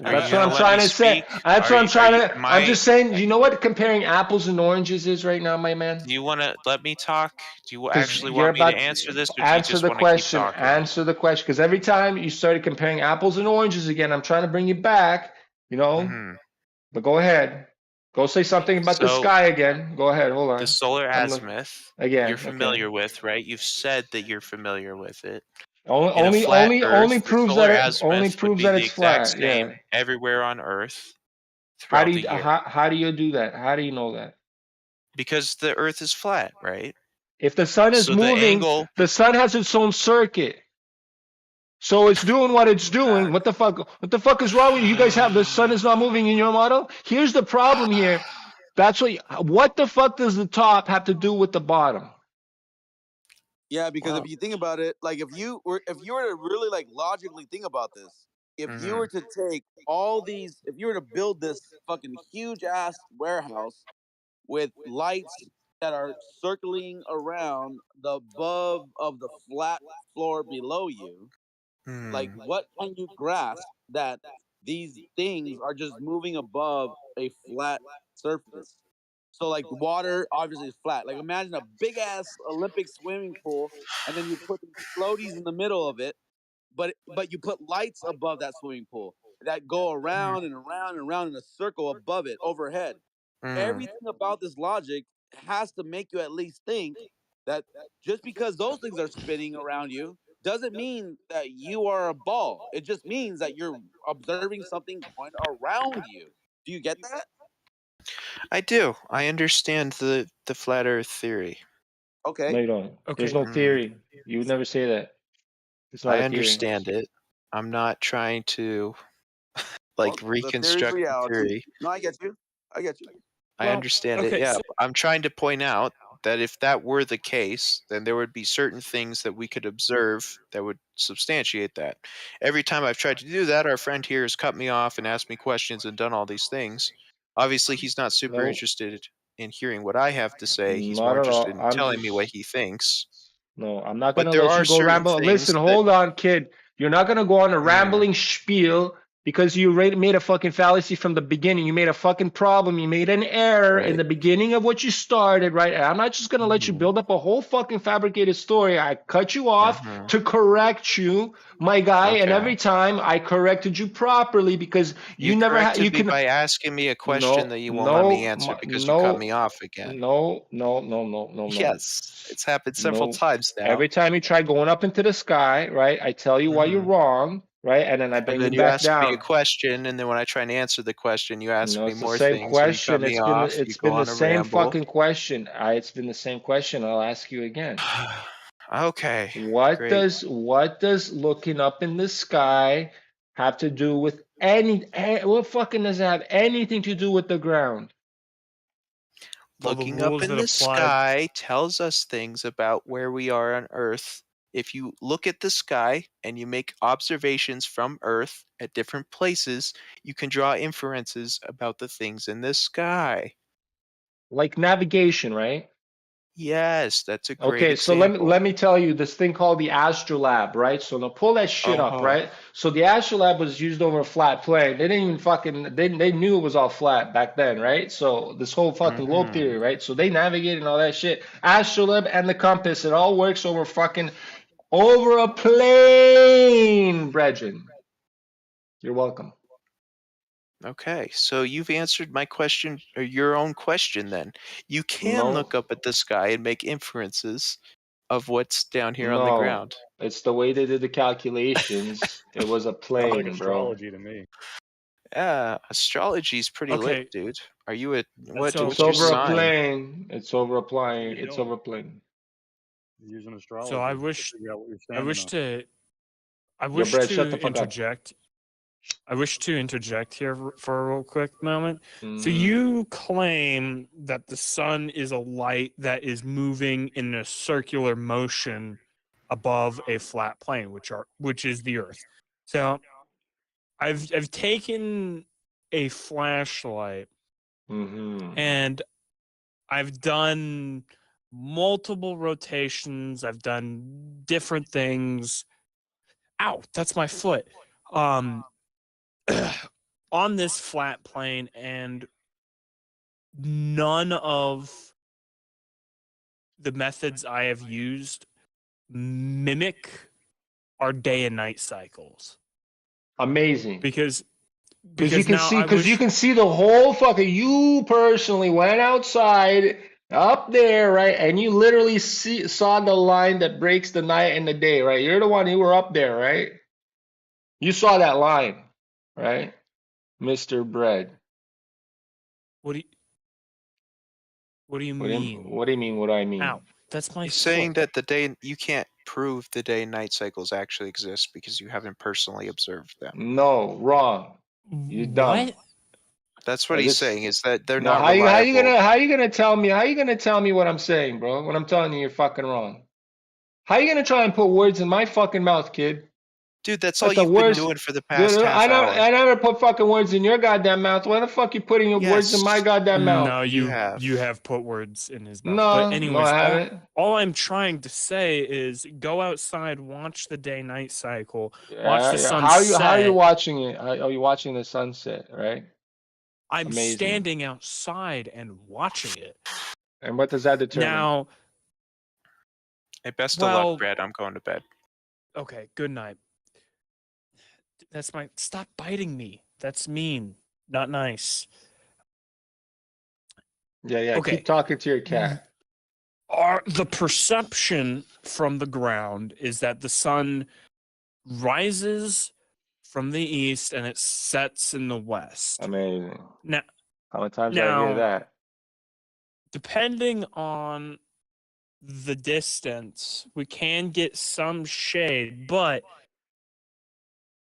Are you That's what gonna I'm let me trying to say. speak? That's what I'm Are trying you? to. I'm just saying. You know what comparing apples and oranges is right now, my man? Do you want to let me talk? Do you Because actually you're want me to about answer this, or do you answer just the want to keep question. talking? Answer the question. Because every time you started comparing apples and oranges again, I'm trying to bring you back. You know. Mhm. But go ahead. Go say something about the So sky again. Go ahead. Hold the on. solar I'm look azimuth, again. you're Okay. familiar with, right? You've said that you're familiar with it. Only In a flat only Earth, the proves solar that only azimuth would proves be that the it's exact flat. Yeah. same everywhere on Earth How do throughout the you year. how do you do that? How do you know that? Because the Earth is flat, right? If the sun is So the moving, angle. the sun has its own circuit. So it's doing what it's doing. What the fuck? What the fuck is wrong with you? You guys have the sun is not moving in your model? Here's the problem here. That's what the fuck does the top have to do with the bottom? Yeah, because Wow. if you think about it, like if you were to really like logically think about this, if you were to take all these, if you were to build this fucking huge ass warehouse with lights that are circling around the above of the flat floor below you, like what can you grasp that these things are just moving above a flat surface? So like the water obviously is flat. Like imagine a big ass Olympic swimming pool, and then you put these floaties in the middle of it, but you put lights above that swimming pool that go around and around and around in a circle above it overhead. Everything about this logic has to make you at least think that just because those things are spinning around you doesn't mean that you are a ball. It just means that you're observing something going around you. Do you get that? I do. I understand the flat Earth theory. No, Okay. you don't. There's Okay. no theory. You would never say that. It's not I a theory. understand it. I'm not trying to Well, like the theory's reconstruct the reality. theory. No, I get you. I get you. I Well, understand it. okay. Yeah, So I'm trying to point out that if that were the case, then there would be certain things that we could observe that would substantiate that. Every time I've tried to do that, our friend here has cut me off and asked me questions and done all these things. Obviously, he's not super No, interested in hearing what I have to say. He's more not at interested all. in I'm telling me what just he thinks. no. I'm not But gonna there let are you go certain ramble. things Listen, that. hold on, kid. You're not gonna go on a rambling spiel because you made a fucking fallacy from the beginning. You made a fucking problem. You made an error in Right. the beginning of what you started, right? And I'm not just gonna let you build up a whole fucking fabricated story. I cut you off to correct you, my guy, and Okay. every time I corrected you properly because You you never you corrected me can by asking me a question no that you won't let me no answer because you cut no me off again. no. Yes, it's happened several No. times now. Every time you try going up into the sky, right? I tell you why you're wrong, right? And then I And bring you then you back ask me a down. question, and then when I try and answer the question, you ask No, me it's the more same things, or you cut question. me off, you It's go been the on a same ramble. fucking question. It's been the same question. I'll ask you again. Okay, What great. does looking up in the sky have to do with what fucking does it have anything to do with the ground? well, the Looking up rules in that the apply. sky tells us things about where we are on Earth. If you look at the sky and you make observations from Earth at different places, you can draw inferences about the things in the sky. Like navigation, right? Yes, that's a great Okay, so example. let me tell you this thing called the Astrolab, right? So now pull that shit up, Uh-huh. right? So the Astrolab was used over a flat plane. They didn't even fucking they knew it was all flat back then, right? So this whole fucking globe theory, right? So they navigated and all that shit. Astrolab and the compass, it all works over fucking over a plane, brethren. You're welcome. Okay, so you've answered my question, or your own question then. You can No, look up at the sky and make inferences of what's down here on the no. ground. It's the way they did the calculations. It was a Sounds like plane, bro. astrology to me. Yeah, astrology's pretty lit, Okay. dude. Are you a So It's what's your over a sign? plane. It's over a What are plane. you It's doing? over a plane. You're using so astrology to figure out what you're I standing wish on. to I Yo, wish Brad, shut to the fuck up. interject. I wish to interject here for a real quick moment. So Mm-hmm. you claim that the sun is a light that is moving in a circular motion above a flat plane, which is the Earth. So I've taken a flashlight Mm-hmm. and I've done multiple rotations. I've done different things. Ow, that's my foot. On this flat plane, and none of the methods I have used mimic our day and night cycles. Amazing. Because you can now see, I because you wish- can see the whole fucking. You personally went outside up there, right, and you literally saw the line that breaks the night and the day, right? You're the one who were up there, right? You saw that line, right, Mr. Bread? What do you What do mean? you mean? What do I mean? Ow, that's my He's foot. saying that the day you can't prove the day and night cycles actually exist because you haven't personally observed them. No, wrong. You're dumb. What? That's what he's saying. Is that they're No, not how you reliable. how you gonna tell me what I'm saying, bro? When I'm telling you you're fucking wrong. How you gonna try and put words in my fucking mouth, kid? Dude, that's all That's the you've been worst. doing for the Dude, past half hour. I never put fucking words in your goddamn mouth. Why the fuck you putting your words in my goddamn mouth? No, You you have put words in his mouth. No, But no, anyways, I haven't. all I'm trying to say is go outside, watch the day-night cycle, watch the sunset. How are you watching it? Are you watching the sunset, right? I'm Amazing. standing outside and watching it. And what does that determine? Now, hey, best of luck, Brad. I'm going to bed. Okay, good night. Stop biting me. That's mean. Not nice. Yeah, Okay. keep talking to your cat. The perception from the ground is that the sun rises from the east and it sets in the west. Amazing. Now, how many times did I hear that? Depending on the distance, we can get some shade, but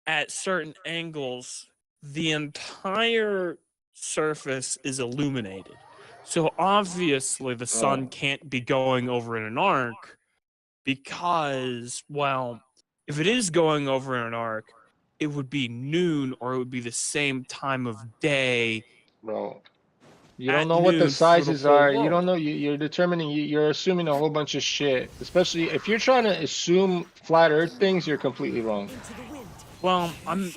at certain angles, the entire surface is illuminated. So obviously the sun can't be going over in an arc because, well, if it is going over in an arc, it would be noon or it would be the same time of day. Bro, you don't know what the sizes are. You don't know. You're determining. You're assuming a whole bunch of shit. Especially if you're trying to assume flat Earth things, you're completely wrong. Well, I'm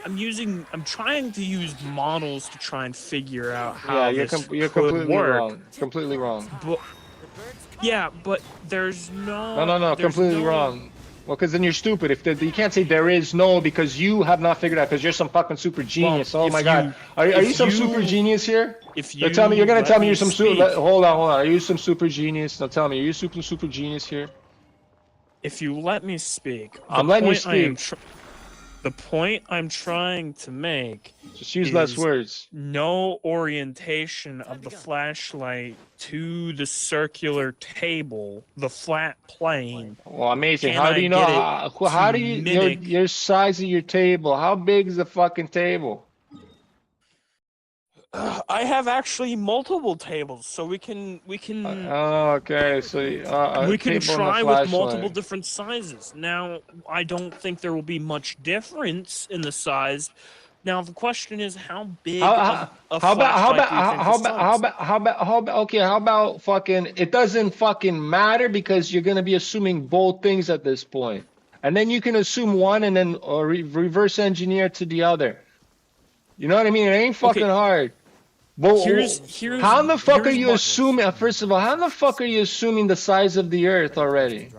trying to use models to try and figure out how you're you're completely work. wrong. Completely wrong. But there's no. No, completely wrong. Well, because then you're stupid. You can't say there is no because you have not figured out because you're some fucking super genius. Oh my god, are you some super genius here? If you're gonna tell me you're some super. Hold on. Are you some super genius? Now tell me, are you super genius here? If you let me speak, I'm letting you speak. The point I'm trying to make just use less words. No orientation of the flashlight to the circular table, the flat plane. Well, amazing. How do you know? How do you your size of your table? How big is the fucking table? I have actually multiple tables, so we can. Okay, so we can try with multiple different sizes. Now, I don't think there will be much difference in the size. Now, the question is, how big how about fucking? It doesn't fucking matter because you're gonna be assuming both things at this point, and then you can assume one and then reverse engineer to the other. You know what I mean? It ain't fucking hard. Well, how in the fuck are you assuming? First of all, how in the fuck are you assuming the size of the Earth already?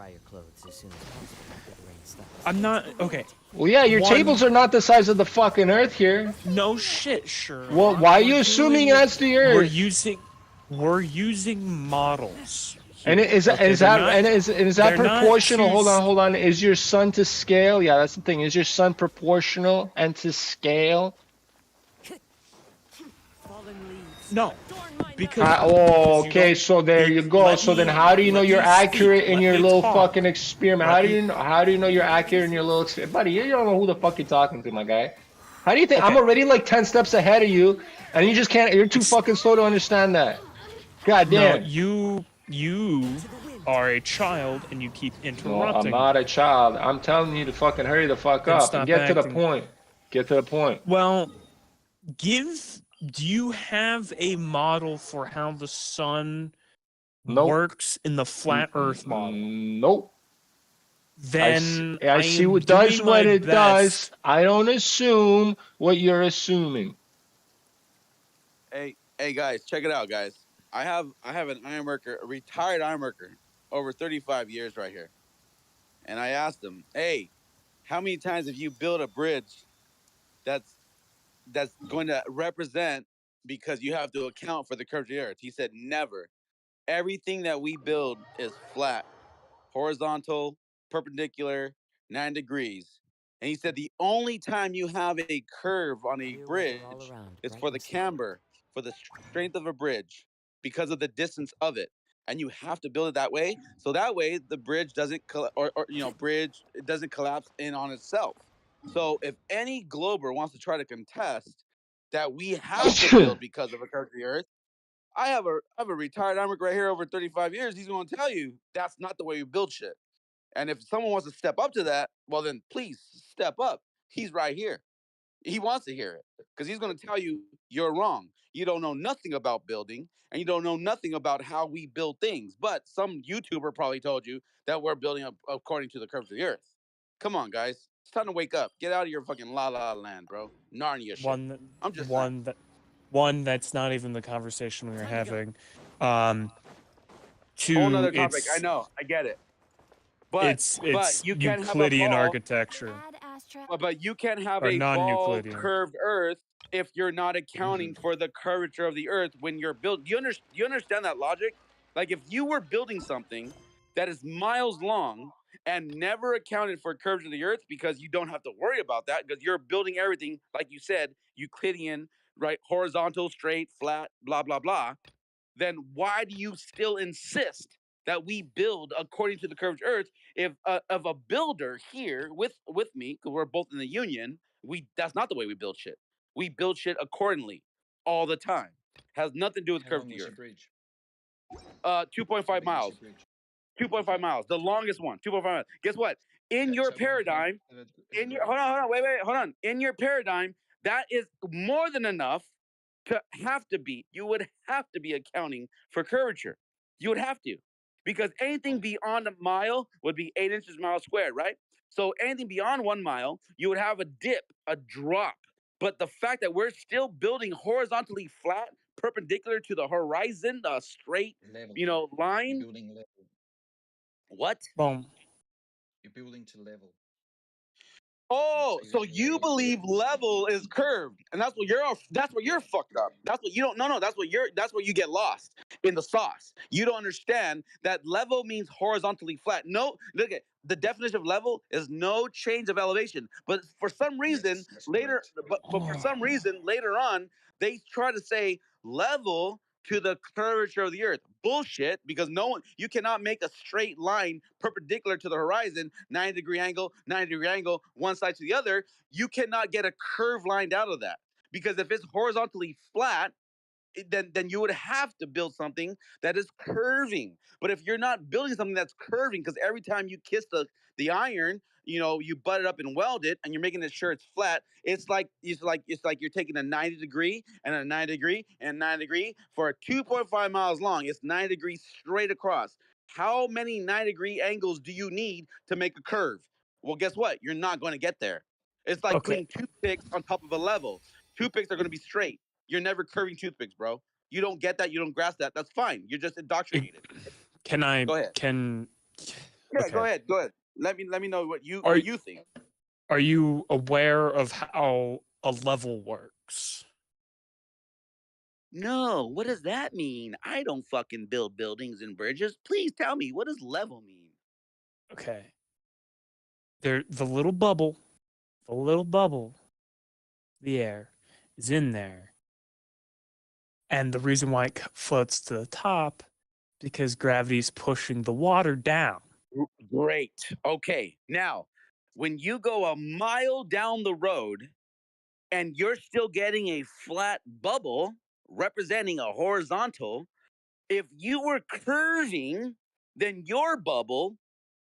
I'm not okay. Well, yeah, your tables are not the size of the fucking Earth here. No shit, sure. Well, why are you assuming that's the Earth? We're using models. And is that proportional? Hold on. Is your sun to scale? Yeah, that's the thing. Is your sun proportional and to scale? No, because okay, so there you go. So then, how do you know you're accurate in your little fucking experiment? How do you know you're accurate in your little experiment, buddy? You don't know who the fuck you're talking to, my guy. How do you think I'm Okay. already like 10 steps ahead of you, and you just can't? You're too fucking slow to understand that. God No, damn. you are a child and you keep No, I'm interrupting not me. a child. I'm telling you to fucking hurry the fuck Then up and stop get to the acting. point. Get to the point. Well, do you have a model for how the sun Nope. works in the flat earth model? Nope. Then I I see am what does doing my what it does. best. I don't assume what you're assuming. Hey guys, check it out, guys. I have an ironworker, a retired ironworker, over 35 years right here. And I asked him, hey, how many times have you built a bridge that's going to represent, because you have to account for the curvature of the earth? He said, never. Everything that we build is flat, horizontal, perpendicular, 9 degrees. And he said the only time you have a curve on a bridge is for the camber, for the strength of a bridge, because of the distance of it. And you have to build it that way, so that way the bridge doesn't it doesn't collapse in on itself. So if any glober wants to try to contest that we have to build because of a curve of the earth, I have a retired ironworker right here over 35 years. He's going to tell you that's not the way we build shit. And if someone wants to step up to that, well, then please step up. He's right here. He wants to hear it because he's going to tell you you're wrong. You don't know nothing about building, and you don't know nothing about how we build things. But some YouTuber probably told you that we're building up according to the curves of the earth. Come on, guys. It's time to wake up. Get out of your fucking la la land, bro. Narnia shit. I'm just saying. One that's not even the conversation we were having. Whole Two, nother topic. I know. I get it. But it's you can have a Euclidean ball. architecture. But you can have Or a ball non-Euclidean. curved Earth if you're not accounting for the curvature of the Earth when you're building. Do you understand that logic? Like if you were building something that is miles long and never accounted for curvature of the Earth, because you don't have to worry about that because you're building everything, like you said, Euclidean, right? Horizontal, straight, flat, blah, blah, blah. Then why do you still insist that we build according to the curvature of Earth? If a builder here with me, because we're both in the union, that's not the way we build shit. We build shit accordingly all the time. Has nothing to do with the curvature of the Earth. Bridge? 2.5 miles. 2.5 miles, the longest one. 2.5 miles. Guess what? In your paradigm, hold on. In your paradigm, that is more than enough you would have to be accounting for curvature. You would have to, because anything beyond a mile would be 8 inches mile squared, right? So anything beyond 1 mile, you would have a dip, a drop. But the fact that we're still building horizontally flat, perpendicular to the horizon, a straight, line. Building level. What? Boom. You're building to level. Oh, so you believe level is curved, and that's what you're fucked up. That's what you don't. No, that's where you get lost in the sauce. You don't understand that level means horizontally flat. No, look at the definition of level is no change of elevation. But for some reason for some reason later on they try to say level to the curvature of the earth. Bullshit, because you cannot make a straight line perpendicular to the horizon, 90-degree angle, 90-degree angle, one side to the other. You cannot get a curve lined out of that. Because if it's horizontally flat, then you would have to build something that is curving. But if you're not building something that's curving, because every time you kiss the iron, you butt it up and weld it, and you're making sure it's flat. It's like you're taking a 90 degree and a 90 degree and 90 degree for a 2.5 miles long. It's 90 degrees straight across. How many 90 degree angles do you need to make a curve? Well, guess what? You're not going to get there. It's like putting toothpicks on top of a level. Toothpicks are going to be straight. You're never curving toothpicks, bro. You don't get that. You don't grasp that. That's fine. You're just indoctrinated. Go ahead. Yeah, go ahead. Go ahead. Let me know what you think. Are you aware of how a level works? No, what does that mean? I don't fucking build buildings and bridges. Please tell me, what does level mean? Okay. The little bubble, the air is in there. And the reason why it floats to the top, because gravity's pushing the water down. Great. Okay. Now, when you go a mile down the road and you're still getting a flat bubble representing a horizontal. If you were curving, then your bubble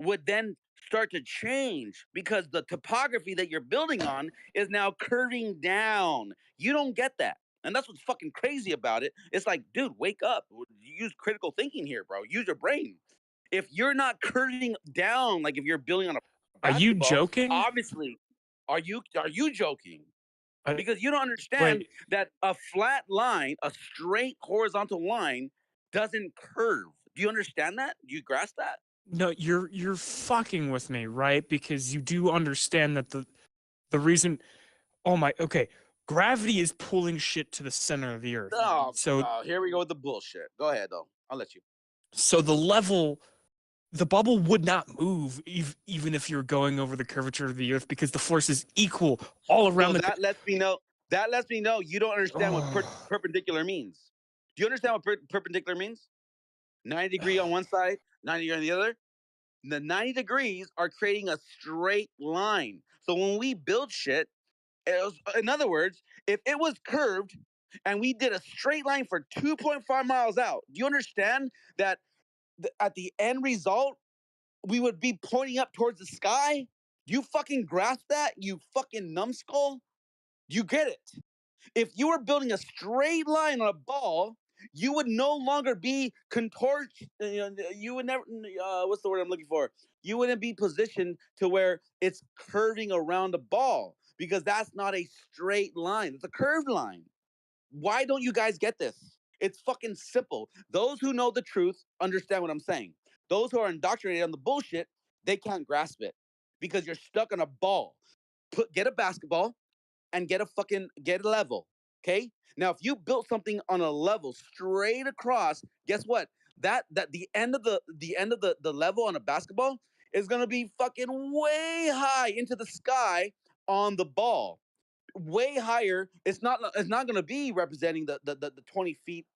would then start to change because the topography that you're building on is now curving down. You don't get that. And that's what's fucking crazy about it. It's like, dude, wake up. Use critical thinking here, bro. Use your brain. If you're not curving down, like if you're building on a Are you basketball, joking? obviously, are you joking? Because you don't understand Wait, that a flat line, a straight horizontal line, doesn't curve. Do you understand that? Do you grasp that? no, you're fucking with me, right? Because you do understand that the reason. Oh my. Okay, gravity is pulling shit to the center of the earth. Oh, So here we go with the bullshit. Go ahead, though. I'll let you. so the bubble would not move even if you're going over the curvature of the earth because the force is equal all around So the. that lets me know. That lets me know you don't understand what perpendicular means. Do you understand what perpendicular means? 90-degree on one side, 90 on the other. The 90 degrees are creating a straight line. So when we build shit, in other words, if it was curved and we did a straight line for 2.5 miles out, do you understand that at the end result, we would be pointing up towards the sky? Do you fucking grasp that, you fucking numbskull? You get it? If you were building a straight line on a ball, you would no longer be contort. You would never. What's the word I'm looking for? You wouldn't be positioned to where it's curving around a ball because that's not a straight line. It's a curved line. Why don't you guys get this? It's fucking simple. Those who know the truth understand what I'm saying. Those who are indoctrinated on the bullshit, they can't grasp it because you're stuck on a ball. Get a basketball and get a level. Okay. Now, if you built something on a level straight across, guess what? That the end of the level on a basketball is gonna be fucking way high into the sky on the ball. Way higher. It's not going to be representing the 20 feet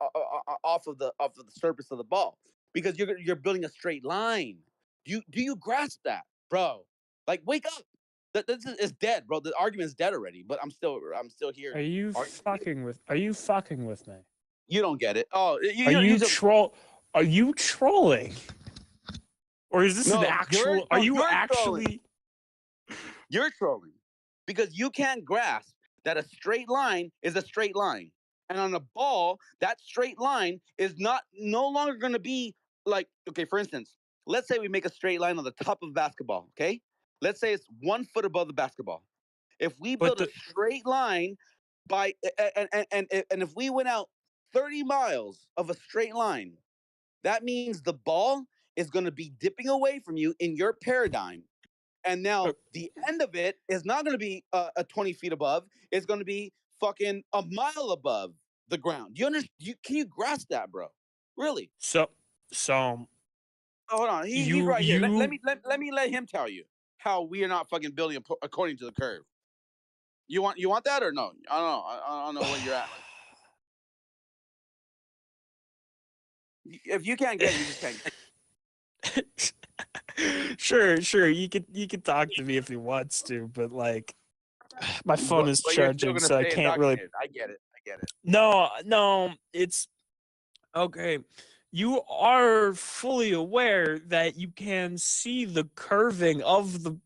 off of the surface of the ball because you're building a straight line. Do you grasp that, bro? Like, wake up. This is dead, bro. The argument is dead already. But I'm still here. Are you fucking with me? You don't get it. Oh, Are you just troll? Are you trolling? Or is this an no. actual? Are you actually? You're trolling because you can't grasp that a straight line is a straight line. And on a ball, that straight line is no longer going to be like, okay, for instance, let's say we make a straight line on the top of basketball, okay? Let's say it's 1 foot above the basketball. If we build a straight line by and if we went out 30 miles of a straight line, that means the ball is going to be dipping away from you in your paradigm. And now the end of it is not going to be a 20 feet above. It's going to be fucking a mile above the ground. Do you understand? Can you grasp that, bro? Really? So. Oh, hold on. He's right here. Let me let him tell you how we are not fucking building according to the curve. You want that or no? I don't know. I don't know where you're at. If you can't get it, you just can't get it. Sure. You could talk to me if he wants to, but like, my phone is but you're still charging, gonna so I stay can't really. indoctrinated. I get it. No, it's okay. You are fully aware that you can see the curving of the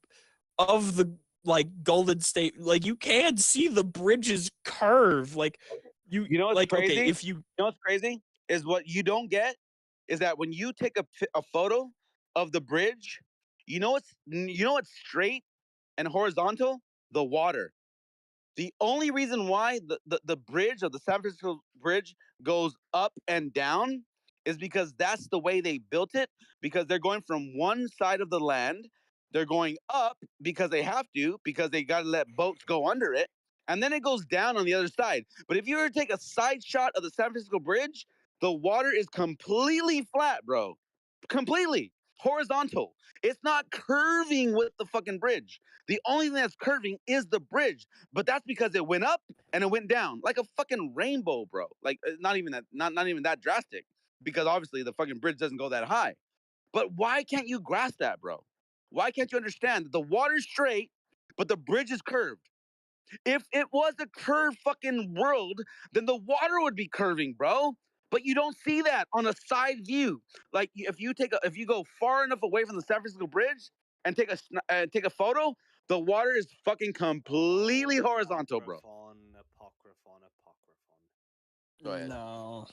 like Golden State. Like, you can see the bridges curve. Like, you know what's like crazy? okay, if you You know what's crazy is what you don't get is that when you take a photo of the bridge, you know what's straight and horizontal? The water. The only reason why the bridge of the San Francisco Bridge goes up and down is because that's the way they built it, because they're going from one side of the land, they're going up because they have to, because they got to let boats go under it, and then it goes down on the other side. But if you were to take a side shot of the San Francisco Bridge, the water is completely flat, bro. Completely horizontal. It's not curving with the fucking bridge. The only thing that's curving is the bridge, but that's because it went up and it went down like a fucking rainbow, bro. Like, not even that drastic, because obviously the fucking bridge doesn't go that high. But why can't you grasp that, bro? Why can't you understand that the water's straight, but the bridge is curved? If it was a curved fucking world, then the water would be curving, bro. But you don't see that on a side view. Like if you go far enough away from the San Francisco Bridge and take a photo, the water is fucking completely horizontal, bro. Apocryphon. Go ahead. No,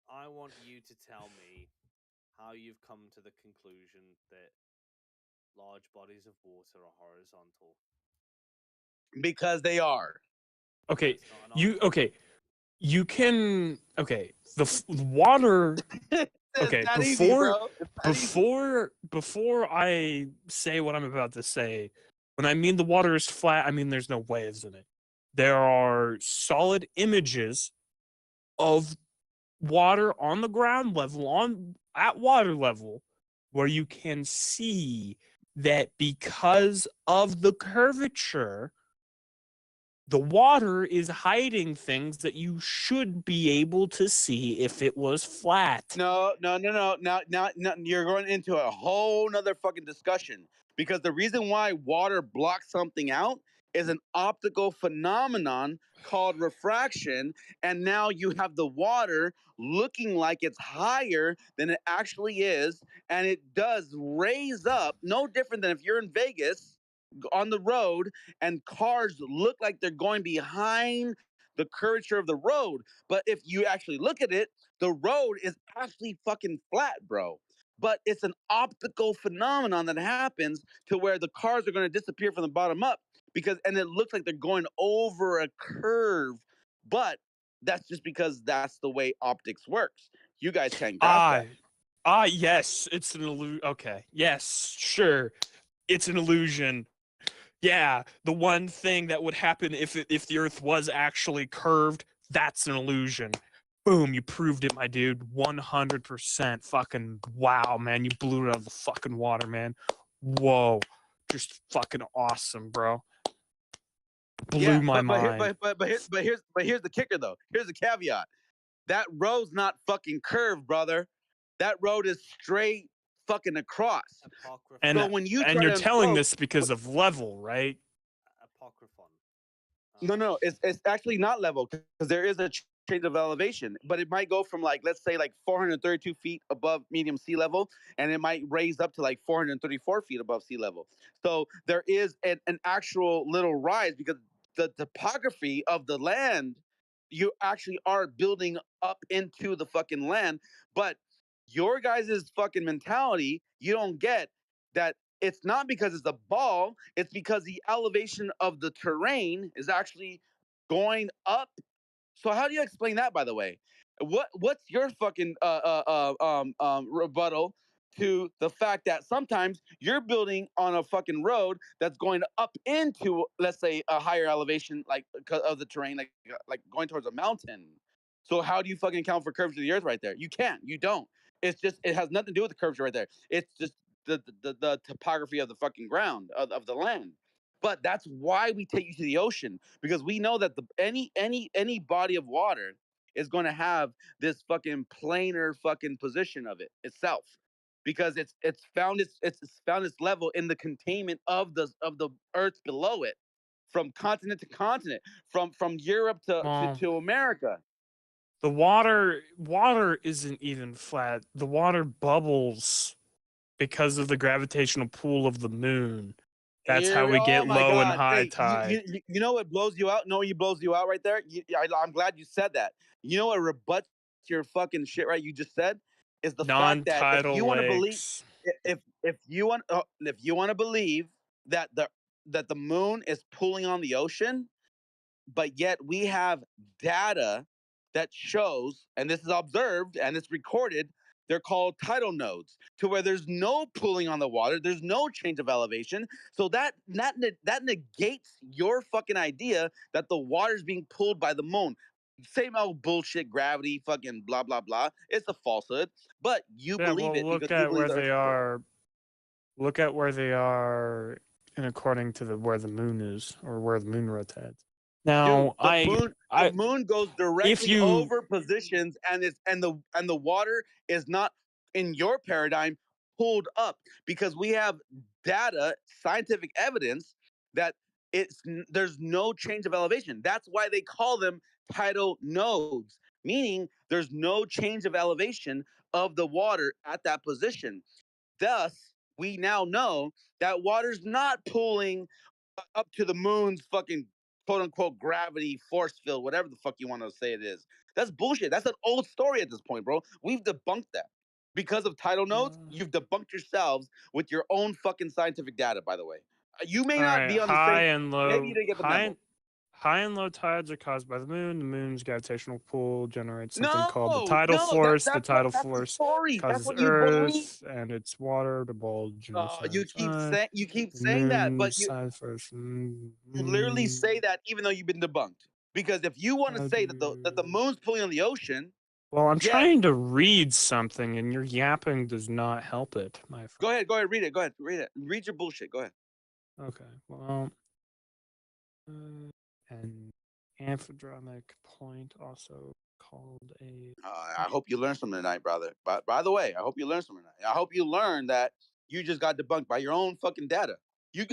I want you to tell me how you've come to the conclusion that large bodies of water are horizontal. Because they are. Okay, you can the water. Okay, not easy, bro. before I say what I'm about to say, when I mean the water is flat, I mean there's no waves in it. There are solid images of water on the ground level, at water level, where you can see that because of the curvature, the water is hiding things that you should be able to see if it was flat. No. Now, you're going into a whole nother fucking discussion because the reason why water blocks something out is an optical phenomenon called refraction, and now you have the water looking like it's higher than it actually is, and it does raise up, no different than if you're in Vegas on the road and cars look like they're going behind the curvature of the road. But if you actually look at it, the road is actually fucking flat, bro. But it's an optical phenomenon that happens to where the cars are going to disappear from the bottom up and it looks like they're going over a curve. But that's just because that's the way optics works. You guys can't grasp that. Yes, it's an illusion. Okay, yes, sure, it's an illusion. Yeah, the one thing that would happen if the Earth was actually curved, that's an illusion. Boom, you proved it, my dude. 100%. Fucking wow, man. You blew it out of the fucking water, man. Whoa. Just fucking awesome, bro. Blew my mind. But here's the kicker though. Here's the caveat. That road's not fucking curved, brother. That road is straight fucking across. And, so when and you're telling this because of level, right? Apocryphon. No, it's actually not level because there is a change of elevation, but it might go from let's say 432 feet above medium sea level, and it might raise up to 434 feet above sea level. So there is an actual little rise because the topography of the land, you actually are building up into the fucking land, but your guys' fucking mentality, you don't get that it's not because it's a ball, it's because the elevation of the terrain is actually going up. So how do you explain that, by the way? What's your fucking rebuttal to the fact that sometimes you're building on a fucking road that's going up into, let's say, a higher elevation of the terrain, like going towards a mountain? So how do you fucking account for curvature of the earth right there? You can't. You don't. It's just, it has nothing to do with the curvature right there. It's just the topography of the fucking ground of the land. But that's why we take you to the ocean, because we know that any body of water is going to have this fucking planar fucking position of it itself, because it's found its level in the containment of the earth below it, from continent to continent, from Europe to America. The water isn't even flat. The water bubbles because of the gravitational pull of the moon. That's how we get low and high tide. You know what blows you out? Blows you out right there? I'm glad you said that. You know what rebuts your fucking shit right you just said? Is the fact that if you want to believe if you want to believe that the moon is pulling on the ocean, but yet we have data that shows, and this is observed and it's recorded, they're called tidal nodes, to where there's no pulling on the water, there's no change of elevation. So that negates your fucking idea that the water's being pulled by the moon. Same old bullshit, gravity, fucking blah blah blah. It's a falsehood, but you believe it because you believe where they are. Look at where they are, and according to where the moon is, or where the moon rotates. Now, dude, the moon goes directly over positions, and the water is not, in your paradigm, pulled up, because we have data, scientific evidence that there's no change of elevation. That's why they call them tidal nodes, meaning there's no change of elevation of the water at that position. Thus, we now know that water's not pulling up to the moon's fucking quote unquote gravity force field, whatever the fuck you want to say it is. That's bullshit. That's an old story at this point, bro. We've debunked that. Because of tidal nodes, you've debunked yourselves with your own fucking scientific data, by the way. You may All not right, be on the high same. and low. Maybe you didn't get the memo. High and low tides are caused by the moon. The moon's gravitational pull generates something No, called the tidal no, force. The that's what tidal that's the force story. That's causes what you believe. Earth and its water to bulge on the side. You keep The saying that, but moon's side force. you literally say that even though you've been debunked. Because if you want to say that the moon's pulling on the ocean, Well, I'm yes. trying to read something, and your yapping does not help it, my friend. Go ahead, read it. Go ahead, read it. Read your bullshit. Go ahead. Okay, well, an amphidromic point, also called a. I hope you learned something tonight, brother. By the way, I hope you learned something tonight. I hope you learned that you just got debunked by your own fucking data. You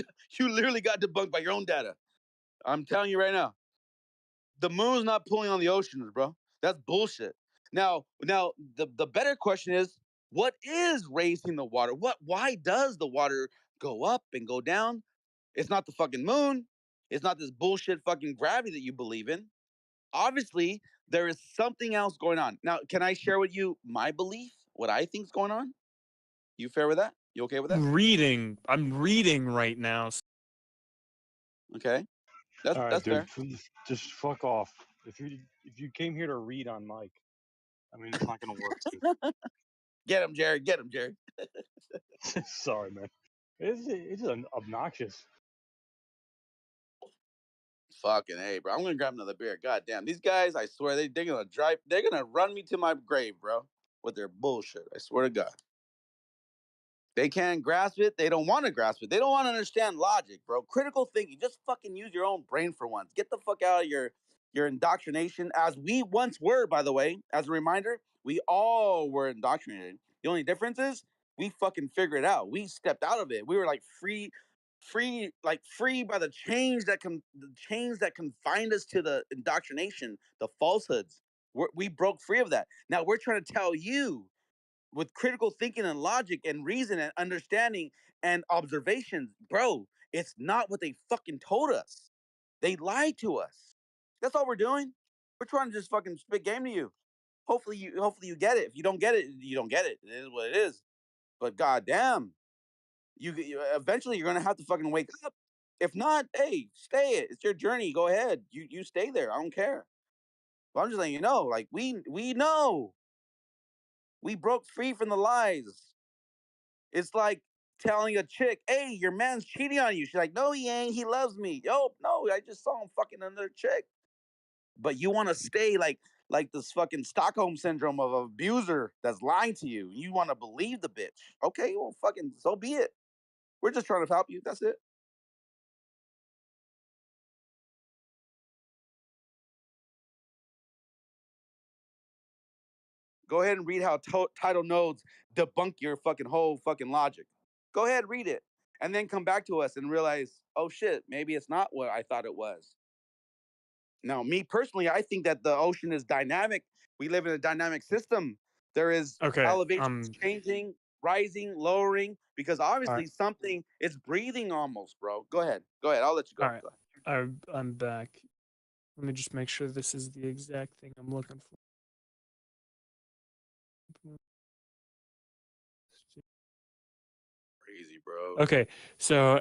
literally got debunked by your own data. I'm telling you right now. The moon's not pulling on the oceans, bro. That's bullshit. Now the better question is, what is raising the water? Why does the water go up and go down? It's not the fucking moon. It's not this bullshit fucking gravity that you believe in. Obviously, there is something else going on. Now, can I share with you my belief? What I think's going on? You fair with that? You okay with that? I'm reading right now. Okay. That's All right, that's dude. fair. Please, just fuck off. If you came here to read on mic, I mean, it's not gonna work, dude. Get him, Jared. Get him, Jared. Sorry, man. It's obnoxious. Fucking hey, bro. I'm gonna grab another beer. God damn. These guys, I swear, they're gonna drive, they're gonna run me to my grave, bro. With their bullshit. I swear to God. They can't grasp it. They don't want to grasp it. They don't want to understand logic, bro. Critical thinking. Just fucking use your own brain for once. Get the fuck out of your indoctrination, as we once were, by the way. As a reminder, we all were indoctrinated. The only difference is we fucking figured it out. We stepped out of it. We were like free by the chains that confined us to the indoctrination, the falsehoods. We broke free of that. Now we're trying to tell you with critical thinking and logic and reason and understanding and observations, bro, it's not what they fucking told us. They lied to us. That's all we're doing. We're trying to just fucking spit game to you. Hopefully you get it. If you don't get it, you don't get it. It is what it is. But goddamn, you eventually you're gonna have to fucking wake up. If not, hey, stay it. It's your journey. Go ahead. You stay there. I don't care. But I'm just letting you know, like we know. We broke free from the lies. It's like telling a chick, hey, your man's cheating on you. She's like, no, he ain't. He loves me. Yo, no, I just saw him fucking another chick. But you want to stay like this fucking Stockholm syndrome of an abuser that's lying to you. You want to believe the bitch. Okay, well, fucking so be it. We're just trying to help you. That's it. Go ahead and read how tidal nodes debunk your fucking whole fucking logic. Go ahead, read it. And then come back to us and realize, oh shit, maybe it's not what I thought it was. Now, me personally, I think that the ocean is dynamic. We live in a dynamic system. There is elevations changing, rising, lowering, because obviously something is breathing almost, bro. Go ahead. I'll let you go. All right, I'm back. Let me just make sure this is the exact thing I'm looking for. Crazy, bro. Okay, so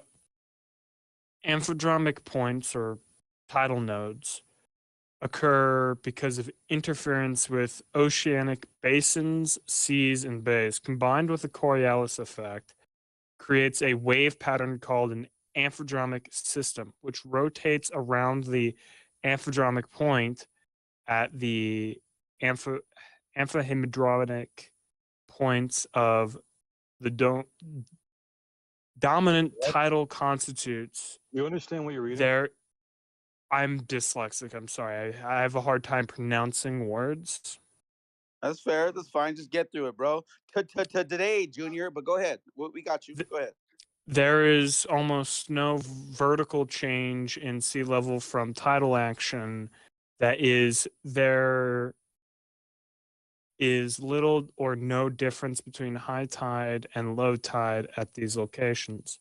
amphidromic points or tidal nodes occur because of interference with oceanic basins, seas, and bays, combined with the Coriolis effect, creates a wave pattern called an amphidromic system, which rotates around the amphidromic point at the amphihedronic points of the dominant tidal constitutes. You understand what you're reading? I'm dyslexic. I'm sorry. I have a hard time pronouncing words. That's fair. That's fine. Just get through it, bro. Today, Junior. But go ahead. We got you. Go ahead. there is almost no vertical change in sea level from tidal action. That is, there is little or no difference between high tide and low tide at these locations.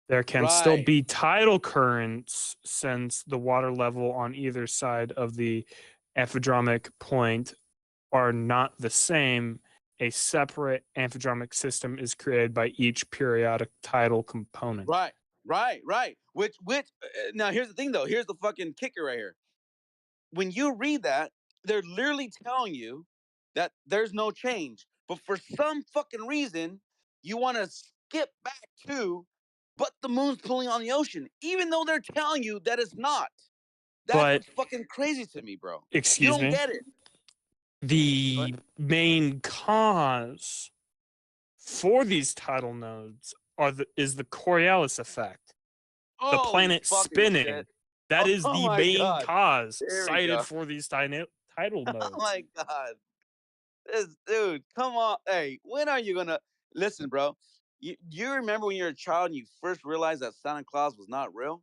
There can still Right. be tidal currents since the water level on either side of the amphidromic point are not the same. A separate amphidromic system is created by each periodic tidal component. Right. Which now here's the thing though. Here's the fucking kicker right here. When you read that, they're literally telling you that there's no change. But for some fucking reason, you want to skip back to, but the moon's pulling on the ocean, even though they're telling you that it's not. That's But what's fucking crazy to me, bro. You excuse don't me. get it. The main cause for these tidal nodes is the Coriolis effect. The Holy planet fucking spinning. shit. That is Oh the my main God. cause There we cited go. for these tidal nodes. Oh my God. This dude, come on. Hey, when are you gonna listen, bro? You remember when you were a child and you first realized that Santa Claus was not real?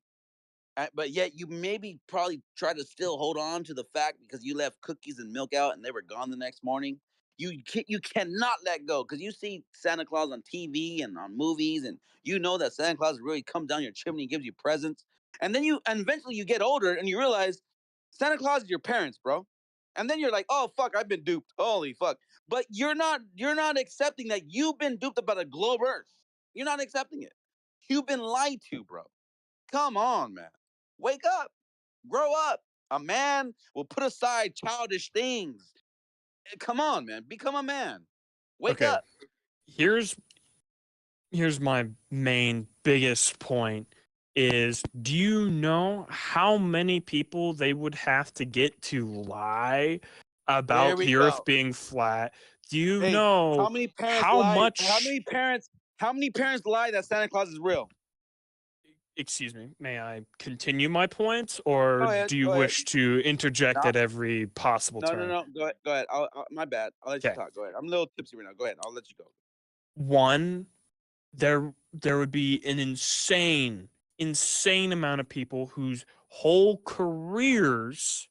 But yet you maybe probably try to still hold on to the fact because you left cookies and milk out and they were gone the next morning. You cannot let go because you see Santa Claus on TV and on movies, and you know that Santa Claus really comes down your chimney and gives you presents. And then and eventually you get older and you realize Santa Claus is your parents, bro. And then you're like, oh fuck, I've been duped. Holy fuck. But you're not accepting that you've been duped about a globe Earth. You're not accepting it. You've been lied to, bro. Come on, man. Wake up. Grow up. A man will put aside childish things. Come on, man. Become a man. Wake Okay. up. Here's my main biggest point is, do you know how many people they would have to get to lie about the earth being flat? Do you know how many parents how lie? much How many parents lie that Santa Claus is real? Excuse me, may I continue my point, or Go ahead, do you go ahead. wish to interject No. at every possible No. turn? Go ahead. My bad. I'll let you Okay. talk. Go ahead. I'm a little tipsy right now. Go ahead. I'll let you go. One, there would be an insane amount of people whose whole careers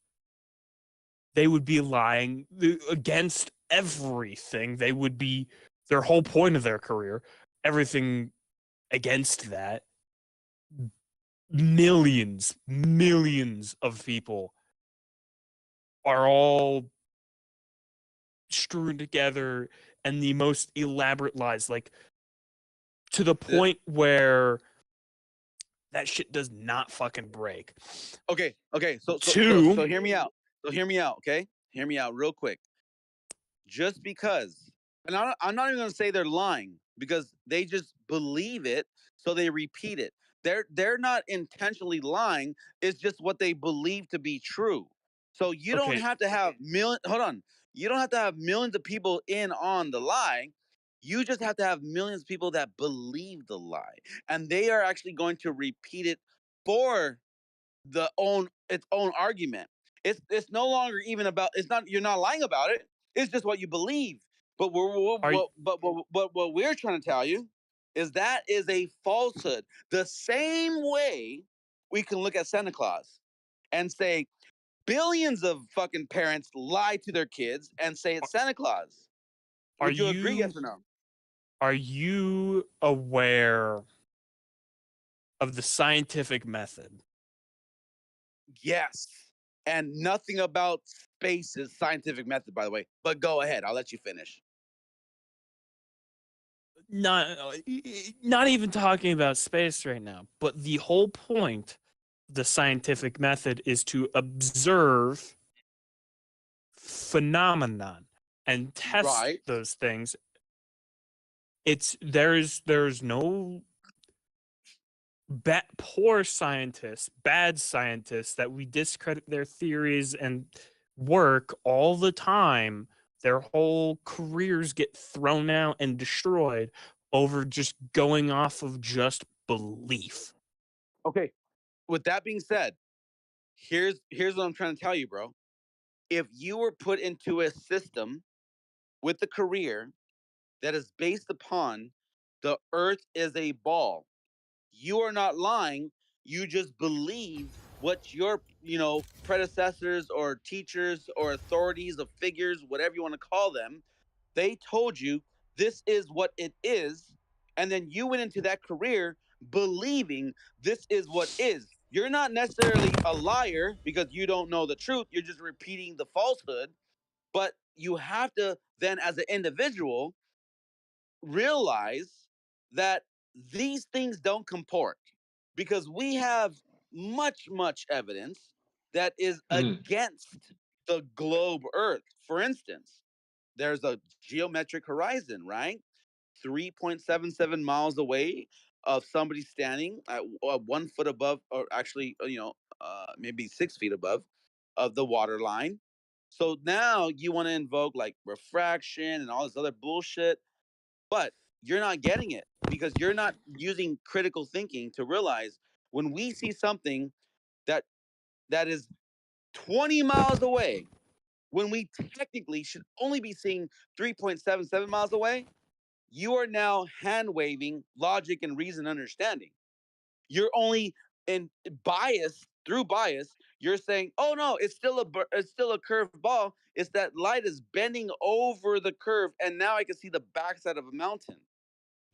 they would be lying against everything. They would be their whole point of their career, everything against that. Millions of people are all strewn together and the most elaborate lies, like to the point where that shit does not fucking break. Okay. So Two. hear me out. Okay? Hear me out real quick. Just because, and I'm not even going to say they're lying because they just believe it, so they repeat it. They're not intentionally lying. It's just what they believe to be true. So you don't have to have Hold on. You don't have to have millions of people in on the lie. You just have to have millions of people that believe the lie, and they are actually going to repeat it for its own argument. It's no longer even about. It's not. You're not lying about it. It's just what you believe. But what we're trying to tell you is that is a falsehood. The same way we can look at Santa Claus and say billions of fucking parents lie to their kids and say it's Santa Claus. Would you agree? Yes or no? Are you aware of the scientific method? Yes. And nothing about space is scientific method, by the way. But go ahead. I'll let you finish. Not even talking about space right now, but the whole point of the scientific method is to observe phenomenon and test those things. There's no poor scientists, bad scientists that we discredit their theories and work all the time. Their whole careers get thrown out and destroyed over just going off of just belief. Okay. With that being said, here's what I'm trying to tell you, bro. If you were put into a system with a career that is based upon the earth is a ball, You are not lying. You just believe what your, predecessors or teachers or authorities of figures, whatever you want to call them, they told you this is what it is. And then you went into that career believing this is what is. You're not necessarily a liar because you don't know the truth. You're just repeating the falsehood. But you have to then, as an individual, realize that these things don't comport because we have much evidence that is against the globe Earth. For instance, there's a geometric horizon, right? 3.77 miles away of somebody standing at 1 foot above, or actually, maybe 6 feet above of the water line. So now you want to invoke like refraction and all this other bullshit, but you're not getting it because you're not using critical thinking to realize when we see something that is 20 miles away, when we technically should only be seeing 3.77 miles away, you are now hand waving logic and reason understanding. You're only in bias through bias. You're saying, "Oh no, it's still a curved ball. It's that light is bending over the curve, and now I can see the backside of a mountain."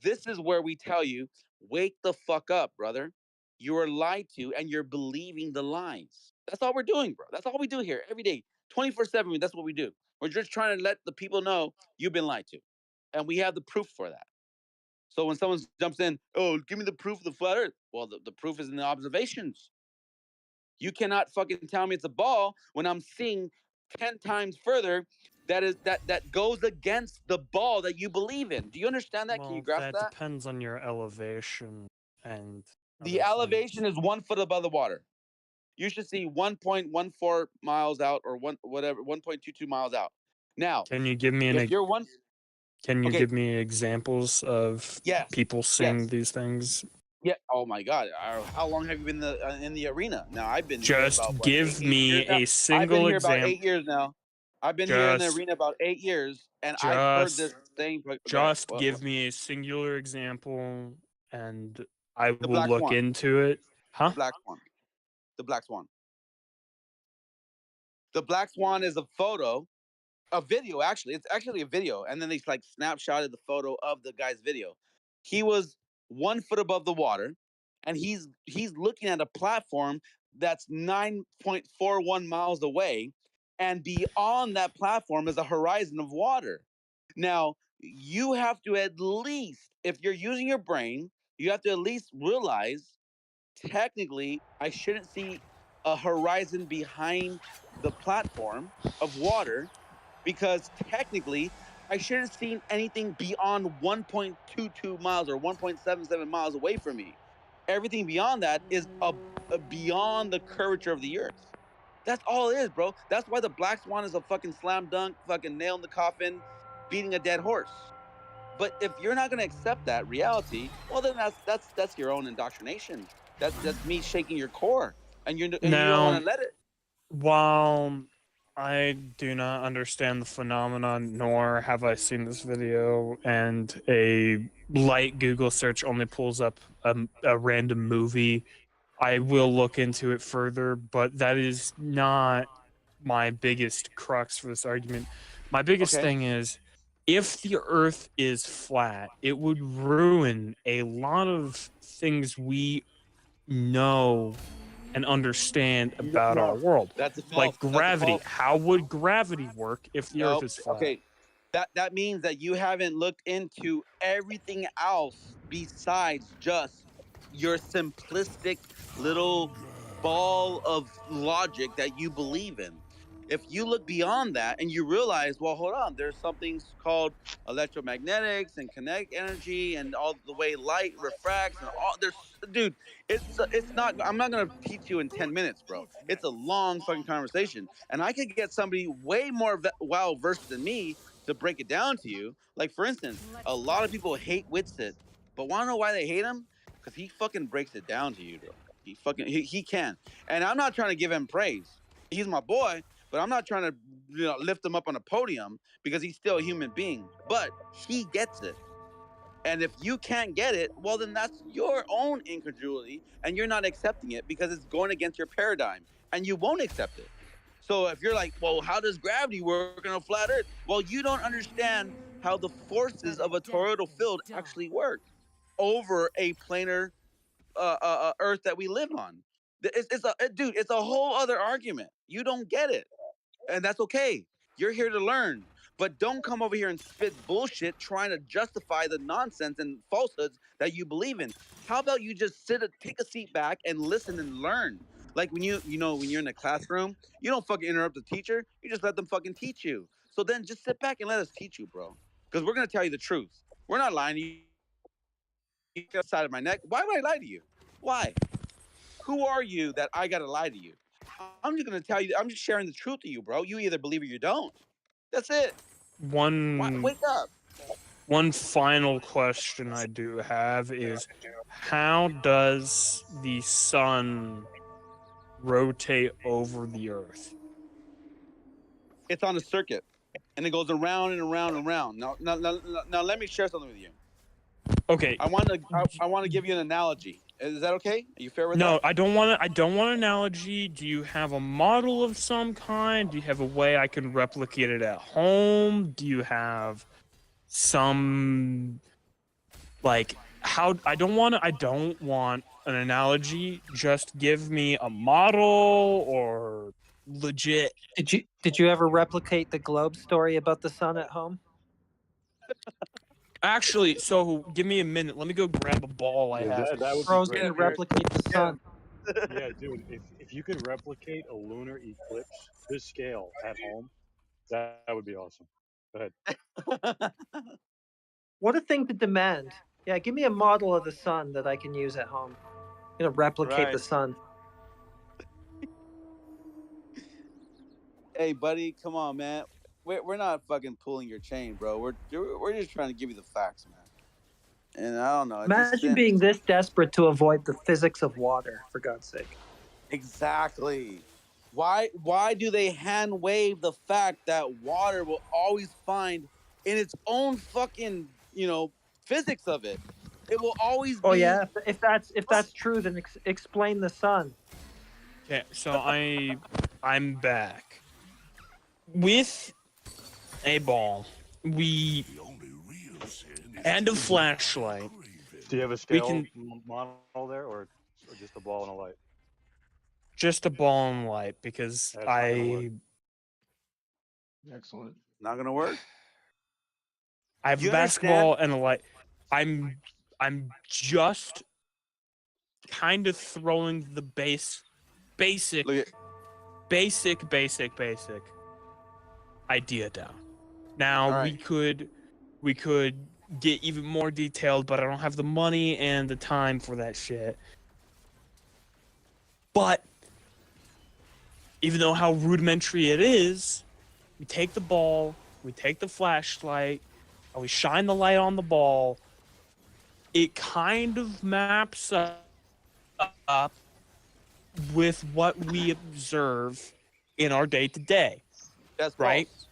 This is where we tell you, wake the fuck up, brother. You are lied to, and you're believing the lies. That's all we're doing, bro. That's all we do here every day, 24/7. That's what we do. We're just trying to let the people know you've been lied to, and we have the proof for that. So when someone jumps in, "Oh, give me the proof of the flat Earth," well, the proof is in the observations. You cannot fucking tell me it's a ball when I'm seeing 10 times further that goes against the ball that you believe in. Do you understand that? Can you grasp That that? depends on your elevation and The elevation is 1 foot above the water. You should see 1.14 miles out or 1.22 miles out. Now, Can you give me if you're one, Can you okay, give me examples of yes, people seeing yes, these things? yeah. Oh my God, how long have you been in the arena? Now I've been here Just about what give me years now. a I've been single here about example. 8 years now. I've been here in the Just arena about 8 years, and I've heard this just thing. Go ahead. just give me a singular example and I The will black look swan. into it. Huh? The black swan. The black swan. The black swan is a video actually. It's actually a video, and then they like snapshotted the photo of the guy's video. He was 1 foot above the water, and he's looking at a platform that's 9.41 miles away, and beyond that platform is a horizon of water. Now, you have to at least, if you're using your brain, you have to at least realize technically I shouldn't see a horizon behind the platform of water because technically I shouldn't have seen anything beyond 1.22 miles or 1.77 miles away from me. Everything beyond that is beyond the curvature of the earth. That's all it is, bro. That's why the black swan is a fucking slam dunk, fucking nail in the coffin, beating a dead horse. But if you're not going to accept that reality, well, then that's your own indoctrination. That's me shaking your core, and you don't want Now, to let it. while I do not understand the phenomenon, nor have I seen this video, and a light Google search only pulls up a random movie, I will look into it further, but that is not my biggest crux for this argument. My biggest Okay. thing is if the earth is flat, it would ruin a lot of things we know and understand about our No, world. that's a Like false. That's a gravity. false. How would gravity work if the earth No. is flat? Okay. That means that you haven't looked into everything else besides just your simplistic little ball of logic that you believe in. If you look beyond that and you realize, well, hold on, there's something called electromagnetics and kinetic energy and all the way light refracts and all there's dude, it's not I'm not going to teach you in 10 minutes, bro. It's a long fucking conversation and I could get somebody way more well versed than me to break it down to you. Like for instance, a lot of people hate Witsit, but want to know why they hate him? Because he fucking breaks it down to you, bro. He can. And I'm not trying to give him praise. He's my boy, but I'm not trying to lift him up on a podium because he's still a human being. But he gets it. And if you can't get it, well, then that's your own incredulity, and you're not accepting it because it's going against your paradigm, and you won't accept it. So if you're like, well, how does gravity work on a flat Earth? Well, you don't understand how the forces of a toroidal field actually work over a planar Earth that we live on. Dude, it's a whole other argument. You don't get it, and that's okay. You're here to learn, but don't come over here and spit bullshit trying to justify the nonsense and falsehoods that you believe in. How about you just take a seat back and listen and learn? Like when when you're in a classroom, you don't fucking interrupt the teacher. You just let them fucking teach you. So then just sit back and let us teach you, bro. Because we're gonna tell you the truth. We're not lying to you. You get the side of my neck. Why would I lie to you? Why? Who are you that I gotta lie to you? I'm just gonna tell you. I'm just sharing the truth to you, bro. You either believe or you don't. That's it. Wake up. One final question I do have is, how does the sun rotate over the Earth? It's on a circuit, and it goes around and around and around. Now, let me share something with you. Okay. I want to give you an analogy. Is that okay? Are you fair with that? No, I don't want an analogy. Do you have a model of some kind? Do you have a way I can replicate it at home? Do you have some how I don't want an analogy. Just give me a model or legit. Did you ever replicate the globe story about the sun at home? Actually, so give me a minute. Let me go grab a ball I have. That would be Bro's great. gonna replicate the sun. Yeah, dude, if you could replicate a lunar eclipse this scale at home, that would be awesome. Go ahead. What a thing to demand. Yeah, give me a model of the sun that I can use at home. I'm gonna replicate the sun. Hey, buddy, come on, man. We're not fucking pulling your chain, bro. We're just trying to give you the facts, man. And I don't know. Imagine being this desperate to avoid the physics of water, for God's sake. Exactly. Why do they hand wave the fact that water will always find in its own fucking, physics of it? It will always be. Oh yeah, if that's true, then explain the sun. Okay, so I'm back with a ball. And a flashlight. Do you have a scale model there, or just a ball and a light? Just a ball and light, because Excellent. Not gonna work. I have a basketball and a light. I'm just kind of throwing the basic idea down. Now we could get even more detailed, but I don't have the money and the time for that shit. But even though how rudimentary it is, we take the ball, we take the flashlight, and we shine the light on the ball. It kind of maps up with what we observe in our day-to-day. That's right. False.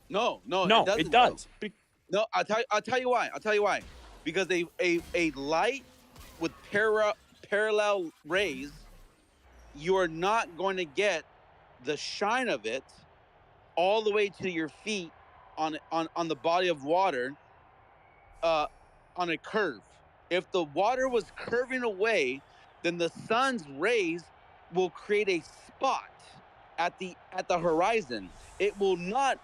No, it does. No, I'll tell you why. Because a light with parallel rays, you're not going to get the shine of it all the way to your feet on the body of water on a curve. If the water was curving away, then the sun's rays will create a spot at the horizon. It will not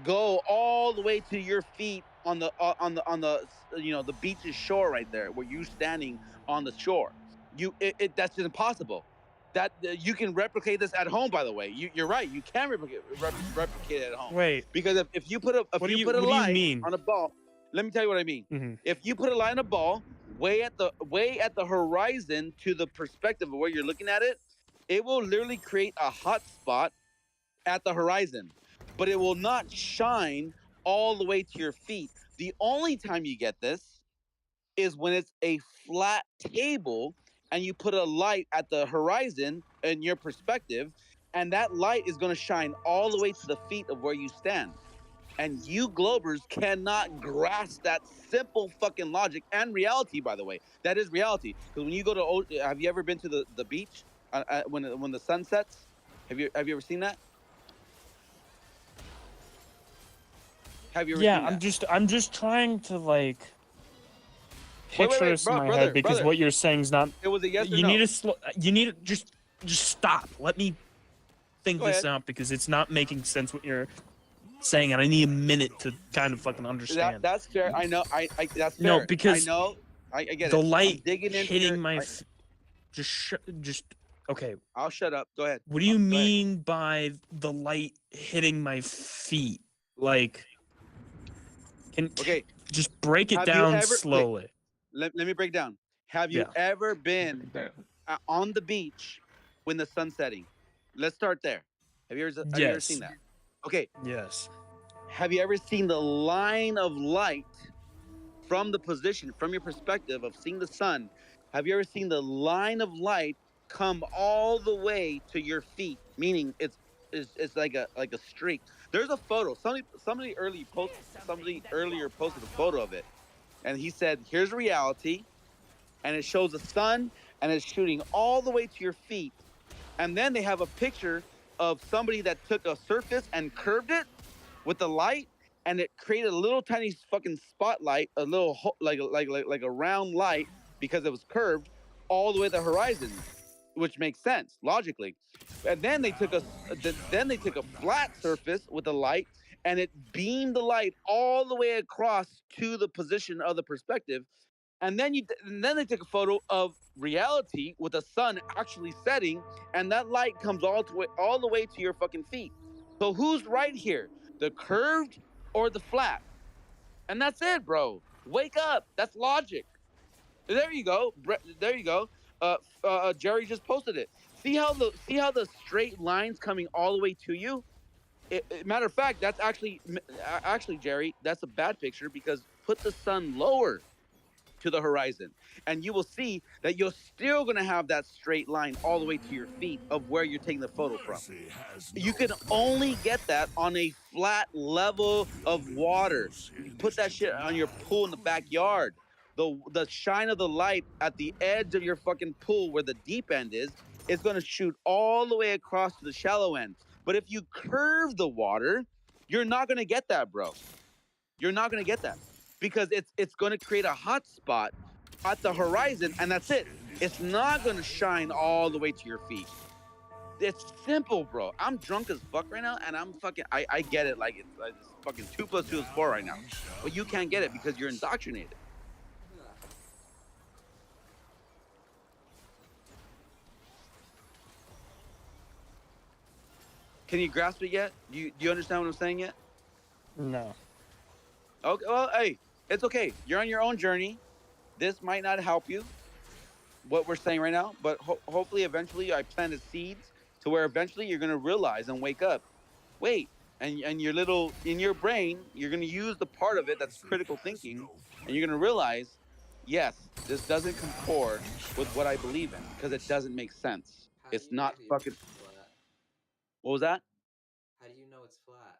go all the way to your feet on the the beach's shore right there where you're standing on the shore. That's impossible. That you can replicate this at home. By the way, you're right. You can replicate it at home. Wait, because if you put a light on a ball, let me tell you what I mean. Mm-hmm. If you put a light on a ball way at the horizon to the perspective of where you're looking at it, it will literally create a hot spot at the horizon, but it will not shine all the way to your feet. The only time you get this is when it's a flat table and you put a light at the horizon in your perspective, and that light is going to shine all the way to the feet of where you stand. And you Globers cannot grasp that simple fucking logic and reality, by the way. That is reality. Because when you go to, have you ever been to the beach when the sun sets? Have you ever seen that? Have you ever Yeah, seen that? I'm just trying to like picture Wait, this in my head brother. because what you're saying is not. It was a yes or You need no. to you need to just stop. Let me think Go this ahead. out because it's not making sense what you're saying, and I need a minute to kind of fucking understand. That's fair. I know. I that's No, fair. I because know. I get the it. I'm light digging into hitting your. my just okay. I'll shut up. Go ahead. What do you Go ahead. mean by the light hitting my feet? Like, Okay. just break it Have you down ever? Okay. slowly. Let me break down. Have you Yeah. ever been on the beach when the sun's setting? Let's start there. Have you ever seen Yes. that? Okay. Yes. Have you ever seen the line of light from the position, from your perspective of seeing the sun? Have you ever seen the line of light come all the way to your feet? Meaning it's like a streak. There's a photo. Somebody earlier posted a photo of it, and he said, "Here's reality," and it shows the sun, and it's shooting all the way to your feet. And then they have a picture of somebody that took a surface and curved it with the light, and it created a little tiny fucking spotlight, a little like a round light because it was curved all the way to the horizon, which makes sense logically. And then they took a flat surface with a light, and it beamed the light all the way across to the position of the perspective. And then they took a photo of reality with the sun actually setting, and that light comes all the way to your fucking feet. So who's right here? The curved or the flat? And that's it, bro. Wake up. That's logic. There you go. There you go. Jerry just posted it. See how the straight lines coming all the way to you? Matter of fact, that's actually Jerry. That's a bad picture because put the sun lower to the horizon, and you will see that you're still going to have that straight line all the way to your feet of where you're taking the photo from. You can only get that on a flat level of water. You put that shit on your pool in the backyard. The shine of the light at the edge of your fucking pool where the deep end is going to shoot all the way across to the shallow end. But if you curve the water, you're not going to get that, bro. You're not going to get that because it's going to create a hot spot at the horizon, and that's it. It's not going to shine all the way to your feet. It's simple, bro. I'm drunk as fuck right now, and I get it. Like it's fucking 2 + 2 is 4 right now, but you can't get it because you're indoctrinated. Can you grasp it yet? Do you understand what I'm saying yet? No. Okay. Well, hey, it's okay. You're on your own journey. This might not help you, what we're saying right now, but hopefully eventually I planted seeds to where eventually you're going to realize and wake up. Wait, and your little in your brain, you're going to use the part of it that's critical thinking, and you're going to realize, yes, this doesn't comport with what I believe in because it doesn't make sense. It's not fucking. What was that? How do you know it's flat?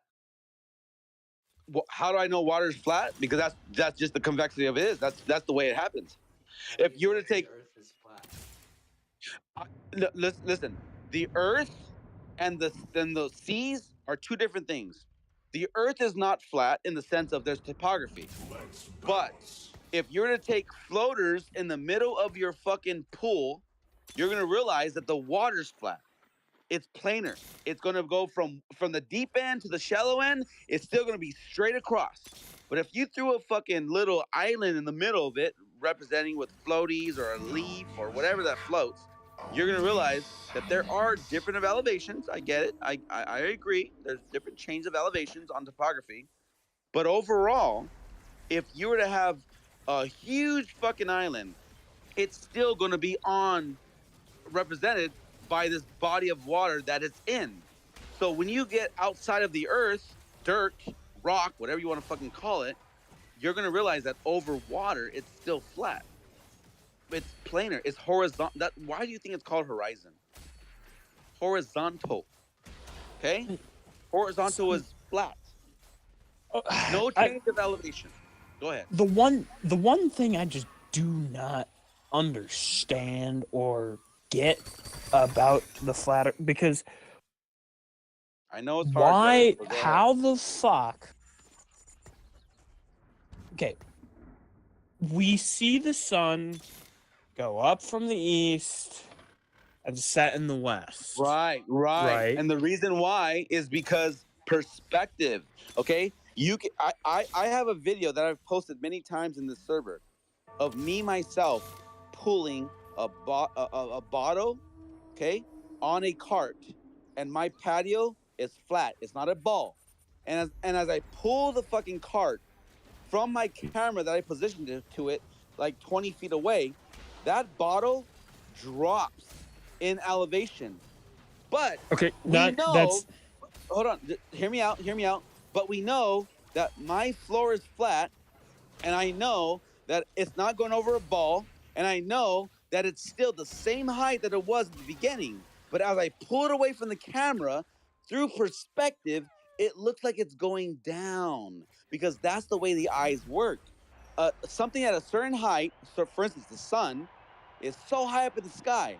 Well, how do I know water is flat? Because that's just the convexity of it is. That's the way it happens. If you were to take The Earth is flat. Listen, the Earth and the seas are two different things. The Earth is not flat in the sense of there's topography, but if you're to take floaters in the middle of your fucking pool, you're gonna realize that the water's flat. It's planar. It's gonna go from the deep end to the shallow end. It's still gonna be straight across. But if you threw a fucking little island in the middle of it, representing with floaties or a leaf or whatever that floats, you're gonna realize that there are different elevations. I get it. I agree. There's different chains of elevations on topography. But overall, if you were to have a huge fucking island, it's still gonna be represented by this body of water that it's in. So when you get outside of the earth, dirt, rock, whatever you want to fucking call it, you're going to realize that over water, it's still flat. It's planar. It's horizontal. Why do you think it's called horizon? Horizontal. Okay? Horizontal is flat. No change of elevation. Go ahead. The one thing I just do not understand or get about the flat Earth, because I know it's hard. Brother, but go ahead. how the fuck? Okay, we see the sun go up from the east and set in the west. Right. And the reason why is because perspective. Okay, I have a video that I've posted many times in this server of me myself pulling a bottle, okay, on a cart, and my patio is flat. It's not a ball. And as I pull the fucking cart from my camera that I positioned to it like 20 feet away, that bottle drops in elevation. But Okay, we know, that's hold on, hear me out. But we know that my floor is flat, and I know that it's not going over a ball, and I know that it's still the same height that it was at the beginning. But as I pull it away from the camera, through perspective, it looks like it's going down because that's the way the eyes work. Something at a certain height, so for instance, the sun is so high up in the sky.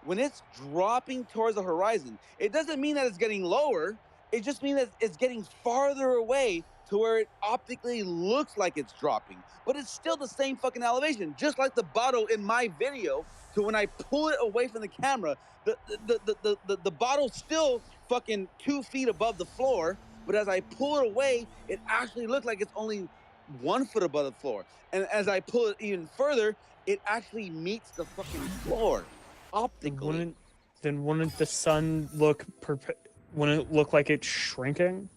When it's dropping towards the horizon, it doesn't mean that it's getting lower. It just means that it's getting farther away to where it optically looks like it's dropping, but it's still the same fucking elevation, just like the bottle in my video. To when I pull it away from the camera, the bottle's still fucking 2 feet above the floor, but as I pull it away, it actually looks like it's only 1 foot above the floor. And as I pull it even further, it actually meets the fucking floor optically. Then wouldn't the sun wouldn't it look like it's shrinking?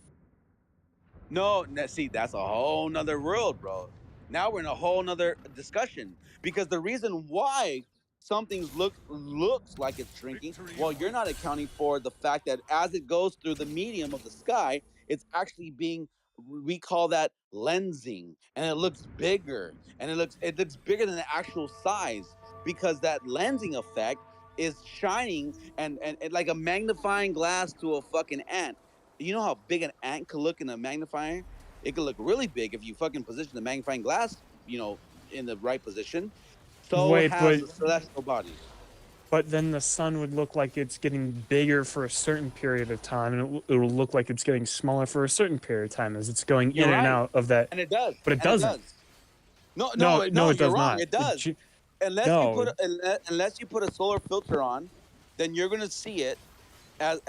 No, see, that's a whole nother world, bro. Now we're in a whole nother discussion because the reason why something looks like it's shrinking, well, you're not accounting for the fact that as it goes through the medium of the sky, it's actually being, we call that lensing, and it looks bigger, and it looks bigger than the actual size because that lensing effect is shining and like a magnifying glass to a fucking ant. You know how big an ant could look in a magnifier? It could look really big if you fucking position the magnifying glass, in the right position. So Wait, has the celestial bodies. but then the sun would look like it's getting bigger for a certain period of time, and it will look like it's getting smaller for a certain period of time as it's going You're in and right. out of that. And it does. But it doesn't. No, It you're does wrong. not. It does. Unless you put a solar filter on, then you're gonna see it as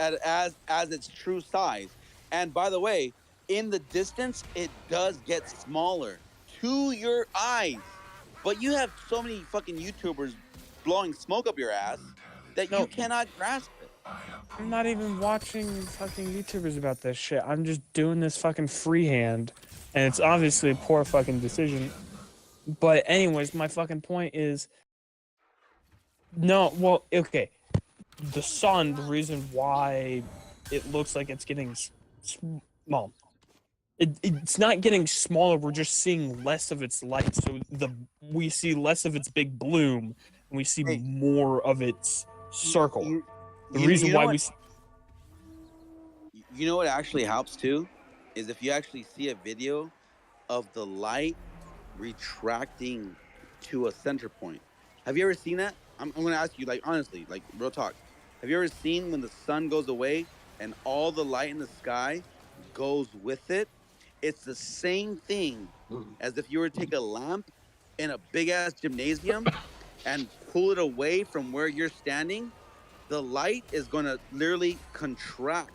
its true size. And by the way, in the distance, it does get smaller to your eyes. But you have so many fucking YouTubers blowing smoke up your ass that you cannot grasp it. I'm not even watching fucking YouTubers about this shit. I'm just doing this fucking freehand, and it's obviously a poor fucking decision. But anyways, my fucking point is, no, well, okay, the sun, the reason why it looks like it's getting small, it's not getting smaller. We're just seeing less of its light, so we see less of its big bloom, and we see more of its circle. The reason why we. You know what actually helps too, is if you actually see a video of the light retracting to a center point. Have you ever seen that? I'm going to ask you, like, honestly, like, real talk. Have you ever seen when the sun goes away and all the light in the sky goes with it? It's the same thing as if you were to take a lamp in a big ass gymnasium and pull it away from where you're standing. The light is going to literally contract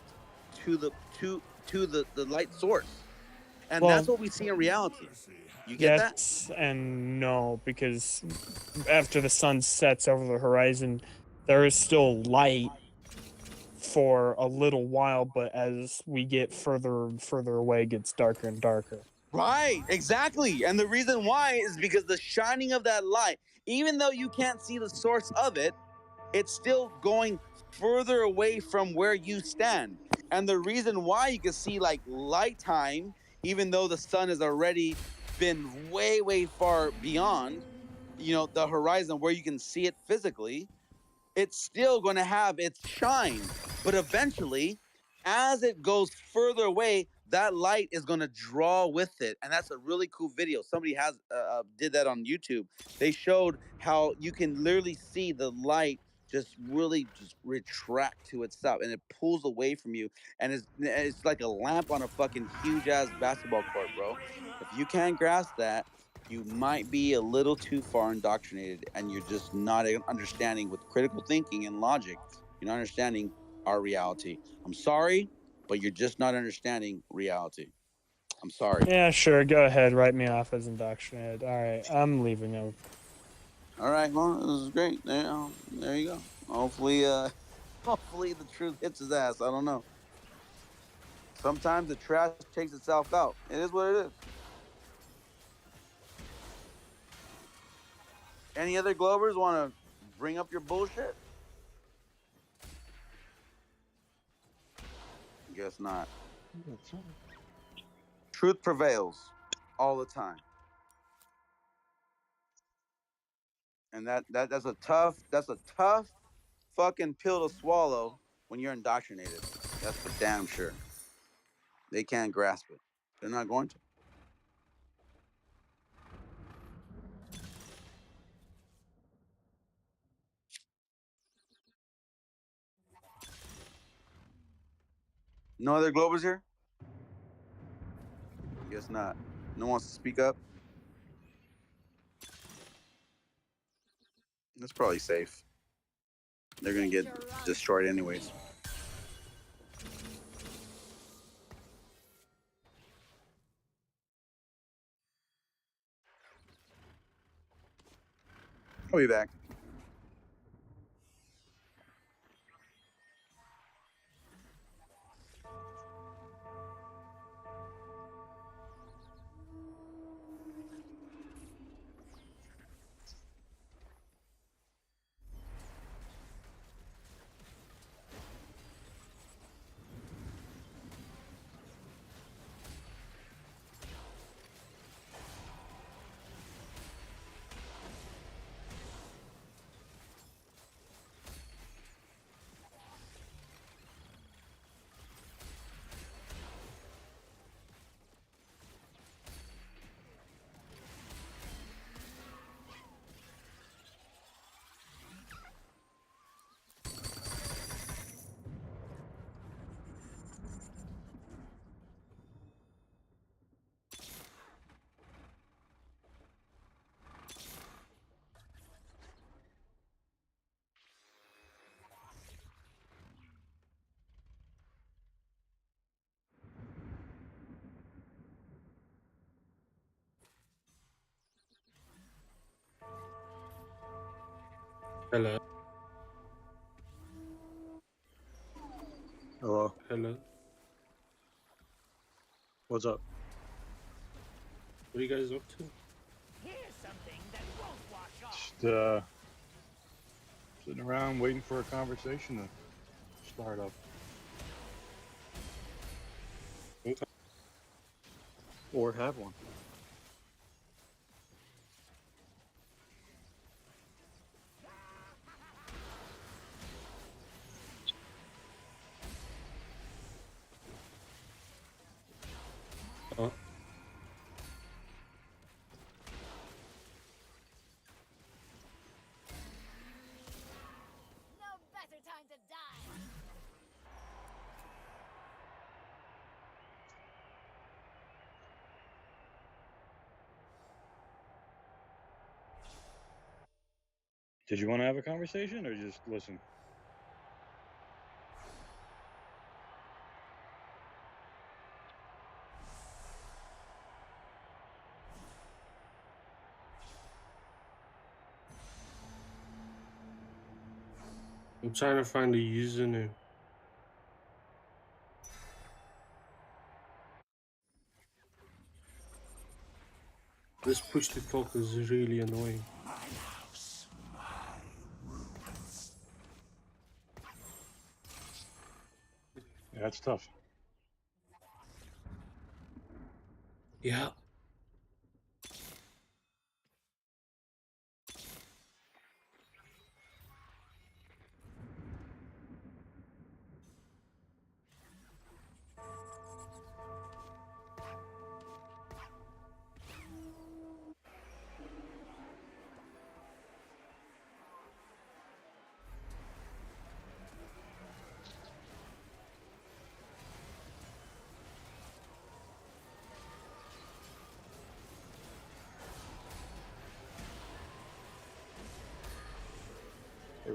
to the light source. And that's what we see in reality. You get that? Yes and no, because after the sun sets over the horizon, there is still light for a little while, but as we get further and further away, it gets darker and darker. Right, exactly. And the reason why is because the shining of that light, even though you can't see the source of it, it's still going further away from where you stand. And the reason why you can see like light time, even though the sun has already been way, way far beyond, the horizon where you can see it physically, it's still going to have its shine. But eventually, as it goes further away, that light is going to draw with it, and that's a really cool video. Somebody has did that on YouTube. They showed how you can literally see the light just really just retract to itself, and it pulls away from you, and it's like a lamp on a fucking huge ass basketball court, bro. If you can't grasp that, you might be a little too far indoctrinated, and you're just not understanding with critical thinking and logic. You're not understanding our reality. I'm sorry, but you're just not understanding reality. I'm sorry. Yeah, sure. Go ahead. Write me off as indoctrinated. All right, I'm leaving now. All right, well, this is great. There you go. Hopefully, hopefully the truth hits his ass. I don't know. Sometimes the trash takes itself out. It is what it is. Any other Glovers want to bring up your bullshit? Guess not. Truth prevails all the time. And that's a tough fucking pill to swallow when you're indoctrinated. That's for damn sure. They can't grasp it. They're not going to. No other Glovers here? Guess not. No one wants to speak up? That's probably safe. They're gonna get destroyed anyways. I'll be back. Hello. Hello. Hello. What's up? What are you guys up to? Just sitting around waiting for a conversation to start up. Okay. Or have one. Oh. Did you want to have a conversation or just listen? I'm trying to find the username. This push to talk is really annoying. Yeah, that's tough. Yeah.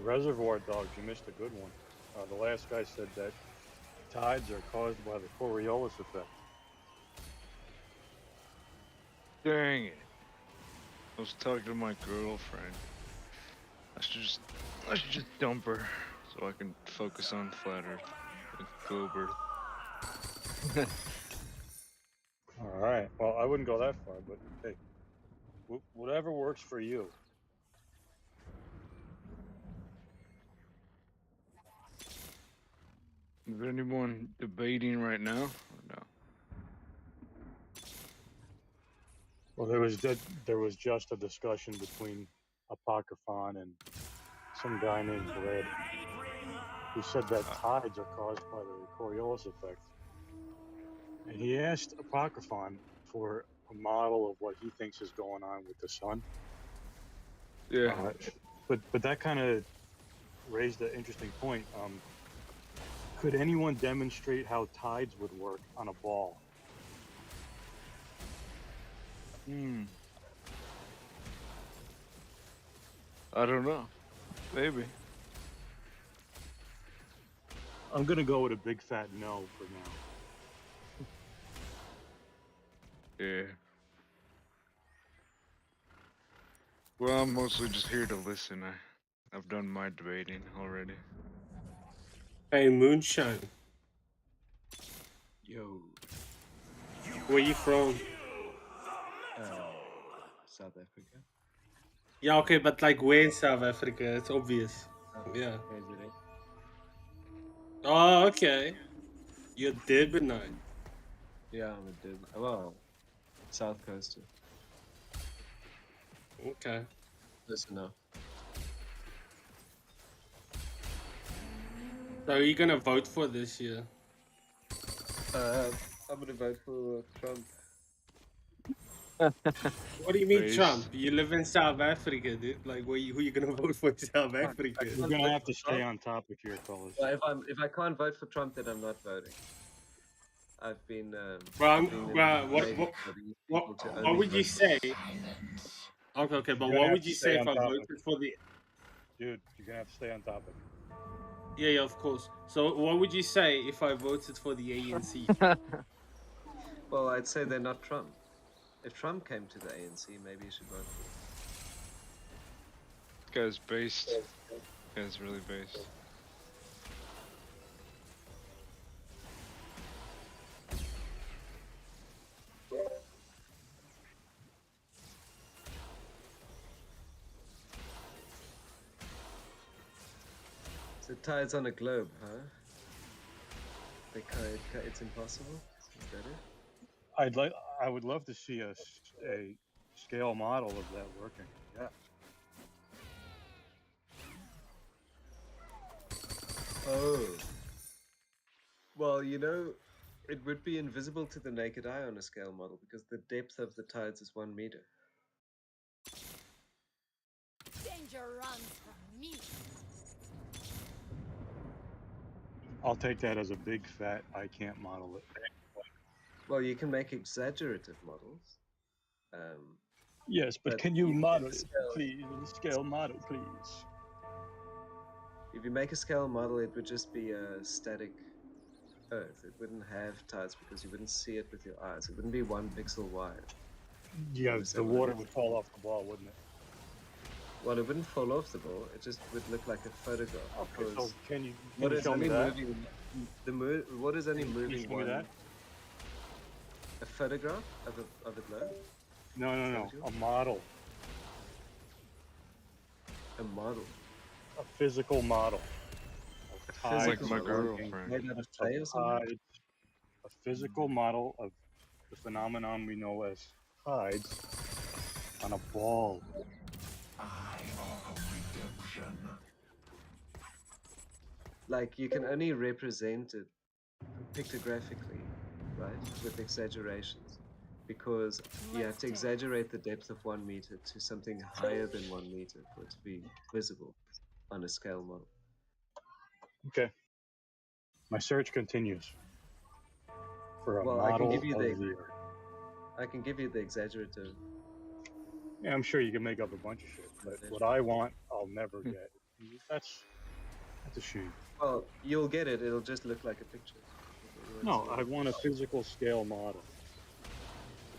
Reservoir Dogs, you missed a good one. The last guy said that tides are caused by the Coriolis effect. Dang it. I was talking to my girlfriend. I should just dump her so I can focus on flat Earth and globe Earth. All right. Well, I wouldn't go that far, but hey, whatever works for you. Is there anyone debating right now or no? Well, there was just a discussion between Apocryphon and some guy named Red, who said that tides are caused by the Coriolis effect. And he asked Apocryphon for a model of what he thinks is going on with the sun. Yeah. But that kind of raised an interesting point. Could anyone demonstrate how tides would work on a ball? I don't know. Maybe. I'm gonna go with a big fat no for now. Yeah. Well, I'm mostly just here to listen. I've done my debating already. Hey, Moonshine. Yo. Where you from? South Africa. Yeah, okay, but like where in South Africa? It's obvious. Yeah. KZN. Oh, okay. You're Durbanite. Yeah, I'm a Durban. Well, South Coast. Okay. Close enough. So are you gonna vote for this year? I'm gonna vote for Trump. What do you mean Base. Trump? You live in South Africa, dude. Like, who you gonna vote for in South Africa? We're gonna have to stay on topic here, fellas. Well, if I can't vote for Trump, then I'm not voting. I've been. What would you say? Okay, but what would you say if I voted for the? Dude, you're gonna have to stay on topic. Yeah, of course. So, what would you say if I voted for the ANC? Well, I'd say they're not Trump. If Trump came to the ANC, maybe you should vote for him. This guy's based. This guy's really based. So tides on a globe, huh? It's impossible. Is that it? I would love to see a scale model of that working. Yeah. Oh. Well, it would be invisible to the naked eye on a scale model because the depth of the tides is 1 meter. Danger runs from me. I'll take that as a big fat I can't model it. Well, you can make exaggerative models. Yes, but can you model it, please? Scale model, please. If you make a scale model, it would just be a static Earth. It wouldn't have tides because you wouldn't see it with your eyes. It wouldn't be 1 pixel wide. Yeah, the water would fall off the ball, wouldn't it? Well, it wouldn't fall off the ball. It just would look like a photograph. Okay, so can you Show me that? What is only moving show me that? A photograph of a globe? No, a model. A model. A physical model. Like my girlfriend. Made out of clay or something? A physical model of the phenomenon we know as tides on a ball. Like you can only represent it pictographically, right? With exaggerations. Because you have to exaggerate the depth of 1 meter to something higher than 1 meter for it to be visible on a scale model. Okay. My search continues for a Well, model I can give you of the the Earth. I can give you the exaggerative. Yeah, I'm sure you can make up a bunch of shit, but what I want, I'll never get. That's a shame. Well, you'll get it. It'll just look like a picture. You won't No, see I it. want a physical scale model.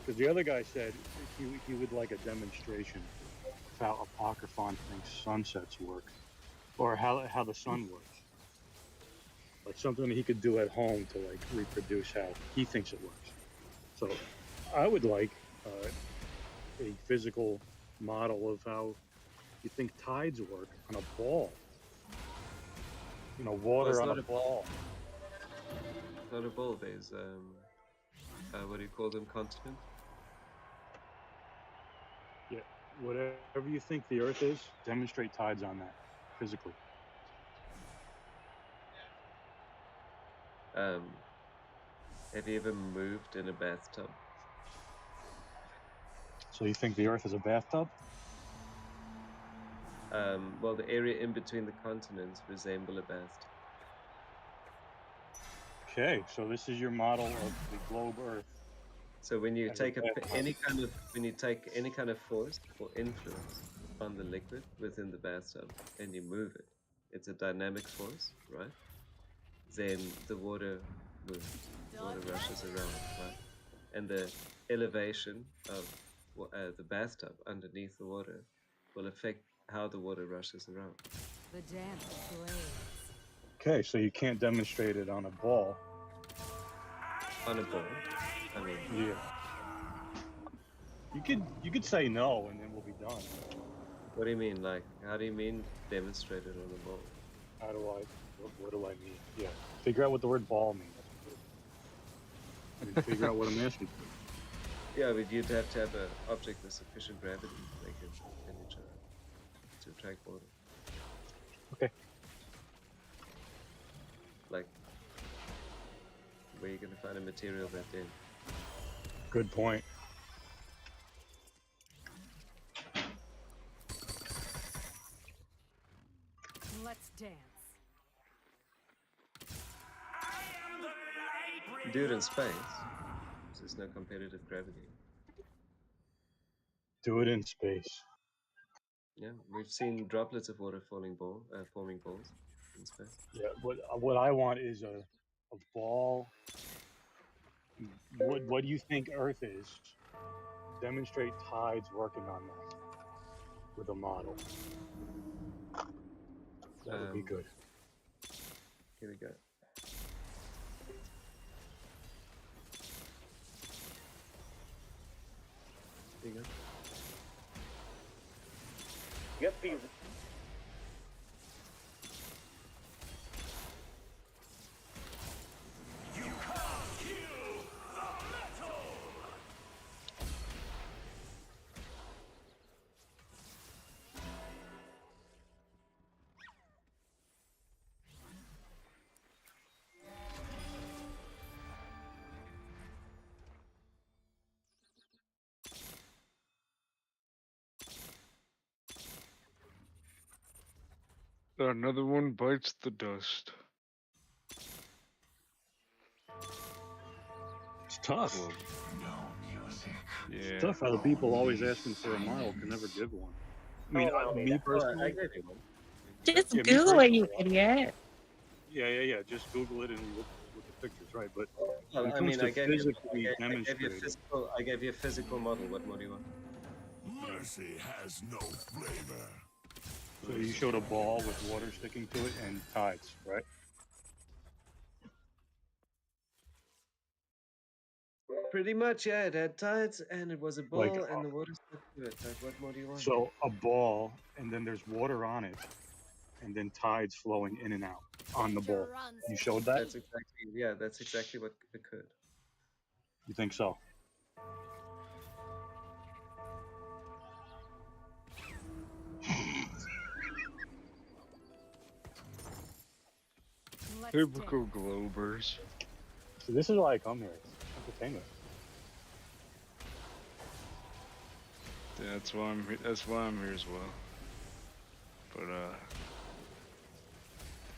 Because the other guy said he would like a demonstration of how Apocryphon thinks sunsets work, or how the sun works. Like something he could do at home to like reproduce how he thinks it works. So I would like a physical model of how you think tides work on a ball. You know, water it's on not a ball. It's not a ball. There's what do you call them? Continent. Yeah, whatever you think the Earth is, demonstrate tides on that physically. Have you ever moved in a bathtub? So you think the Earth is a bathtub? Well, the area in between the continents resemble a bathtub. Okay, so this is your model of the globe Earth. So when you as a take bathtub. any kind of force or influence on the liquid within the bathtub and you move it, it's a dynamic force, right? Then the water moves, water rushes around, right? And the elevation of the bathtub underneath the water will affect how the water rushes around. The dance of blades. Okay, so you can't demonstrate it on a ball. On a ball? I mean, yeah. You could say no, and then we'll be done. What do you mean? Like, how do you mean demonstrate it on a ball? How do I? What do I mean? Yeah, figure out what the word ball means. I mean, figure out what I'm asking for. Yeah, but you'd have to have an object with sufficient gravity to make it in each other to attract water. Okay. Like, where are you going to find a material that then? Good point. Let's dance. Do it in space. There's no competitive gravity. Do it in space. Yeah, we've seen droplets of water forming balls in space. Yeah. What I want is a ball. What do you think Earth is? Demonstrate tides working on that with a model. That would be good. Here we go. Here you go. Yep, be Another one bites the dust. It's tough. Yeah. It's tough how the people always asking for a model can never give one. I mean, me personally. I gave you one. Just Yeah, Google it, you idiot. Yeah. Just Google it and look at pictures, right? But Well, when it I comes mean, to I gave you physically I demonstrating, gave you a physical model. What more do you want? Mercy has no flavor. so you showed a ball with water sticking to it and tides, right? Pretty much, yeah. It had tides and it was a ball Like, and the water stuck to it. Like, what more do you want? So a ball, and then there's water on it, and then tides flowing in and out on the ball. You showed that? That's exactly what occurred. You think so? Typical globers. So this is why I come here. It's entertainment. Yeah, that's why I'm here as well. But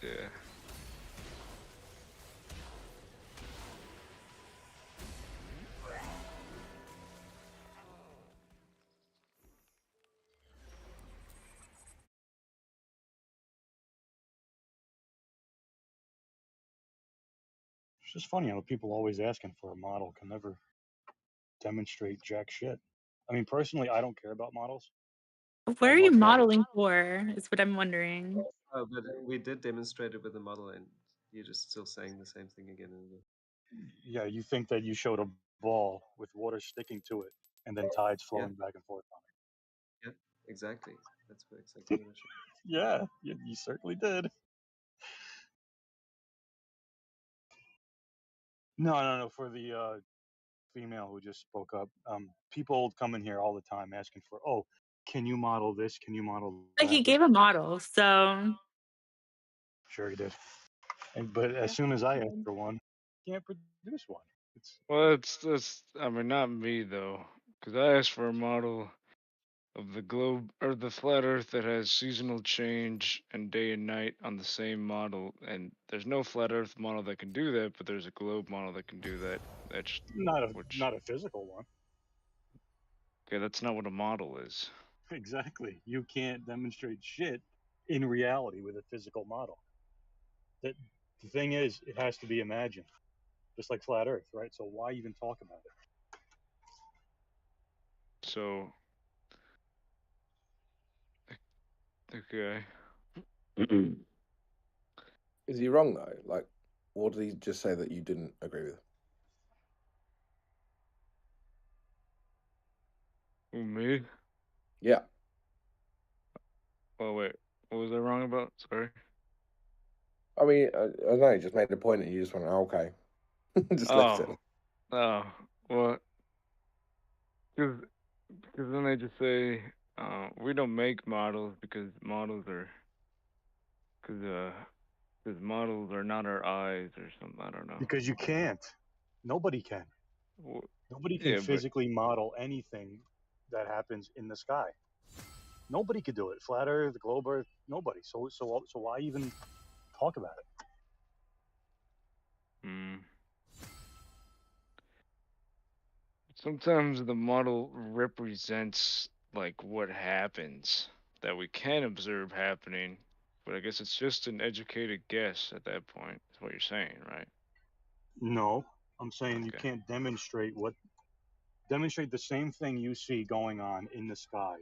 yeah. just funny how people always asking for a model can never demonstrate jack shit. I mean, personally, I don't care about models. What I'd are you much rather. modeling for? Is what I'm wondering. Oh, but we did demonstrate it with the model, and you're just still saying the same thing again and again. Yeah, you think that you showed a ball with water sticking to it and then tides flowing back and forth on it. Yeah, exactly. That's exactly what I showed. Yeah, you certainly did. No. For the female who just spoke up, people come in here all the time asking for, oh, can you model this? Can you model But he that? gave a model, so Sure, he did. But as soon as I ask for one, he can't produce one. Well, it's. I mean, not me though, because I asked for a model of the globe or the flat Earth that has seasonal change and day and night on the same model, and there's no flat Earth model that can do that, but there's a globe model that can do that. That's not a physical one. Okay, that's not what a model is. Exactly. You can't demonstrate shit in reality with a physical model. The thing is, it has to be imagined, just like flat Earth, right? So why even talk about it? So, okay. Is he wrong though? Like, what did he just say that you didn't agree with? Who, me? Yeah. Oh wait, what was I wrong about? Sorry. I mean, I don't know. He just made a point, and you just went, oh, "Okay," just left it. Oh, well, because then they just say we don't make models because models are because models are not our eyes or something. I don't know. Because you can't. Nobody can. Well, Nobody can yeah, but physically model anything that happens in the sky. Nobody could do it. Flat Earth, globe Earth, nobody. So why even talk about it? sometimes the model represents like what happens that we can observe happening, but I guess it's just an educated guess at that point. Is what you're saying, right? No, I'm saying you can't demonstrate the same thing you see going on in the sky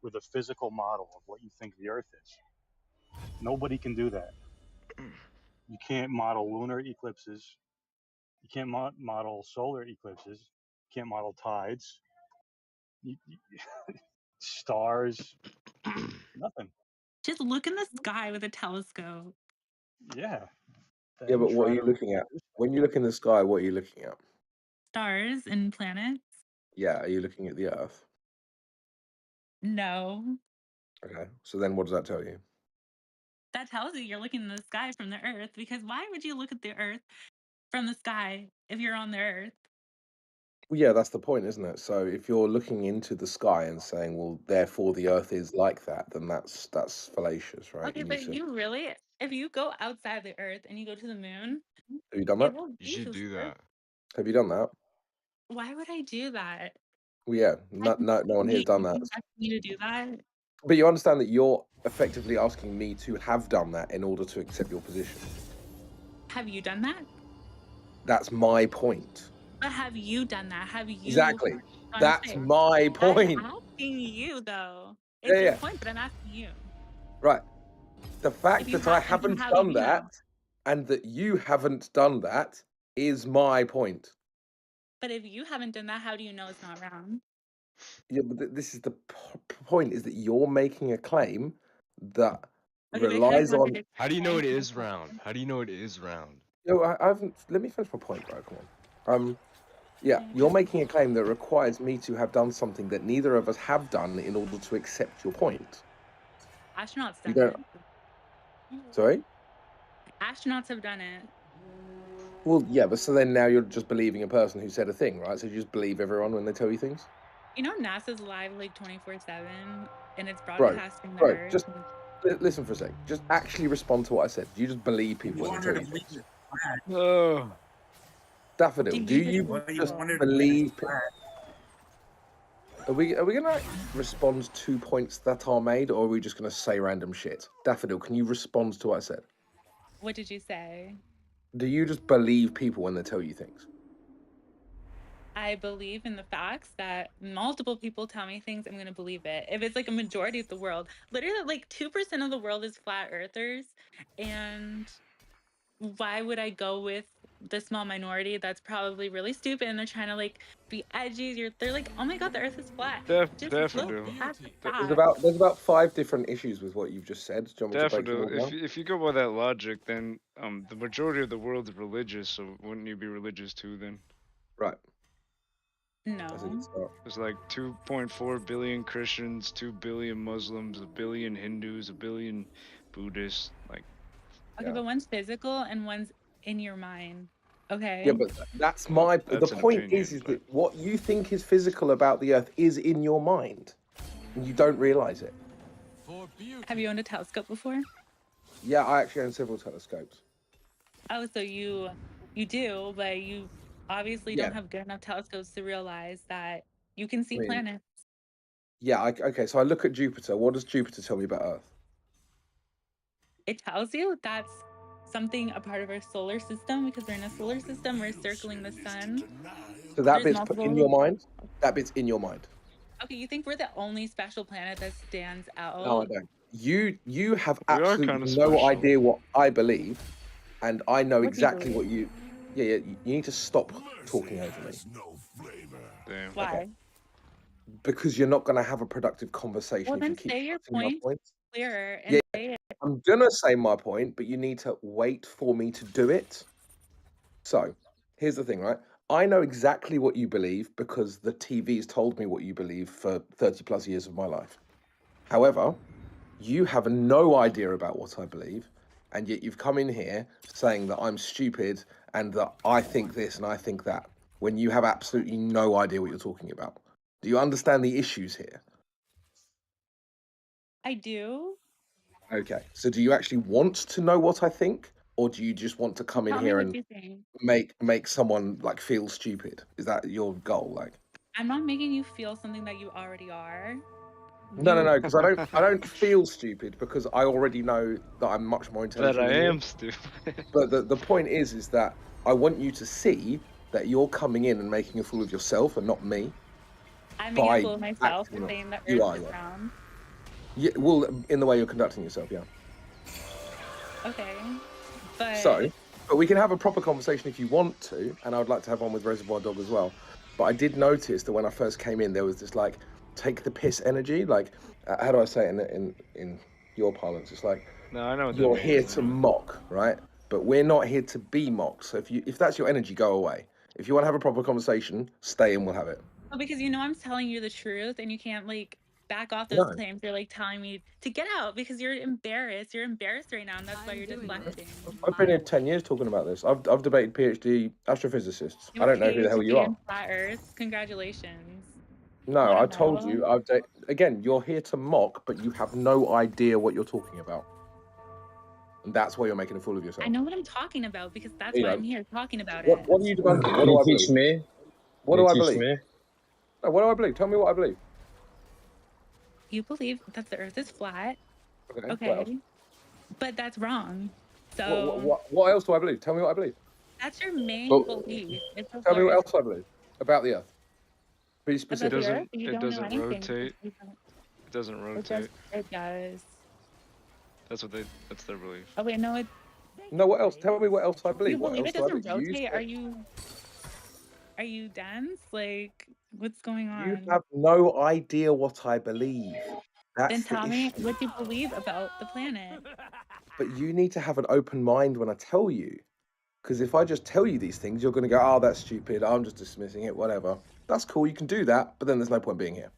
with a physical model of what you think the Earth is. Nobody can do that. You can't model lunar eclipses. You can't model solar eclipses. You can't model tides. Stars. Nothing. just look in the sky with a telescope. Yeah. Yeah, but what try are you to looking at? When you look in the sky, what are you looking at? Stars and planets. Yeah, are you looking at the Earth? No. Okay, so then what does that tell you? That tells you you're looking in the sky from the Earth, because why would you look at the Earth from the sky if you're on the Earth? Well, yeah, that's the point, isn't it? So if you're looking into the sky and saying, well, therefore the Earth is like that, then that's fallacious, right? Okay, You but need to. you really, if you go outside the Earth and you go to the moon, Have you done it that? will be so square. Have you done that? Why would I do that? Well, yeah, Like, no one here has done that. you asked me to do that? But you understand that you're effectively asking me to have done that in order to accept your position. Have you done that? That's my point. But have you done that? Have you? Exactly. I'm That's saying, my point. I'm asking you though. Yeah, It's your yeah. point, but I'm asking you. Right. The fact you that I have, then haven't how do done you know? that and that you haven't done that is my point. But if you haven't done that, how do you know it's not round? Yeah, but this is the point: is that you're making a claim that Okay, but relies on. How do you know it is round? How do you know it is round? You know, I haven't. Let me finish my point, bro. Come on. Yeah, you're making a claim that requires me to have done something that neither of us have done in order to accept your point. Astronauts You done don't. it. Sorry. Astronauts have done it. Well, yeah, but so then now you're just believing a person who said a thing, right? So you just believe everyone when they tell you things. You know, NASA's live like 24/7, and it's Bro, broadcasting the bro, Earth. just listen for a sec. Just actually respond to what I said. Do you just believe people when they tell you things? Oh. Daffodil, do you just believe? Are we gonna respond to points that are made, or are we just gonna say random shit? Daffodil, can you respond to what I said? What did you say? Do you just believe people when they tell you things? I believe in the facts that multiple people tell me things, I'm going to believe it. If it's like a majority of the world, literally like 2% of the world is flat earthers. And why would I go with the small minority that's probably really stupid and they're trying to like be edgy? They're like, oh my God, the earth is flat. Just look Daffodil. at the There's facts. about 5 different issues with what you've just said. Do you want me to break them Daffodil. all down? If you go by that logic, then the majority of the world is religious, so wouldn't you be religious too then? Right. No. There's like 2.4 billion Christians, 2 billion Muslims, a billion Hindus, a billion Buddhists. Like, Okay, but one's physical and one's in your mind. Okay. Yeah, but that's the that's an point opinion, is but that what you think is physical about the Earth is in your mind, and you don't realize it. Have you owned a telescope before? Yeah, I actually own several telescopes. Oh, so you do, but you obviously Yeah. don't have good enough telescopes to realize that you can see I mean, planets. Yeah, okay, so I look at Jupiter. What does Jupiter tell me about Earth? It tells you that's something a part of our solar system because we're in a solar system, we're circling the sun. So that There's bit's put in your mind? That bit's in your mind. Okay, you think we're the only special planet that stands out? No, I don't. You have We are absolutely kinda no special. idea what I believe, and I know What do you exactly what you. Yeah, you need to stop talking over me. Damn. Why? Because you're not going to have a productive conversation Well, if you then keep say your cutting my point points. clearer and Yeah, say it. I'm gonna say my point, but you need to wait for me to do it. So, here's the thing, right? I know exactly what you believe because the TV's told me what you believe for 30 plus years of my life. However, you have no idea about what I believe, and yet you've come in here saying that I'm stupid and that I think this and I think that, when you have absolutely no idea what you're talking about. Do you understand the issues here? I do. Okay, so do you actually want to know what I think, or do you just want to come in Tell me here what and you think. make someone like feel stupid? Is that your goal? Like, I'm not making you feel something that you already are. no, because I don't feel stupid because I already know that I'm much more But intelligent I than you. am stupid. But the point is that I want you to see that you're coming in and making a fool of yourself and not me. I'm making a By fool of myself acting for up. saying the You earth are, is yeah. round. Yeah, well, in the way you're conducting yourself, yeah. Okay. But So, but we can have a proper conversation if you want to, and I would like to have one with Reservoir Dog as well. But I did notice that when I first came in, there was this like take the piss energy. Like, how do I say it in your parlance? It's like No, I know what that you're means. here to mock, right? But we're not here to be mocked. So if that's your energy, go away. If you want to have a proper conversation, stay and we'll have it. well, because you know I'm telling you the truth and you can't like back off those No. claims. You're like telling me to get out because you're embarrassed. You're embarrassed right now, and that's why you're deflecting. I've been here 10 years talking about this. I've debated PhD astrophysicists. You I have a don't know who the hell you PhD are. in flat Earth. Congratulations. No, I told know? you. Again, you're here to mock, but you have no idea what you're talking about, and that's why you're making a fool of yourself. I know what I'm talking about because that's You why know. I'm here talking about What it. are you debunking? What You do I teach believe? me. What You do I teach believe? me. No, what do I believe? Tell me what I believe. You believe that the Earth is flat. Okay. What else? Okay. But that's wrong. So What else do I believe? Tell me what I believe. that's your main Well, belief. It's a Tell me what flourish else I believe about the Earth. Be about specific. the Earth. You It don't know doesn't anything. rotate. It doesn't It does. rotate. It does. That's their belief. Oh wait, no. It. No, what else? Tell me what else I believe. You What believe else it do I doesn't believe? rotate? Are you dense? Like, what's going You on? have no idea what I believe. Then That's the tell me issue. what you believe about the planet. But you need to have an open mind when I tell you. Because if I just tell you these things, you're going to go, oh, that's stupid. I'm just dismissing it, whatever. That's cool. You can do that. But then there's no point being here.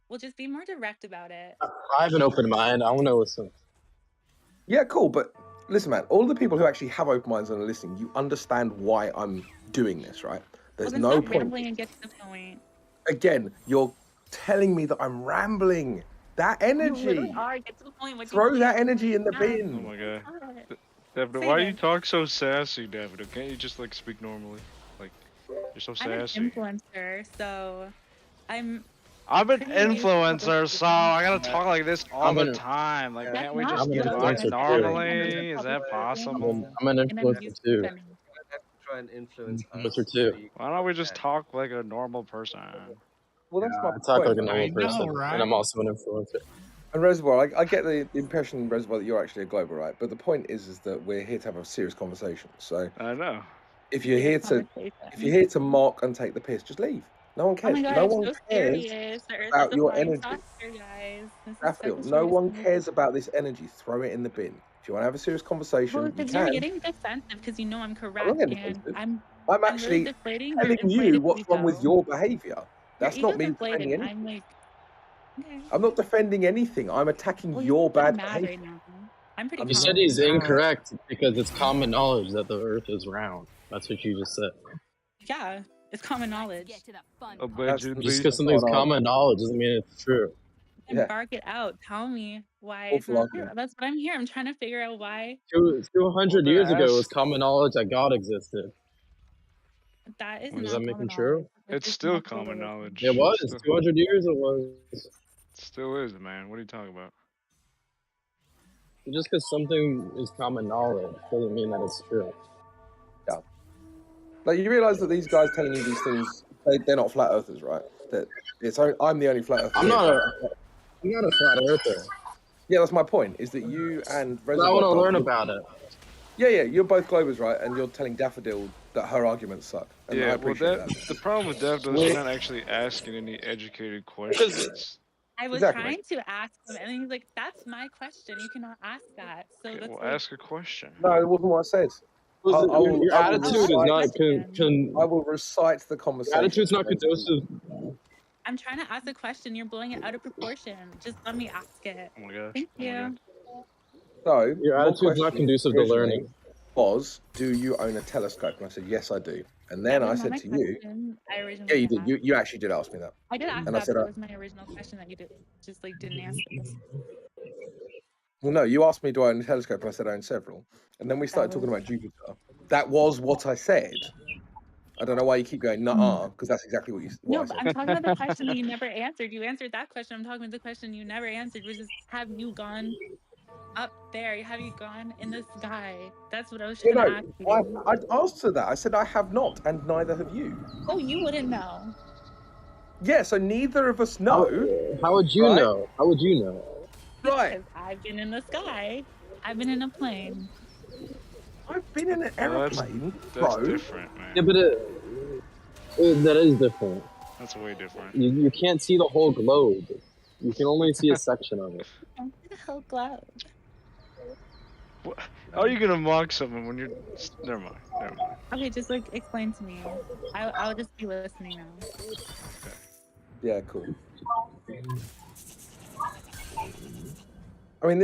Well, just be more direct about it. I have an open mind. I want to listen. Yeah, cool. But listen, man, all the people who actually have open minds and are listening, you understand why I'm doing this, right? There's Well, then no stop point. rambling and get to the point. Again, you're telling me that I'm rambling. That You energy. literally are. Get to the point. What you Throw believe. that energy in the Yeah. bin. Oh my god. Say David, why do you it. talk so sassy, David? Can't you just like speak normally? Like, you're so I'm an sassy. influencer, so I'm I'm an Crazy. influencer, so I gotta talk like this all I'm the an- time. Like, That's can't we not just I'm an get what by influencer I'm saying. too. I'm just a normally? Is public that person, possible? I'm an and I'm influencer used to too. defending. You don't have to try and influence Influencer us. too. So you Why don't we just can. talk like a normal person? Well, that's my I talk like point. a normal I know, person, and right? I'm also an influencer. And Reservoir, I get the impression, Reservoir, that you're actually a global, right? But the point is that we're here to have a serious conversation. So I know. if you're Serious here conversation. to mock and take the piss, just leave. No one Oh my cares. god, No it's one so cares serious. The Earth is about a your flying energy. saucer, guys. This is such Daffodil, a no serious one conversation. cares about this energy. Throw it in the bin. If you want to have a serious Well, conversation, you because you're can. getting defensive because you know I'm I'm not correct, getting and defensive. I'm I'm really actually deflating your telling you inflated what's wrong with ego. your behavior. Your That's not ego's me inflated. defending anything. I'm like, okay. I'm not defending anything. I'm attacking Well, your you're kind of bad mad behavior. right now. I'm pretty You calm. said he's incorrect because it's common knowledge that the Earth is round. That's what you just said. Yeah, it's common knowledge. Allegedly. Just because something's common knowledge doesn't mean it's true. And Yeah. bark it out. Tell me why it's Awful not true. argument. That's what I'm here. I'm trying to figure out why 200 years ago, it was common knowledge that God existed. that is Does not that make common him true? knowledge. There's It's just still multiple common religions. knowledge. It was. Still, 200 years it was. still is, man. What are you talking about? Just because something is common knowledge doesn't mean that it's true. Yeah. Like, you realize that these guys telling you these things, they're not flat earthers, right? That I'm the only flat earther. I'm here. not a flat earther. Yeah, that's my point. Is that you and But I Reservoir? want to Dog, learn about it. Yeah, you're both globers, right? And you're telling Daffodil that her arguments suck, and I Yeah, well, appreciate that. the problem with Daffodil is she's not actually asking any educated questions. I was Exactly. trying to ask him, and he's like, "That's my question. You cannot ask that." So Okay, that's well, like, ask a question. No, it wasn't what I said. I Your will attitude is not I will recite the your conversation. attitude's not to those conducive. I'm trying to ask a question. You're blowing it out of proportion. Just let me ask it. Oh my gosh. Thank Oh my you. god. So Your attitude's not question conducive to originally learning. was, do you own a telescope? And I said, yes, I do. And then That I was not said my to you, question. I yeah, originally you did. asked. You actually did ask me that. I did ask And I that, said, but it was my original question that you did just like didn't answer. well, no, you asked me, do I own a telescope? And I said, I own several. And then we started talking about Jupiter. That was what I said. I don't know why you keep going, nuh-uh, because that's exactly what No, I but said. I'm talking about the question that you never answered. You answered that question. I'm talking about the question you never answered, which is, have you gone up there? Have you gone in the sky? That's what I was You trying to know, ask you. I asked her that. I said, I have not, and neither have you. Oh, you wouldn't know. Yeah, so neither of us know. How would you right? know? How would you know? Right. Because I've been in the sky. I've been in a plane. I've been in an Well, airplane, that's bro. different, man. Yeah, but that is different. That's way different. You can't see the whole globe. You can only see a section of it. I'm the whole globe. What? How are you gonna mock someone when you're? Never mind. Never mind. Okay, just like explain to me. I'll just be listening now. Yeah, cool. I mean,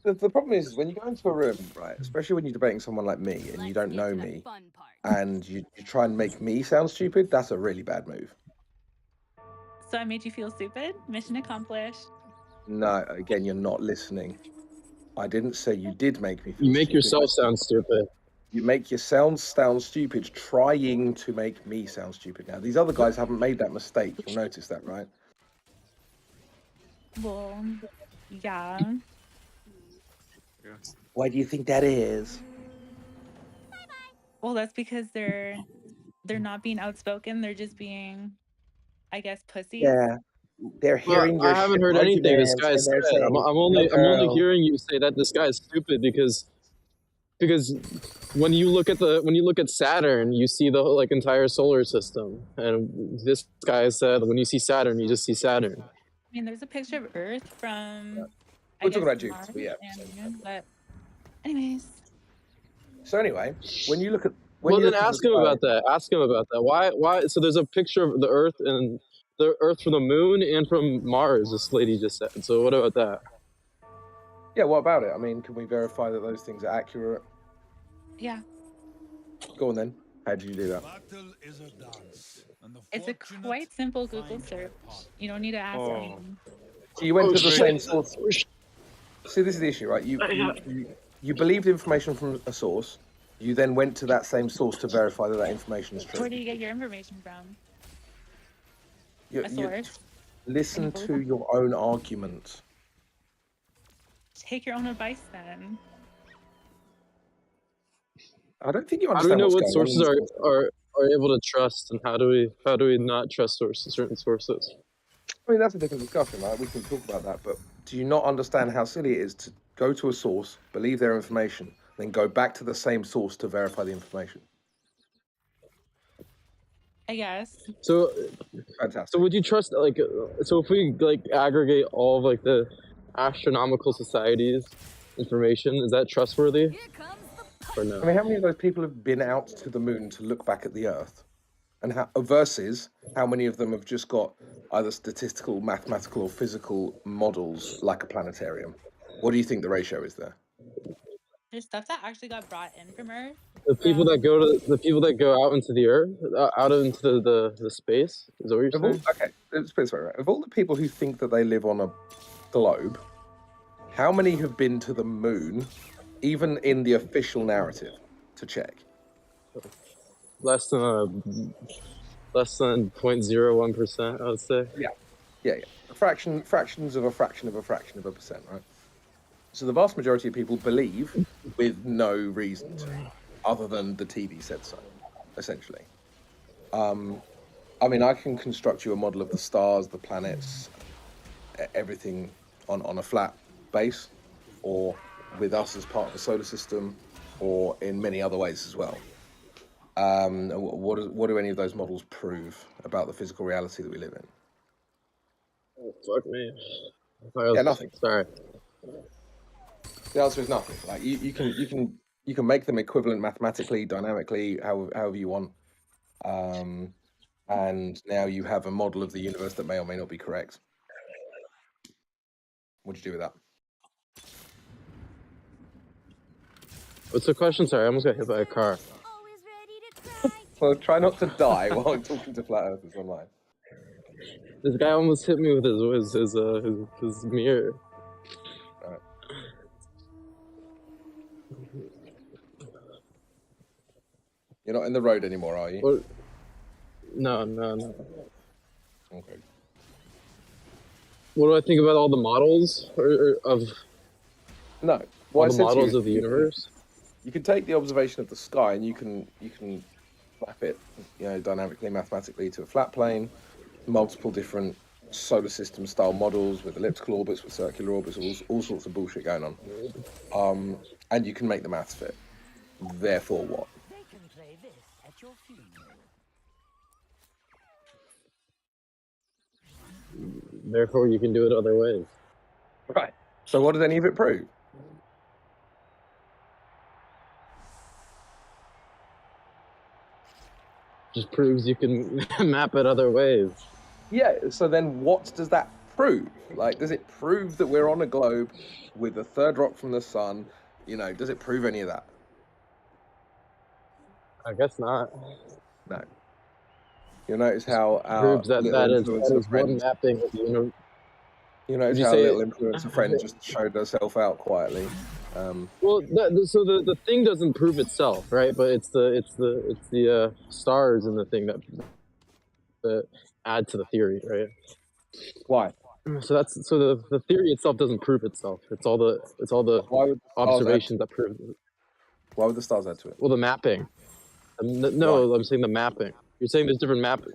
the problem is when you go into a room, right, especially when you're debating someone like me and you don't know me, and you try and make me sound stupid, that's a really bad move. So I made you feel stupid? Mission accomplished. No, again, you're not listening. I didn't say you did make me feel You make stupid. yourself sound stupid. You make yourself sound stupid trying to make me sound stupid. Now, these other guys haven't made that mistake. You'll notice that, right? Well, yeah. Why do you think that is? Well, that's because they're not being outspoken. They're just being, I guess, pussies. Yeah. They're hearing your I haven't shit heard anything this arguments guy and said. they're saying, I'm only "Girl." hearing you say that this guy is stupid because when you look at Saturn, you see the like entire solar system, and this guy said when you see Saturn, you just see Saturn. I mean, there's a picture of Earth from. We're talking about Mars Jupiter, but yeah. and, but, anyways. So anyway, when you look at Ask him about that. Ask him about that. Why? So there's a picture of the Earth and the Earth from the Moon and from Mars. This lady just said. So what about that? Yeah, what about it? I mean, can we verify that those things are accurate? Yeah. Go on then. How did you do that? It's a quite simple Google search. You don't need to ask me. So you went to the same source. See, this is the issue, right? You believed information from a source. You then went to that same source to verify that information is true. Where do you get your information from? A source. Listen to your own argument. Take your own advice then. I don't think you How do we understand know what's what going on in sources these are able to trust, and how do we not trust certain sources? I mean, that's a different discussion, right? We can talk about that, but do you not understand how silly it is to go to a source, believe their information, then go back to the same source to verify the information? I guess. So, fantastic. So would you trust so if we like aggregate all of like the astronomical societies information, is that trustworthy? Or no? I mean, how many of those people have been out to the moon to look back at the Earth? And how, versus how many of them have just got either statistical, mathematical, or physical models like a planetarium? What do you think the ratio is there? There's stuff that actually got brought in from Earth. The people that go out into the Earth, out into the space, is that what you're Of all, saying? okay, let's put it this way, right? Of all the people who think that they live on a globe, how many have been to the moon, even in the official narrative, to check? Less than 0.01%, I would say. Yeah. Fractions of a fraction of a fraction of a percent, right? So the vast majority of people believe with no reason to, other than the TV said so, essentially. I mean, I can construct you a model of the stars, the planets, everything on a flat base, or with us as part of the solar system, or in many other ways as well. What do any of those models prove about the physical reality that we live in? Oh, fuck me. Yeah, nothing. Sorry. The answer is nothing. Like you can make them equivalent mathematically, dynamically, however you want. And now you have a model of the universe that may or may not be correct. What do you do with that? What's the question? Sorry, I almost got hit by a car. Well, try not to die while I'm talking to flat earthers online. This guy almost hit me with his mirror. All right. You're not in the road anymore, are you? What? No. Okay. What do I think about all the models of? No. All the models of the universe. You can take the observation of the sky and you can map it, dynamically, mathematically to a flat plane, multiple different solar system style models with elliptical orbits, with circular orbits, all sorts of bullshit going on. And you can make the maths fit. Therefore, what? Therefore, you can do it other ways. Right. So, what does any of it prove? Just proves you can map it other ways. Yeah. So then, what does that prove? Like, does it prove that we're on a globe with a third rock from the sun? Does it prove any of that? I guess not. No. You'll notice how our Proves that little is influencer one friend. mapping of the universe. You notice how little influencer friend just showed herself out quietly. Well, so the thing doesn't prove itself, right? But it's the stars in the thing that add to the theory, right? Why? So the theory itself doesn't prove itself. It's all the observations that prove it. Why would the stars add to it? Well, the mapping. No, I'm saying the mapping. You're saying there's different mapping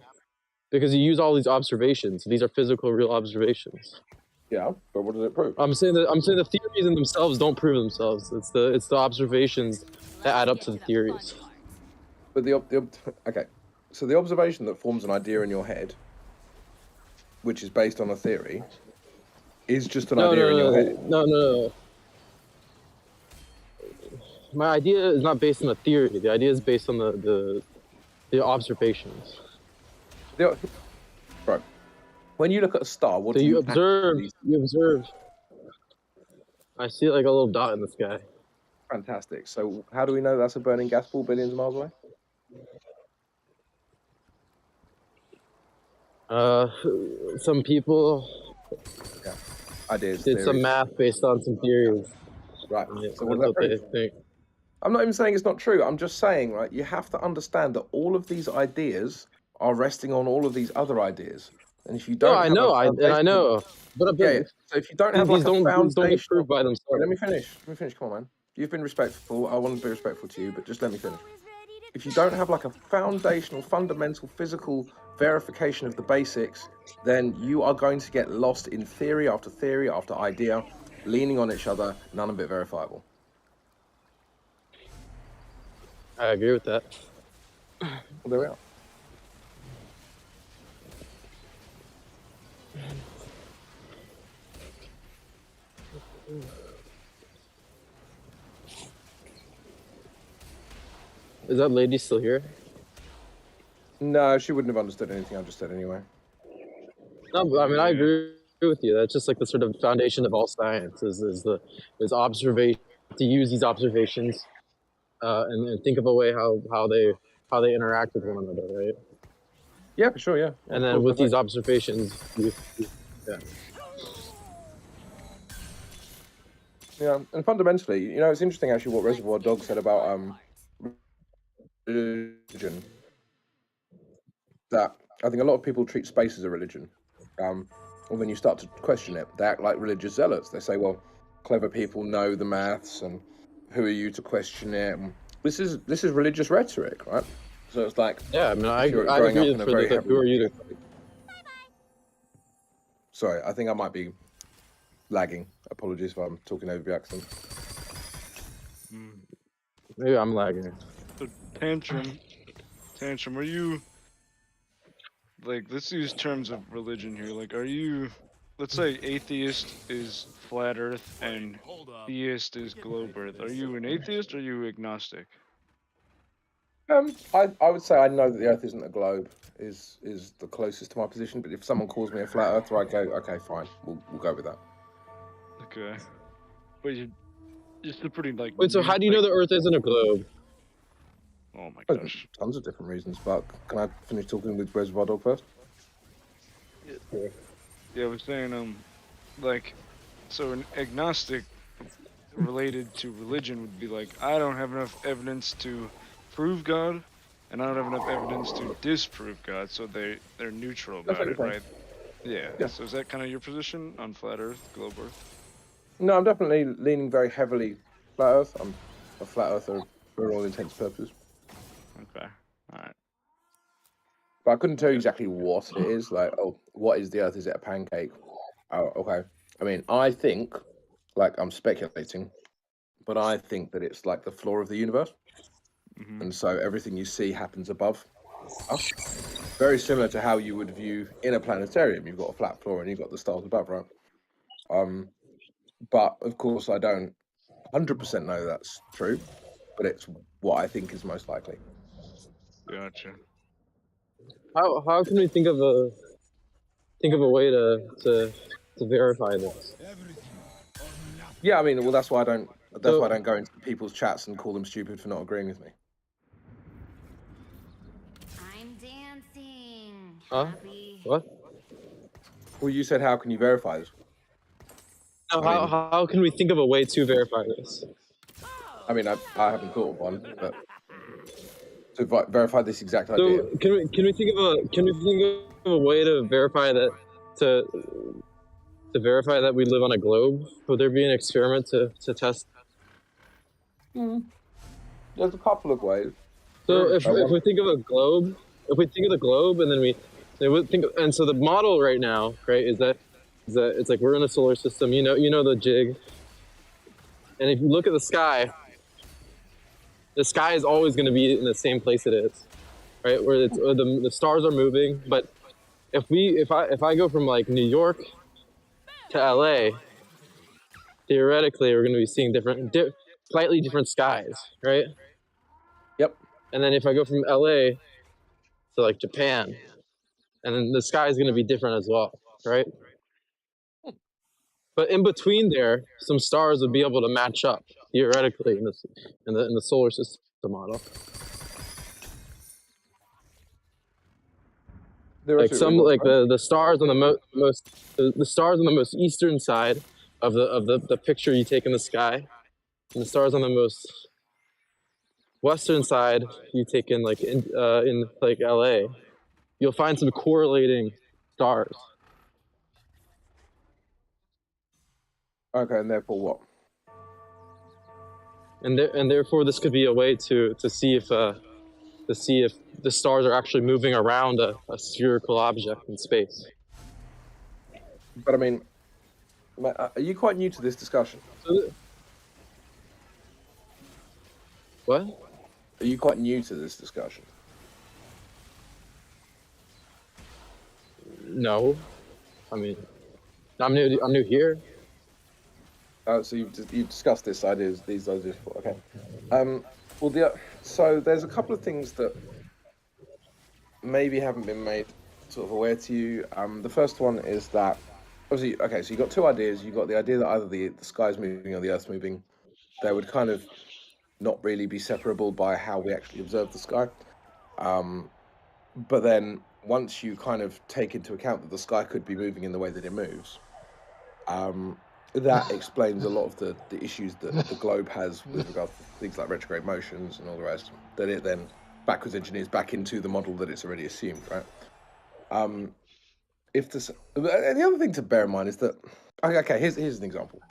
because you use all these observations. These are physical, real observations. Yeah, but what does it prove? I'm saying the theories in themselves don't prove themselves. It's the observations that add up to the theories. But okay, so the observation that forms an idea in your head, which is based on a theory, is just an idea in your head. No. My idea is not based on a theory. The idea is based on the observations. Right. When you look at a star, what do you observe? You observe. I see like a little dot in the sky. Fantastic. So how do we know that's a burning gas ball billions of miles away? Some people ideas did some math based on some theories. Right. So what That's does that prove? they think. I'm not even saying it's not true. I'm just saying, right, you have to understand that all of these ideas are resting on all of these other ideas. And if you No, don't I have a know, I foundational, know. But yeah, yeah. So if you don't have like a these don't get foundational, proved by Wait, themselves. let me finish. Let me finish. Come on, man. You've been respectful. I want to be respectful to you, but just let me finish. If you don't have like a foundational, fundamental, physical verification of the basics, then you are going to get lost in theory after idea, leaning on each other, none of it verifiable. I agree with that. Well, there we are. Is that lady still here? No, she wouldn't have understood anything I just said anyway. No, but, I mean, I agree with you. That's just like the sort of foundation of all science is observation, to use these observations and think of a way how they interact with one another, right? Yeah, for sure, yeah. And then with these observations, yeah. Yeah, and fundamentally, you know, it's interesting actually what Reservoir Dogs said about religion. That I think a lot of people treat space as a religion. And when you start to question it, they act like religious zealots. They say, well, clever people know the maths, and who are you to question it? And this is religious rhetoric, right? So it's like, yeah, I mean, I if you're agree growing up in a very that. Who heavily, are you to? Sorry, I think I might be lagging. Apologies if I'm talking over the accent. Maybe I'm lagging. So, Tantrum, are you, like, let's use terms of religion here. Like, are you, let's say atheist is flat Earth and theist is globe Earth. Are you an atheist or are you agnostic? I would say I know that the Earth isn't a globe is the closest to my position. But if someone calls me a flat earther, I go, okay, fine, we'll go with that. Okay, but you're still pretty like. Wait, so how do you know the Earth isn't a globe? Oh my Oh, gosh. tons of different reasons, but can I finish talking with Reservoir Dog first? Yeah, I was saying, like, so an agnostic related to religion would be like, I don't have enough evidence to prove God, and I don't have enough evidence to disprove God, so they're neutral about it, right? Yeah. So is that kind of your position on flat Earth, globe Earth? No, I'm definitely leaning very heavily flat Earth. I'm a flat earther for all intents and purposes. Okay. All right. But I couldn't tell you exactly what it is. Like, oh, what is the Earth? Is it a pancake? Oh, okay. I mean, I think, like, I'm speculating, but I think that it's like the floor of the universe. And so everything you see happens above us. Very similar to how you would view in a planetarium. You've got a flat floor and you've got the stars above, right? But of course, I don't 100% know that's true, but it's what I think is most likely. Gotcha. How can we think of a way to verify this? Yeah, I mean, well, that's why I don't go into people's chats and call them stupid for not agreeing with me. I'm dancing. Huh? What? Well, you said, how can you verify this? No, how can we think of a way to verify this? I mean, I haven't thought of one, but to verify this exact idea. So can we think of a way to verify that to verify that we live on a globe? Would there be an experiment to test? There's a couple of ways. So if we think of a globe, and then we think, and so the model right now, right, is that it's like we're in a solar system. You know the jig. And if you look at the sky is always going to be in the same place it is, right? Where the stars are moving. But if I go from like New York to LA, theoretically we're going to be seeing slightly different skies, right? Yep. And then if I go from LA to like Japan, and then the sky is going to be different as well, right? But in between there, some stars would be able to match up theoretically in the solar system model. Like the stars on the stars on the most eastern side of the picture you take in the sky, and the stars on the most western side you take in like in like LA, you'll find some correlating stars. Okay, and therefore what? And therefore, this could be a way to see if the stars are actually moving around a spherical object in space. But I mean, are you quite new to this discussion? What? Are you quite new to this discussion? No, I mean, I'm new. I'm new here. So you've discussed these ideas before. Okay. Well, so there's a couple of things that maybe haven't been made sort of aware to you. The first one is that obviously, okay, so you've got two ideas. You've got the idea that either the sky's moving or the earth's moving. They would kind of not really be separable by how we actually observe the sky. But then once you kind of take into account that the sky could be moving in the way that it moves, that explains a lot of the issues that the globe has with regards to things like retrograde motions and all the rest, that it then backwards engineers back into the model that it's already assumed, right? If this, and the other thing to bear in mind is that, okay, here's an example.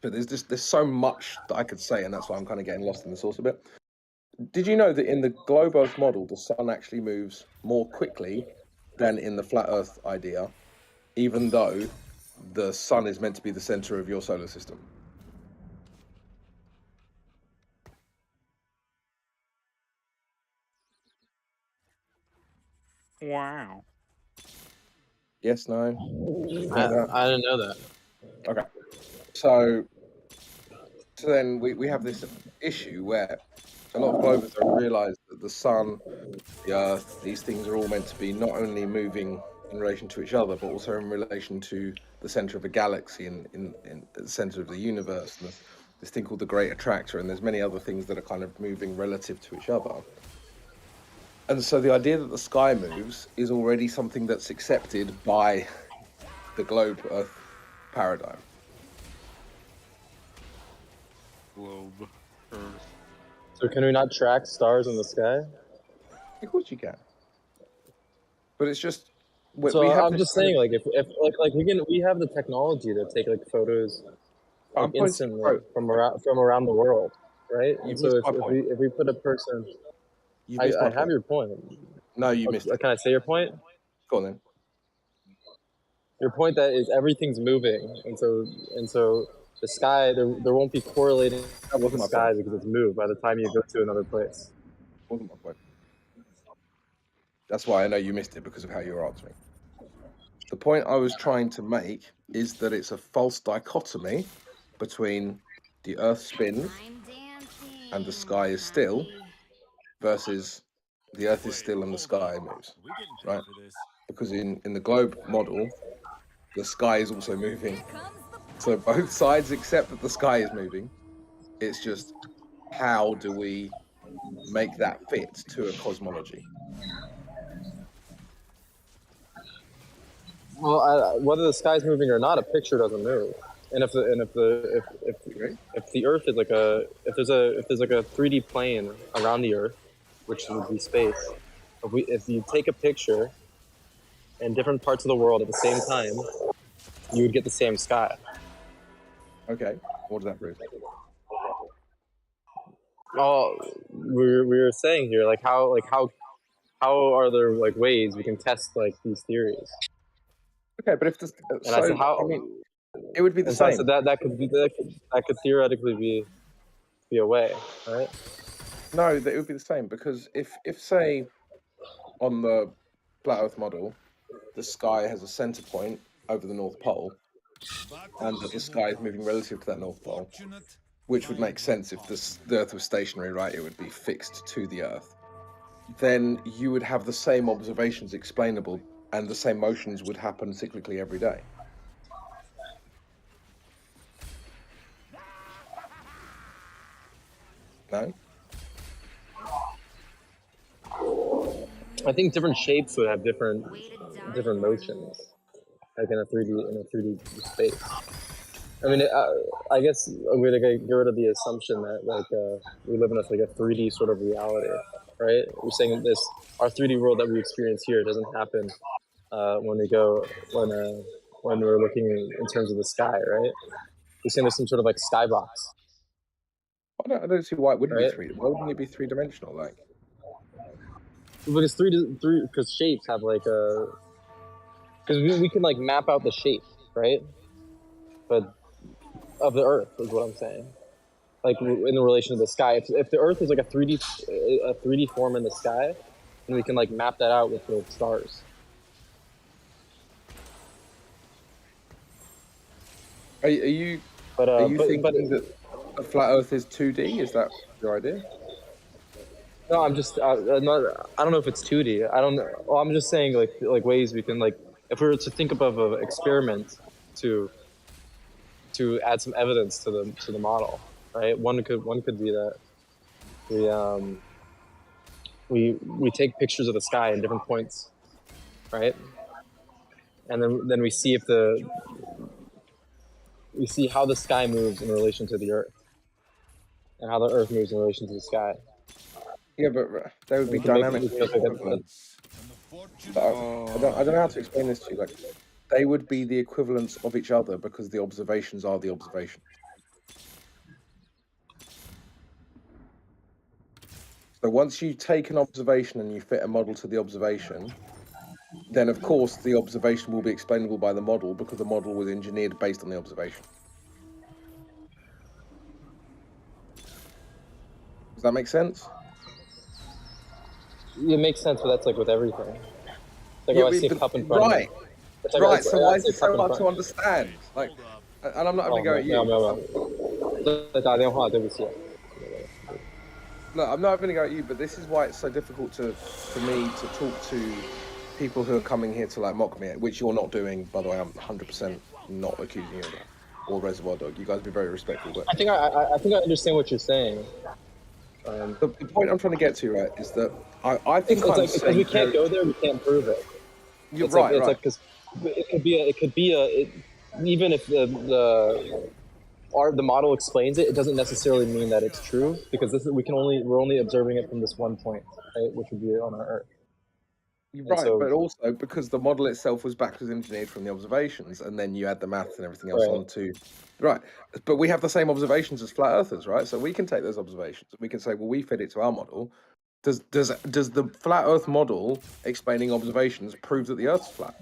But there's so much that I could say, and that's why I'm kind of getting lost in the source a bit. Did you know that in the globe Earth model, the sun actually moves more quickly than in the flat Earth idea, even though the sun is meant to be the center of your solar system? Wow. Yes, no? I didn't know that. Okay. So then we have this issue where a lot of globers don't realize that the sun, the earth, these things are all meant to be not only moving in relation to each other, but also in relation to the center of a galaxy and in the center of the universe. And there's this thing called the Great Attractor, and there's many other things that are kind of moving relative to each other. And so the idea that the sky moves is already something that's accepted by the globe Earth paradigm. Globe, Earth. So can we not track stars in the sky? Of course you can. But it's just So I'm just saying, like, if we have the technology to take like photos like instantly from around the world, right? And so if we put a person, I have your point. No, you missed it. Can I say your point? Go on then. Your point that is everything's moving, and so the sky there won't be correlating with the sky because it's moved by the time you go to another place. Wasn't my point. That's why I know you missed it, because of how you were answering. The point I was trying to make is that it's a false dichotomy between the Earth spins and the sky is still versus the Earth is still and the sky moves, right? Because in the globe model, the sky is also moving. So both sides accept that the sky is moving. It's just, how do we make that fit to a cosmology? Well, whether the sky's moving or not, a picture doesn't move. And if the Earth is like if there's like a 3D plane around the Earth, which would be space, if you take a picture in different parts of the world at the same time, you would get the same sky. Okay, what does that prove? Oh, we were saying here, how are there like ways we can test like these theories? Okay, but if this, and I said how, I mean, it would be the same. same. So that could theoretically be a way, right? No, that it would be the same, because if say on the flat Earth model, the sky has a center point over the North Pole, and that the sky is moving relative to that North Pole, which would make sense if the Earth was stationary, right? It would be fixed to the Earth. Then you would have the same observations explainable, and the same motions would happen cyclically every day. No? I think different shapes would have different motions, like in a 3D space. I mean, I guess we're gonna get rid of the assumption that we live in a 3D sort of reality, right? We're saying our 3D world that we experience here doesn't happen when we're looking in terms of the sky, right? We're saying there's some sort of like skybox. I don't see why it wouldn't Right? be three. Why wouldn't it be three-dimensional? Like, Because because shapes have like a because we can like map out the shape, right? But of the Earth is what I'm saying. Like in relation to the sky, if the Earth is like a 3D form in the sky, then we can like map that out with the stars. are you But thinking that a flat Earth is 2D? Is that your idea? no, I'm just not. I don't know if it's 2D. I don't know. Well, I'm just saying like ways we can like if we were to think of an experiment to add some evidence to the model, right? One could be that we take pictures of the sky in different points, right? And then we see we see how the sky moves in relation to the Earth, and how the Earth moves in relation to the sky. Yeah, but they would be dynamically equivalent. I don't know how to explain this to you. Like, they would be the equivalents of each other because the observations are the observations. So once you take an observation and you fit a model to the observation, then of course the observation will be explainable by the model because the model was engineered based on the observation. Does that make sense? It makes sense, but that's like with everything. It's like, Yeah, I see a cup in front of me. It's like, right. So why I is see a it cup so in hard front. to understand? Like, and I'm not having a go at 没有 you. 没有没有，打电话，对不起。No, I'm not having a go at you, but this is why it's so difficult for me to talk to people who are coming here to like mock me, which you're not doing, by the way. I'm 100% not accusing you of that, or Reservoir Dog. You guys be very respectful, but I think I understand what you're saying. The point I'm trying to get to, right, is that I think it's I'm like because we can't go there, we can't prove it. You're It's right, like, it's right. like because it could be even if the model explains it, it doesn't necessarily mean that it's true because we're only observing it from this one point, right, which would be on our Earth. You're And right, so, but also because the model itself was backwards engineered from the observations, and then you add the maths and everything else Right. onto. Right, but we have the same observations as flat earthers, right? So we can take those observations. We can say, well, we fit it to our model. Does the flat Earth model explaining observations prove that the Earth's flat?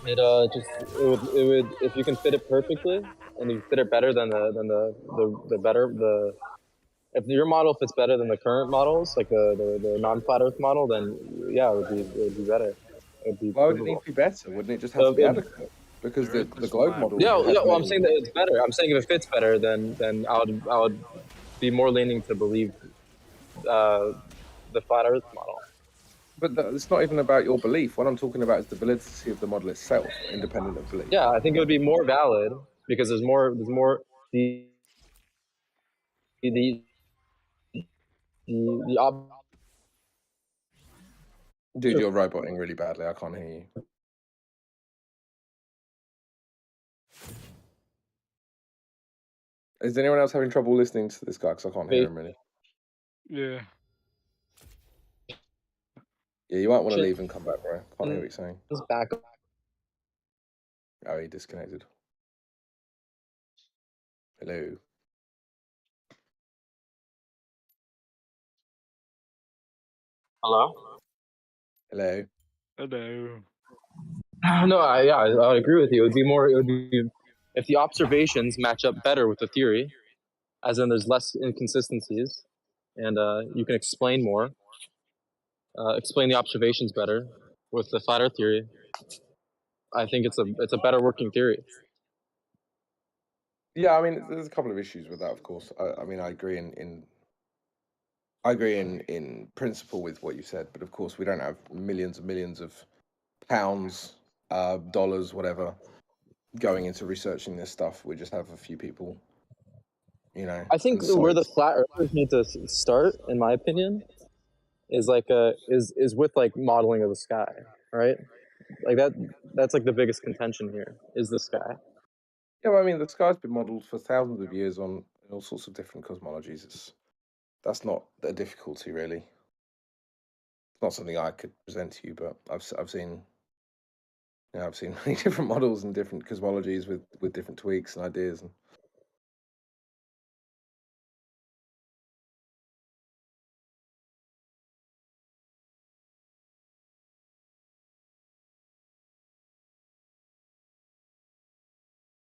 it would if you can fit it perfectly and you fit it better than the if your model fits better than the current models, like the non-flat Earth model, then yeah, it would be better. It would be Why would it need provable. to be better? Wouldn't it just have to be adequate? Because the globe model Yeah, has well, I'm many. saying that it's better. I'm saying if it fits better, then I would be more leaning to believe the flat Earth model. But it's not even about your belief. What I'm talking about is the validity of the model itself, independent of belief. Yeah, I think it would be more valid because there's more the Dude, you're roboting really badly. I can't hear you. Is anyone else having trouble listening to this guy? Because I can't hear him really. Yeah. Yeah, you might want to leave and come back, bro. Can't hear what you're saying. It's back. Oh, he disconnected. Hello. Hello. Hello. Hello. No, I would agree with you. It would be if the observations match up better with the theory, as in there's less inconsistencies, and you can explain more, explain the observations better with the flat Earth theory. I think it's a better working theory. Yeah, I mean, there's a couple of issues with that, of course. I mean, I agree in principle with what you said, but of course, we don't have millions and millions of pounds, dollars, whatever, going into researching this stuff. We just have a few people, you know. I think where the flat Earthers need to start, in my opinion, is like is with like modeling of the sky, right? Like that's like the biggest contention here is the sky. Yeah, well, I mean, the sky's been modelled for thousands of years on all sorts of different cosmologies. That's not a difficulty, really. not something I could present to you, but I've seen. Yeah, I've seen many different models and different cosmologies with different tweaks and ideas, and